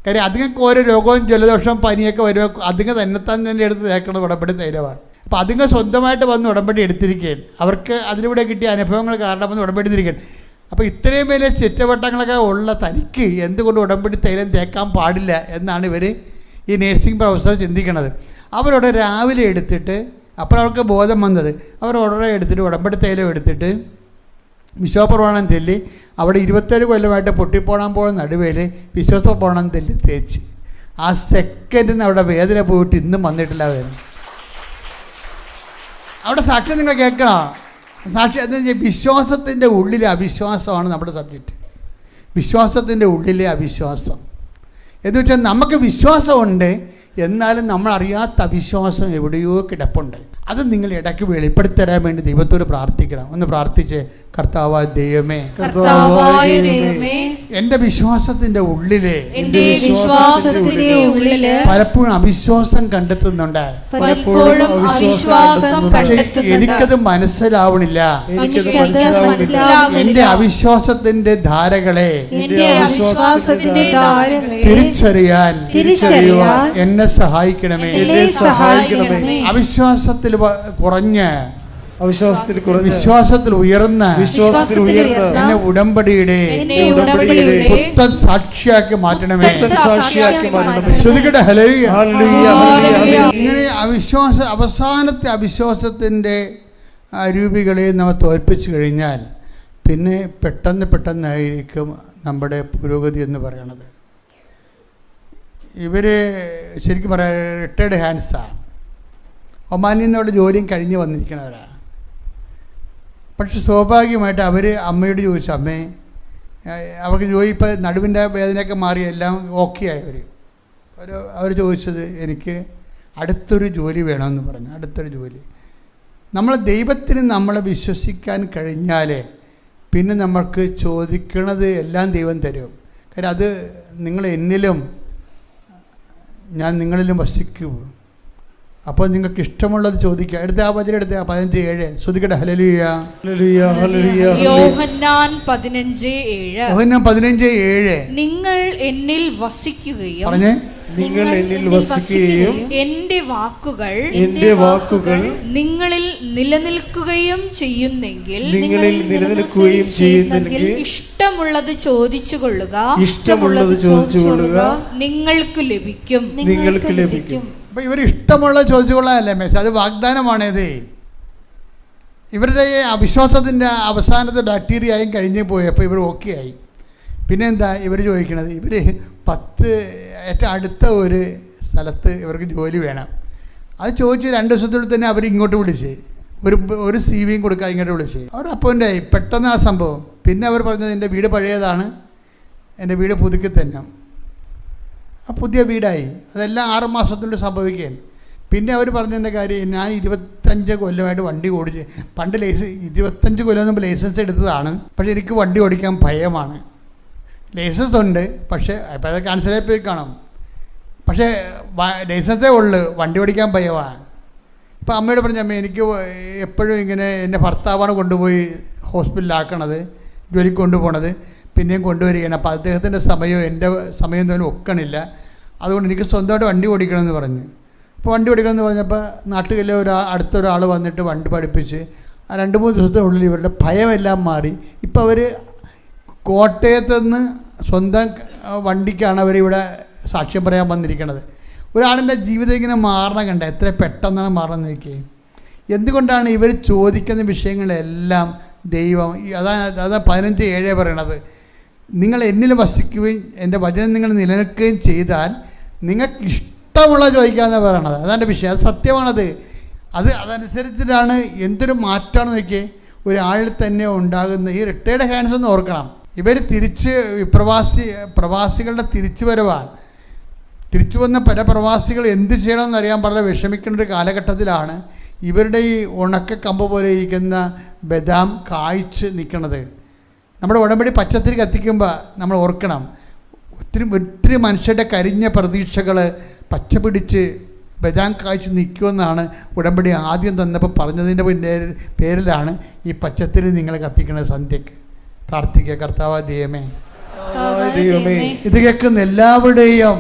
കാര്യം അതുങ്ങൾക്ക് ഓരോ രോഗവും ജലദോഷവും പനിയൊക്കെ വരുമ്പോൾ അതുങ്ങൾ തന്നെ എടുത്ത് തേക്കുന്നത് ഉടമ്പടി തൈലമാണ്. അപ്പോൾ അതുങ്ങൾ സ്വന്തമായിട്ട് വന്ന് ഉടമ്പടി എടുത്തിരിക്കുകയാണ്. അവർക്ക് അതിലൂടെ കിട്ടിയ അനുഭവങ്ങൾ കാരണം വന്ന് ഉടമ്പടി എടുത്തിരിക്കുകയാണ്. അപ്പോൾ ഇത്രയും വലിയ ചുറ്റുവട്ടങ്ങളൊക്കെ ഉള്ള തനിക്ക് എന്തുകൊണ്ട് ഉടമ്പടി തൈലം തേക്കാൻ പാടില്ല എന്നാണ് ഇവർ ഈ നേഴ്സിംഗ് പ്രൊഫസർ ചിന്തിക്കുന്നത്. അവരോട് രാവിലെ എടുത്തിട്ട്, അപ്പോൾ അവർക്ക് ബോധം വന്നത്, അവർ ഉടനെ എടുത്തിട്ട് ഉടമ്പടി തൈലം എടുത്തിട്ട് വിശ്വാസപ്രമാണം തെല്ലി അവിടെ 27 കൊല്ലമായിട്ട് പൊട്ടിപ്പോണാൻ പോകുന്ന നടുവേൽ വിശ്വാസപ്രമാണം തെല്ലി തേച്ച് ആ സെക്കൻഡിന് അവിടെ വേദന പോയിട്ട് ഇന്നും വന്നിട്ടില്ല വേദന. അവിടെ സാക്ഷ്യം നിങ്ങൾ കേൾക്കണം. സാക്ഷി എന്താ വെച്ചാൽ വിശ്വാസത്തിൻ്റെ ഉള്ളിലെ അവിശ്വാസമാണ് നമ്മുടെ സബ്ജക്റ്റ്. വിശ്വാസത്തിൻ്റെ ഉള്ളിലെ അവിശ്വാസം എന്ന് വെച്ചാൽ നമുക്ക് വിശ്വാസമുണ്ട്, എന്നാലും നമ്മളറിയാത്ത അവിശ്വാസം എവിടെയോ കിടപ്പുണ്ട്. അത് നിങ്ങൾ ഇടയ്ക്ക് വെളിപ്പെടുത്തരാൻ വേണ്ടി ദൈവത്തോട് പ്രാർത്ഥിക്കണം. ഒന്ന് പ്രാർത്ഥിച്ച്, കർത്താവായ ദൈവമേ, എൻ്റെ വിശ്വാസത്തിൻ്റെ ഉള്ളിലെ പലപ്പോഴും അവിശ്വാസം കണ്ടെത്തുന്നുണ്ട്. പക്ഷേ എനിക്കത് മനസ്സിലാവണില്ല. എൻ്റെ അവിശ്വാസത്തിൻ്റെ ധാരകളെ തിരിച്ചറിയാൻ എന്നെ സഹായിക്കണമേ. അവിശ്വാസത്തിൽ കുറഞ്ഞ് വിശ്വാസത്തിൽ ഉയർന്ന് എന്നെ ഉടമ്പടിയുടെ പുത്തൻ സാക്ഷിയാക്കി മാറ്റണമേ. ശ്രുതികട്ടെ ഹല്ലേലൂയ. ഇങ്ങനെ അവസാനത്തെ അവിശ്വാസത്തിൻ്റെ രൂപികളെ നമ്മൾ തോൽപ്പിച്ചു കഴിഞ്ഞാൽ പിന്നെ പെട്ടെന്നായിരിക്കും നമ്മുടെ പുരോഗതി എന്ന് പറയണത്. ഇവർ ശരിക്കും പറയാൻ റിട്ടയർഡ് ഹാൻഡ്സാണ്. ഒമാനിൽ നിന്നോട് ജോലിയും കഴിഞ്ഞ് വന്നിരിക്കണവരാണ്. പക്ഷെ സ്വാഭാവികമായിട്ട് അവർ അമ്മയോട് ചോദിച്ചു, അമ്മേ അവർക്ക് ജോലി ഇപ്പോൾ നടുവിൻ്റെ വേദനയൊക്കെ മാറി എല്ലാം ഓക്കെ ആയി. അവർ ചോദിച്ചത് എനിക്ക് അടുത്തൊരു ജോലി വേണമെന്ന് പറഞ്ഞു. അടുത്തൊരു ജോലി. നമ്മൾ ദൈവത്തിന് നമ്മളെ വിശ്വസിക്കാൻ കഴിഞ്ഞാൽ പിന്നെ നമ്മൾക്ക് ചോദിക്കണത് എല്ലാം ദൈവം തരും. കാര്യം അത് നിങ്ങൾ എന്നിലും ഞാൻ നിങ്ങളിലും വസിക്കൂ. അപ്പോൾ നിങ്ങൾക്ക് ഇഷ്ടമുള്ളത് ചോദിക്കുക. എടുത്ത ആ വചനം എടുത്ത 15:7 ശ്രുതികട്ടെ ഹല്ലേലൂയ. യോഹന്നാൻ 15:7 നിങ്ങൾ എന്നിൽ വസിക്കുകയും പറഞ്ഞേ, നിങ്ങൾ എന്നിൽ വസിക്കുകയും എന്റെ വാക്കുകൾ നിങ്ങളിൽ നിലനിൽക്കുകയും ചെയ്യുന്നെങ്കിൽ ഇഷ്ടമുള്ളത് ചോദിച്ചു കൊള്ളുക നിങ്ങൾക്ക് ലഭിക്കും. അപ്പോൾ ഇവർ ഇഷ്ടമുള്ള ചോദിച്ചുകൊള്ളാനല്ലേ മെസ്സേജ്, അത് വാഗ്ദാനമാണേത്. ഇവരുടെ അവിശ്വാസത്തിൻ്റെ അവസാനത്തെ ബാക്ടീരിയയും കഴിഞ്ഞ് പോയി. അപ്പോൾ ഇവർ ഓക്കെ ആയി. പിന്നെ എന്താ ഇവർ ചോദിക്കണത്? ഇവർ 10 ഏറ്റവും അടുത്ത ഒരു സ്ഥലത്ത് ഇവർക്ക് ജോലി വേണം. അത് ചോദിച്ച് 2 ദിവസത്തിനുള്ളിൽ തന്നെ അവർ ഇങ്ങോട്ട് വിളിച്ച് ഒരു CV കൊടുക്കാൻ ഇങ്ങോട്ട് വിളിച്ച് അവർ അപ്പോയിൻ്റ് ആയി. പെട്ടെന്ന് ആ സംഭവം. പിന്നെ അവർ പറഞ്ഞത് എൻ്റെ വീട് പഴയതാണ്, എൻ്റെ വീട് പുതുക്കി തന്നെ. ആ പുതിയ വീടായി. അതെല്ലാം 6 മാസത്തിനുള്ളിൽ സംഭവിക്കാൻ. പിന്നെ അവർ പറഞ്ഞതിൻ്റെ കാര്യം, ഞാൻ 25 കൊല്ലമായിട്ട് വണ്ടി ഓടിച്ച്, പണ്ട് 25 കൊല്ലം മുമ്പ് ലൈസൻസ് എടുത്തതാണ്. പക്ഷേ എനിക്ക് വണ്ടി ഓടിക്കാൻ ഭയമാണ്. ലൈസൻസ് ഉണ്ട്, പക്ഷേ ഇപ്പോൾ അത് ക്യാൻസലായി പോയി കാണും. പക്ഷേ ലൈസൻസേ ഉള്ളു, വണ്ടി ഓടിക്കാൻ ഭയമാണ്. ഇപ്പോൾ അമ്മയോട് പറഞ്ഞ, അമ്മ എനിക്ക് എപ്പോഴും ഇങ്ങനെ എൻ്റെ ഭർത്താവാണ് കൊണ്ടുപോയി ഹോസ്പിറ്റലിലാക്കണത്, ജോലിക്ക് കൊണ്ടുപോകണത്, പിന്നെയും കൊണ്ടുവരികയാണ്. അപ്പോൾ അദ്ദേഹത്തിൻ്റെ സമയവും എൻ്റെ സമയം തമ്മിൽ ഒക്കണില്ല. അതുകൊണ്ട് എനിക്ക് സ്വന്തമായിട്ട് വണ്ടി ഓടിക്കണമെന്ന് പറഞ്ഞു. അപ്പോൾ വണ്ടി ഓടിക്കണമെന്ന് പറഞ്ഞപ്പോൾ നാട്ടിലെ അടുത്തൊരാൾ വന്നിട്ട് വണ്ടി പഠിപ്പിച്ച് ആ 2-3 ദിവസത്തിനുള്ളിൽ ഇവരുടെ ഭയമെല്ലാം മാറി. ഇപ്പോൾ അവർ കോട്ടയത്തുനിന്ന് സ്വന്തം വണ്ടിക്കാണ് അവരിവിടെ സാക്ഷ്യം പറയാൻ വന്നിരിക്കുന്നത്. ഒരാളിൻ്റെ ജീവിതം ഇങ്ങനെ മാറണം കണ്ട, എത്ര പെട്ടെന്നാണ് മാറണമെന്ന് നോക്കി. എന്തുകൊണ്ടാണ് ഇവർ ചോദിക്കുന്ന വിഷയങ്ങളെല്ലാം ദൈവം അതാ 15:7 പറയണത്. നിങ്ങൾ എന്നിൽ വസിക്കുകയും എൻ്റെ വചനം നിങ്ങൾ നിലനിൽക്കുകയും ചെയ്താൽ നിങ്ങൾക്ക് ഇഷ്ടമുള്ള ചോദിക്കാമെന്നാണ് പറയണത്. അതാണ് വിഷയം. അത് സത്യമാണത്. അതനുസരിച്ചിട്ടാണ് എന്തൊരു മാറ്റമാണ് നോക്കിയേ ഒരാളിൽ തന്നെ ഉണ്ടാകുന്ന. ഈ റിട്ടയർഡ് ഹാൻഡ്സ് ഒന്ന് ഓർക്കണം. ഇവർ പ്രവാസികളുടെ തിരിച്ചു വരവാണ്. തിരിച്ചു വന്ന പല പ്രവാസികൾ എന്ത് ചെയ്യണമെന്ന് അറിയാൻ വളരെ വിഷമിക്കുന്ന ഒരു കാലഘട്ടത്തിലാണ് ഇവരുടെ ഈ ഉണക്ക കമ്പ് പോലെ ഇരിക്കുന്ന ബദാം കായ്ച്ച് നിൽക്കുന്നത്. നമ്മുടെ ഉടമ്പടി പച്ചത്തിരി കത്തിക്കുമ്പോൾ നമ്മൾ ഓർക്കണം, ഒത്തിരി മനുഷ്യരുടെ കരിഞ്ഞ പ്രതീക്ഷകൾ പച്ച പിടിച്ച് ബദാം കായ്ച്ച് നിൽക്കുമെന്നാണ് ഉടമ്പടി ആദ്യം തന്നപ്പോൾ പറഞ്ഞതിൻ്റെ പേരിലാണ് ഈ പച്ചത്തിരി നിങ്ങൾ കത്തിക്കുന്നത് സന്ധ്യക്ക്. പ്രാർത്ഥിക്കുക, കർത്താവ് ദൈവമേ, ഇത് കേൾക്കുന്ന എല്ലാവരുടെയും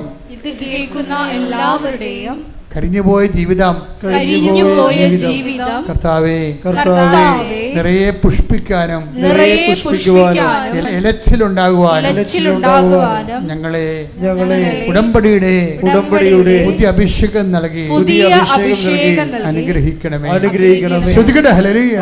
കരിഞ്ഞുപോയ ജീവിതം കർത്താവേ നിറയെ പുഷ്പിക്കാനും ഇലച്ചിലുണ്ടാകുവാനും ഞങ്ങളെ ഉടമ്പടിയുടെ പുതിയ അഭിഷേകം നൽകി അനുഗ്രഹിക്കണമേ. ശ്രദ്ധിക്കട്ടെ. ഹല്ലേലൂയ.